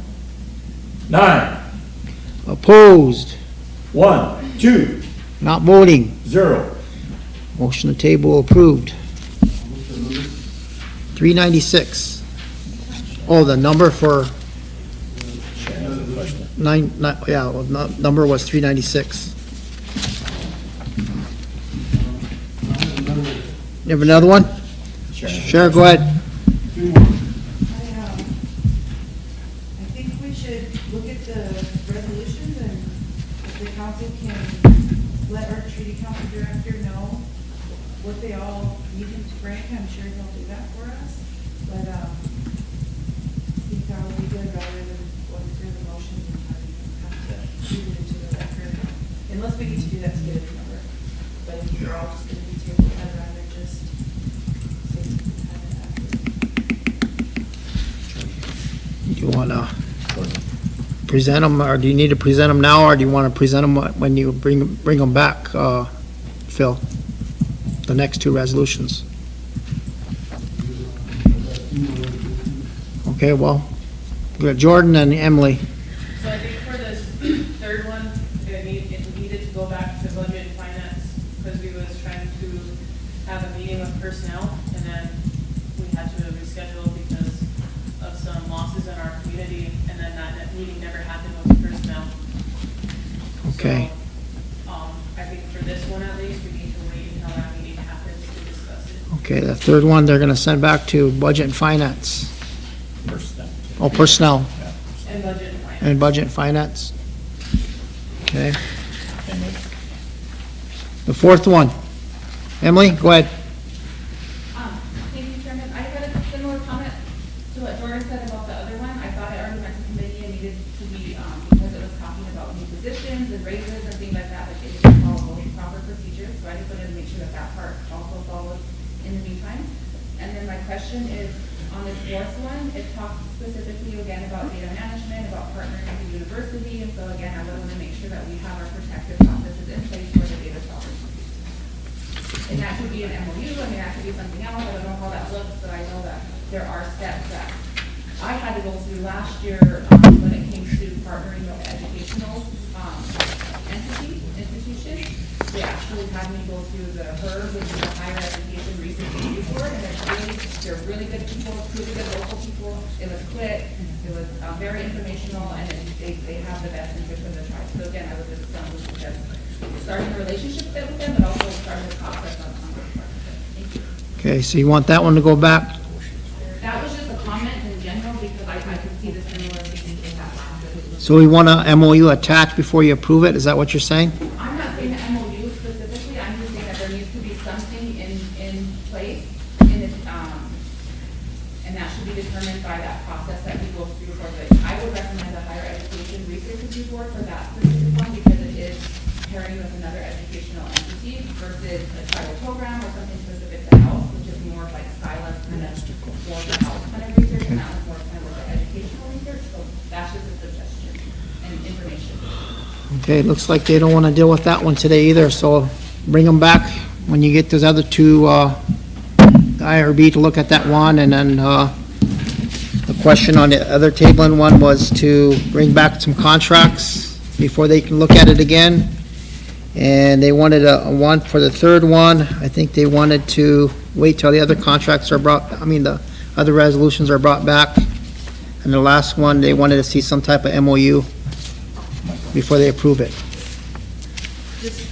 9. Opposed? 1, 2, Not voting. 0. Motion to table approved. 396. Oh, the number for number was 396. You have another one? Sure, go ahead. I think we should look at the resolutions and if the council can let our treaty council director know what they all need him to bring, I'm sure he'll do that for us. But, I think that would be good rather than going through the motions and having them have to read it into the record. Unless we need to do that to get a number. But if you're all just gonna be tabled, I'd rather just say have it after. Do you want to present them, or do you need to present them now, or do you want to present them when you bring them back Phil? The next two resolutions? Okay, well, we got Jordan and Emily. So I think for this third one, it needed to go back to budget and finance, because we was trying to have a meeting with personnel, and then we had to reschedule because of some losses in our community, and then that meeting never happened with personnel. Okay. So, I think for this one at least, we need to wait until that meeting happens to discuss it. Okay, the third one, they're gonna send back to budget and finance. Oh, personnel. And budget and finance. And budget and finance. Okay. The fourth one. Emily, go ahead. Thank you, Chairman. I had a similar comment to what Jordan said about the other one. I thought it already went to committee and needed to be, because it was talking about new positions and raises and things like that, but it didn't follow those proper procedures, so I just wanted to make sure that that part also followed in the meantime. And then my question is, on this fourth one, it talks specifically again about data management, about partnering with the university, and so again, I would want to make sure that we have our protective processes in place for the data sovereignty. And that could be an MOU, I mean, that could be something else, I don't know how that looks, but I know that there are steps that I had to go through last year, when it came to partnering with educational, institutions. They actually had me go through the HERB, which is the Higher Education Research Review Board, and they're really good people, really good local people. It was quick, it was very informational, and they have the best interest in the tribe. So again, I would just suggest starting a relationship with them, but also starting the process on this part. Thank you. Okay, so you want that one to go back? That was just a comment in general, because I could see the similar things in that last. So we want a MOU attached before you approve it, is that what you're saying? I'm not saying the MOU specifically, I'm just saying that there needs to be something in place, and that should be determined by that process that we go through for the, I would recommend the Higher Education Research Review Board for that specific one, because it is pairing with another educational entity versus a tribal program or something specific to health, which is more like silent kind of more the health kind of research, and that was more kind of the educational research, so that's just a suggestion and information. Okay, it looks like they don't want to deal with that one today either, so bring them back when you get those other two, IRB to look at that one, and then, the question on the other tabling one was to bring back some contracts before they can look at it again. And they wanted a one for the third one. I think they wanted to wait till the other contracts are the other resolutions are brought back. And the last one, they wanted to see some type of MOU before they approve it. Just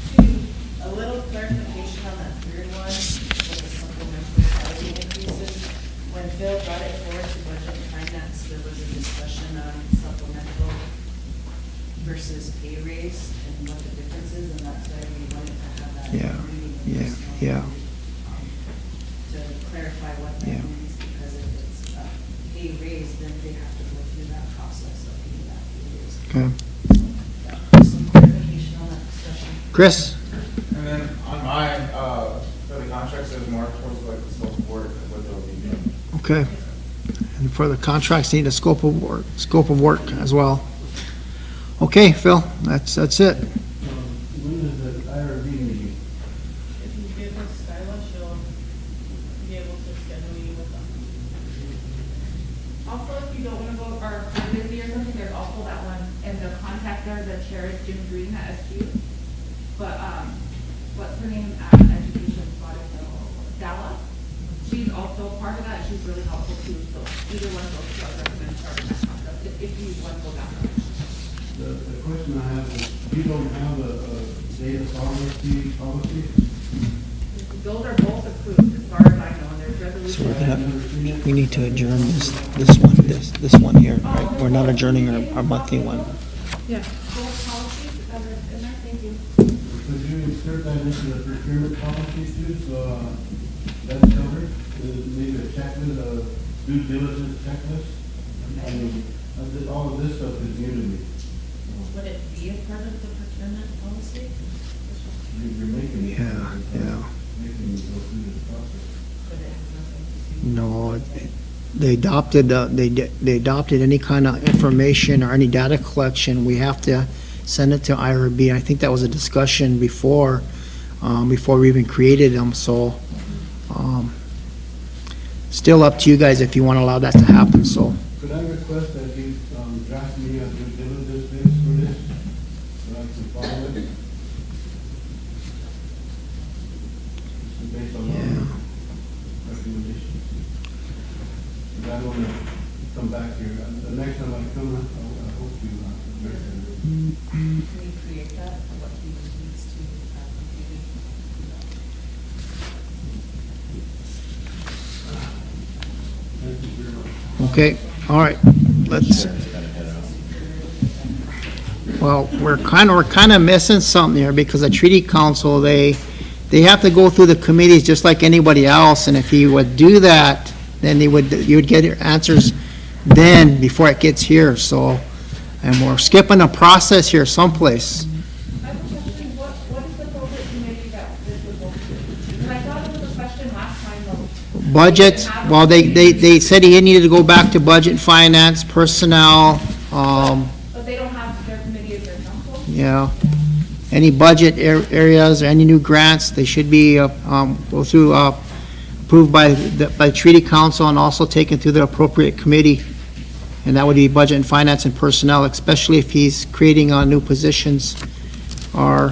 a little clarification on that third one, with the supplemental housing increases. When Phil brought it forward to budget and finance, there was a discussion on supplemental versus pay raise and what the difference is, and that's why we wanted to have that meeting. To clarify what that means, because if it's a pay raise, then they have to go through that process of getting that pay raise. Okay. Some clarification on that discussion. Chris? And then on mine, for the contracts, it was more towards like the scope of work, what they'll be doing. Okay. And for the contracts, need a scope of work as well. Okay, Phil, that's it. When is the IRB meeting? If you give us Skylar, she'll be able to schedule you with them. Also, if you don't want to go, or are busy or something, there's also that one, and the contact there, the chair is Jim Green at SU. But, what's her name at Education, Dalla? She's also part of that, she's really helpful too, so either one of those two, I recommend starting that process, if you want to go that way. The question I have is, you don't have a data sovereignty policy? Those are both approved, as far as I know, and there's So resolution. we need to adjourn this one here, right? We're not adjourning our monthly one. Yeah. Both policies, in there, thank you. Could you insert that into the procurement policy too, so, that's covered? Maybe a checklist, a due diligence checklist? I mean, all of this stuff is new to me. Would it be a part of the procurement policy? You're making me. Yeah. Making me go through this process. But it has nothing to do. No, they adopted any kind of information or any data collection, we have to send it to IRB. I think that was a discussion before before we even created them, so, still up to you guys if you want to allow that to happen, so. Could I request that you draft me a due diligence list for this, so I can follow it? Based on our recommendations. But I don't want to come back here. The next time I come, I hope you, Can you create that, or what he needs to have completed? thank you very much. Okay, all right, let's, well, we're kind of missing something here, because the treaty council, they have to go through the committees just like anybody else, and if you would do that, then you would get your answers then, before it gets here, so, and we're skipping a process here someplace. I have a question, what is the appropriate committee that this would go to? Because I thought it was a question last time though. Budget, well, they said he needed to go back to budget, finance, personnel, But they don't have their committee as their council? yeah. Any budget areas or any new grants, they should be, go through, approved by treaty council and also taken through the appropriate committee. And that would be budget and finance and personnel, especially if he's creating, new positions or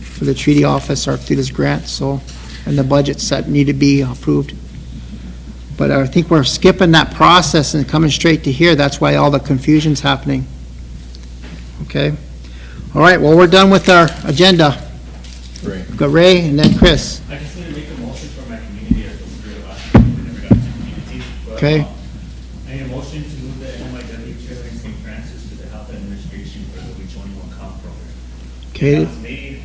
for the treaty office or through this grant, so, and the budgets that need to be approved. But I think we're skipping that process and coming straight to here. That's why all the confusion's happening. Okay? All right, well, we're done with our agenda. Ray. We've got Ray and then Chris. I just need to make a motion for my community, I don't really last time, we never got to community. But, Okay. I need a motion to move the MIW chair in St. Francis to the health administration for the Reach 21 comp program. Okay. That was made,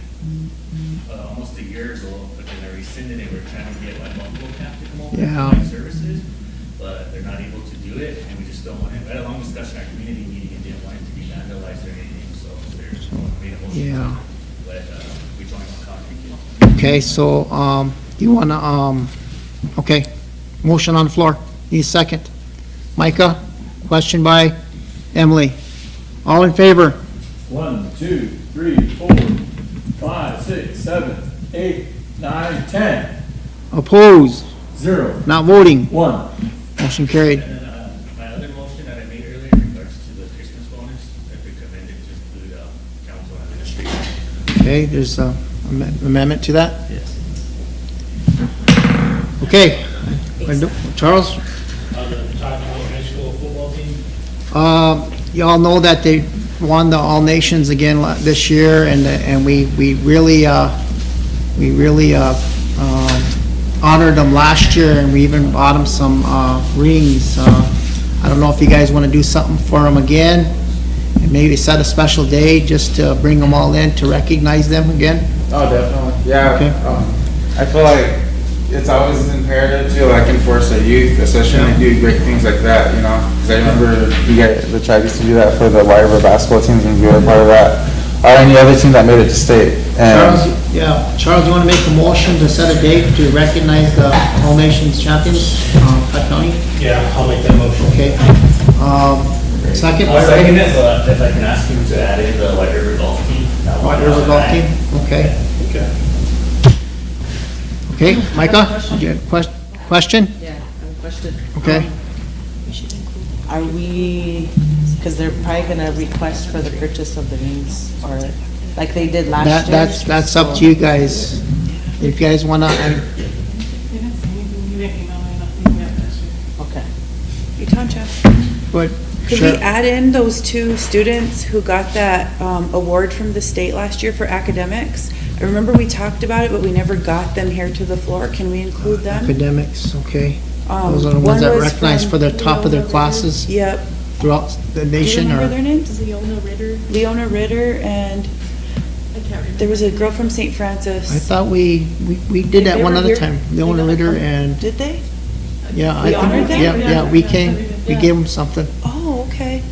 almost a year ago, but then they rescinded it, we're trying to get like Buffalo Cap to come over and Yeah. provide services, but they're not able to do it, and we just don't want it, we had a long discussion at our community meeting and didn't want it to be vandalized or anything, so there's, made a motion. Yeah. to Let, Reach 21 comp begin. Okay, so, you wanna, okay, motion on the floor. Need a second. Micah, question by Emily. All in favor? 1, 2, 3, 4, 5, 6, 7, 8, 9, 10. Opposed? 0. Not voting? 1. Motion carried. And then, my other motion that I made earlier in regards to the Christmas bonus, I recommended to include, council administration. Okay, there's a amendment to that? Yes. Okay. Charles? On the top high school football team? Y'all know that they won the All Nations again this year, and we really honored them last year, and we even bought them some rings. I don't know if you guys want to do something for them again, and maybe set a special day just to bring them all in to recognize them again. Oh, definitely. Yeah. Okay. I feel like it's always imperative to like enforce our youth, especially when they do great things like that, you know? Because I remember you guys, the Tribe used to do that for the White River basketball teams, and we were part of that. Or any other team that made it to state. And Charles, you want to make a motion to set a date to recognize the All Nations champions, Platte County? Yeah, I'll make that motion. Okay. Second? I'll second it, but if I can ask him to add in the White River golf team. White River golf team? Okay. Okay. Okay, Micah, did you have a question? Yeah, I have a question. Okay. Are we, because they're probably gonna request for the purchase of the rings, or like they did last year? That's up to you guys. If you guys want to, Okay. but Could sure. we add in those two students who got that award from the state last year for academics? I remember we talked about it, but we never got them here to the floor. Can we include them? Academics, okay. Those are the One ones that was recognized from for their top of their Leona classes Ritter. Yep. throughout the Do you nation, remember or? their names? Leona Ritter, and there was a girl from St. Francis. I thought we did that They one were other here? time. They Leona got it Ritter from- and, Did they? yeah. We honored them? Yeah, we came, we Yeah. gave them something. Oh, okay.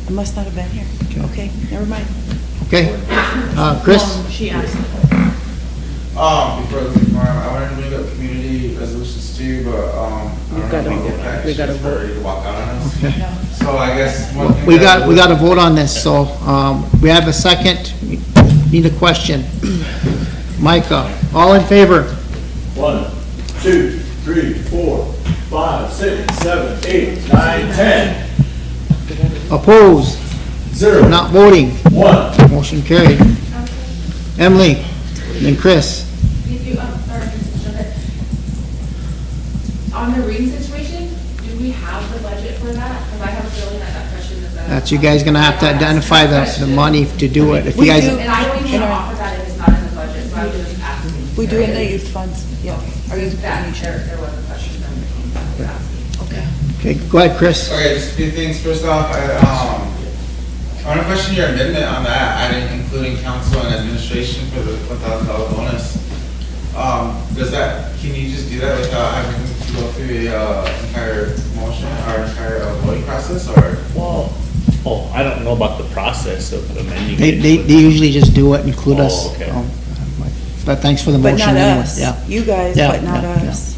I must not have been here. Okay, never mind. Okay. Chris? She asked. before the forum, I wanted to bring up community resolutions too, but, We gotta vote. ready to walk out on us. Okay. So I guess one thing. We that- got to vote on this, so, we have a second. Need a question. Micah, all in favor? 1, 2, 3, 4, 5, 6, 7, 8, 9, 10. Opposed? 0. Not voting? 1. Motion carried. Emily, then Chris. If you, sorry, on the ring situation, do we have the budget for that? Because I have a feeling that question is. That's you guys gonna have to identify the money to do it. If you guys, And I don't even offer that if it's not in the budget, so I was just asking. We do in the youth funds, yeah. Are you, That, there was a question from the team that was asking. okay. okay, go ahead, Chris. Okay, just a few things. First off, I want to question your amendment on that, adding including council and administration for the $1,000 bonus. Does that, can you just do that without having to go through the entire motion or entire voting process, or? Well, oh, I don't know about the process of amending They it. usually just do it, include us. Oh, okay. But thanks for the But motion not anyway. us. Yeah. You guys, Yeah, but not yeah, yeah. us.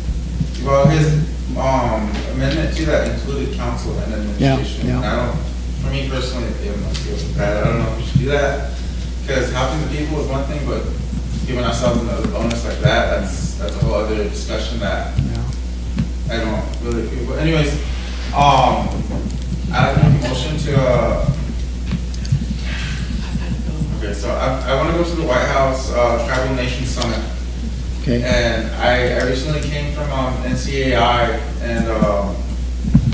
Well, his amendment to that included council and administration. Yeah, yeah. And I don't, for me personally, it must be bad. I don't know if we should do that, because helping the people is one thing, but giving ourselves another bonus like that, that's a whole other discussion that I don't really agree with. But anyways, I'd like to make a motion to, okay, so I want to go to the White House Tribal Nation Summit. Okay. And I recently came from NCAI, and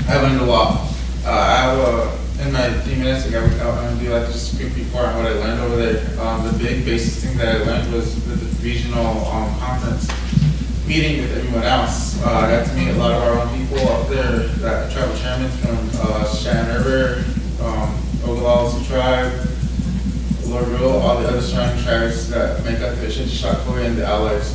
I learned a lot. I have in my 3 minutes, I'm going to do like just a quick report on what I learned over there. The big basic thing that I learned was the regional conference meeting with everyone else. I got to meet a lot of our own people up there, tribal chairmen from Shannon River, Ogallala Sioux Tribe, Lord Rule, all the other surrounding tribes that make up the Shinshakoi and the allies.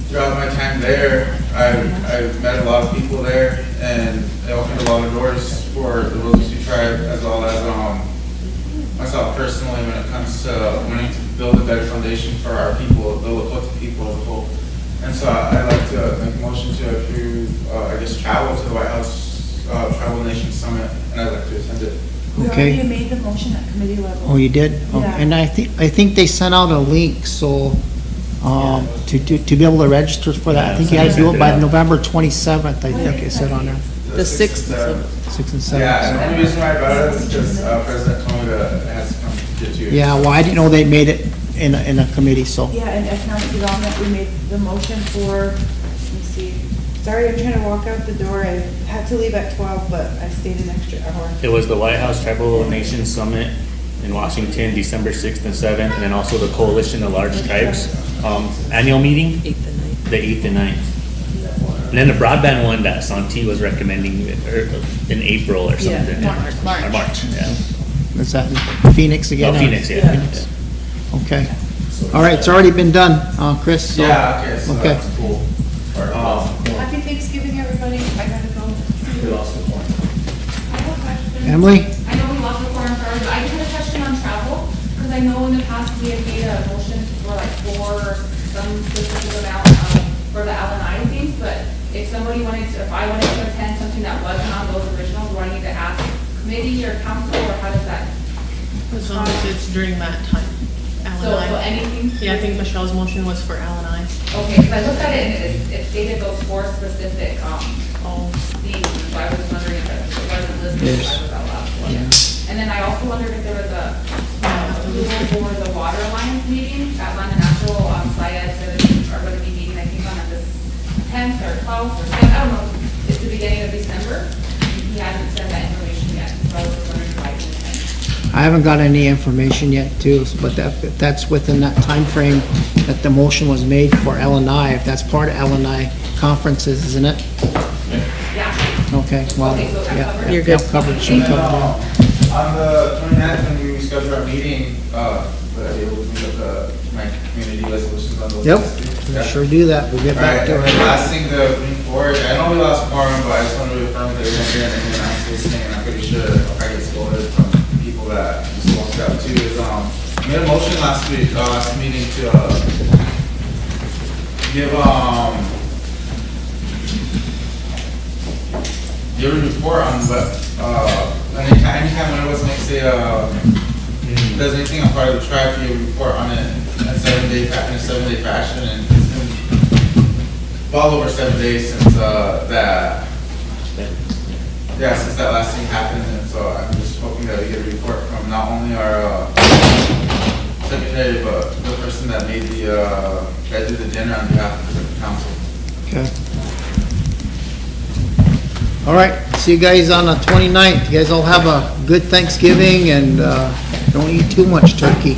Throughout my time there, I've met a lot of people there, and it opened a lot of doors for the Rosebud Sioux Tribe, as well as myself personally, when it comes to wanting to build a better foundation for our people, the Lakota people as a whole. And so I'd like to make a motion to approve, travel to the White House Tribal Nation Summit, and I'd like to attend it. We Okay. already made the motion at committee level. Oh, you did? Oh, Yeah. and I think they sent out a link, so, to be able to register for that, I think you had to do it by November 27th, I think it said on there. The 6th. 6th and 7th. Yeah, and the only reason why I brought it up is because President told me that it has to come to you. Yeah, well, I didn't know they made it in a committee, so. Yeah, and economic development, we made the motion for, let me see. Sorry, I'm trying to walk out the door. I had to leave at 12, but I stayed an extra hour. It was the White House Tribal Nation Summit in Washington, December 6th and 7th, and then also the Coalition of Large Tribes annual meeting, 8th and 9th. the 8th and 9th. And then the broadband one that Santi was recommending in April or Yeah, something. March. Or March, yeah. Is that in Phoenix again? Oh, Phoenix, yeah. Phoenix. Okay. All right, it's already been done, Chris. so- Yeah, okay, so Okay. that's cool. Happy Thanksgiving, everybody. I gotta go. I have a question. Emily? I know we lost the quorum for, but I just had a question on travel, because I know in the past we had made a motion for like some specific amount for the L&I things, but if somebody if I wanted to attend something that wasn't on those originals, do I need to ask committee or council, or how does that? As long as it's during that time. So Al and I. anything? Yeah, I think Michelle's motion was for Al and I. Okay, because I looked at it and it stated those 4 specific, things, so I was wondering if it wasn't listed, Yes. I was out loud. Yeah. And then I also wondered if there was a approval for the Water Alliance meeting at London Natural, SIAD citizens are going to be meeting, I think, on the 10th or 12th or 10th, I don't know, it's the beginning of December. He hasn't sent that information yet, so I was just wondering if I can attend. I haven't got any information yet too, but that's within that time frame that the motion was made for L&I, if that's part of L&I conferences, isn't it? Yeah. Okay, well, Okay, so that's yeah. covered? yeah, You're good. Covered, should cover that. On the 29th, when we scheduled our meeting, would I be able to meet up my community resolutions on those? Yep, Yeah. sure do that, we'll get All right, back to and then it. last thing to bring forward, I know we lost quorum, but I just want to reaffirm that we're here and anyone else listening, and I'm pretty sure I get scolded from people that just walked out too, is, I made a motion last meeting to, give a report on what, anytime one of us makes a does anything on part of the tribe, you report on it in a 7-day fashion, and it's been well over 7 days since, since that last thing happened, and so I'm just hoping that we get a report from not only our, secretary, but the person that made that did the dinner on behalf of the council. Okay. All right, see you guys on the 29th. You guys all have a good Thanksgiving and don't eat too much turkey.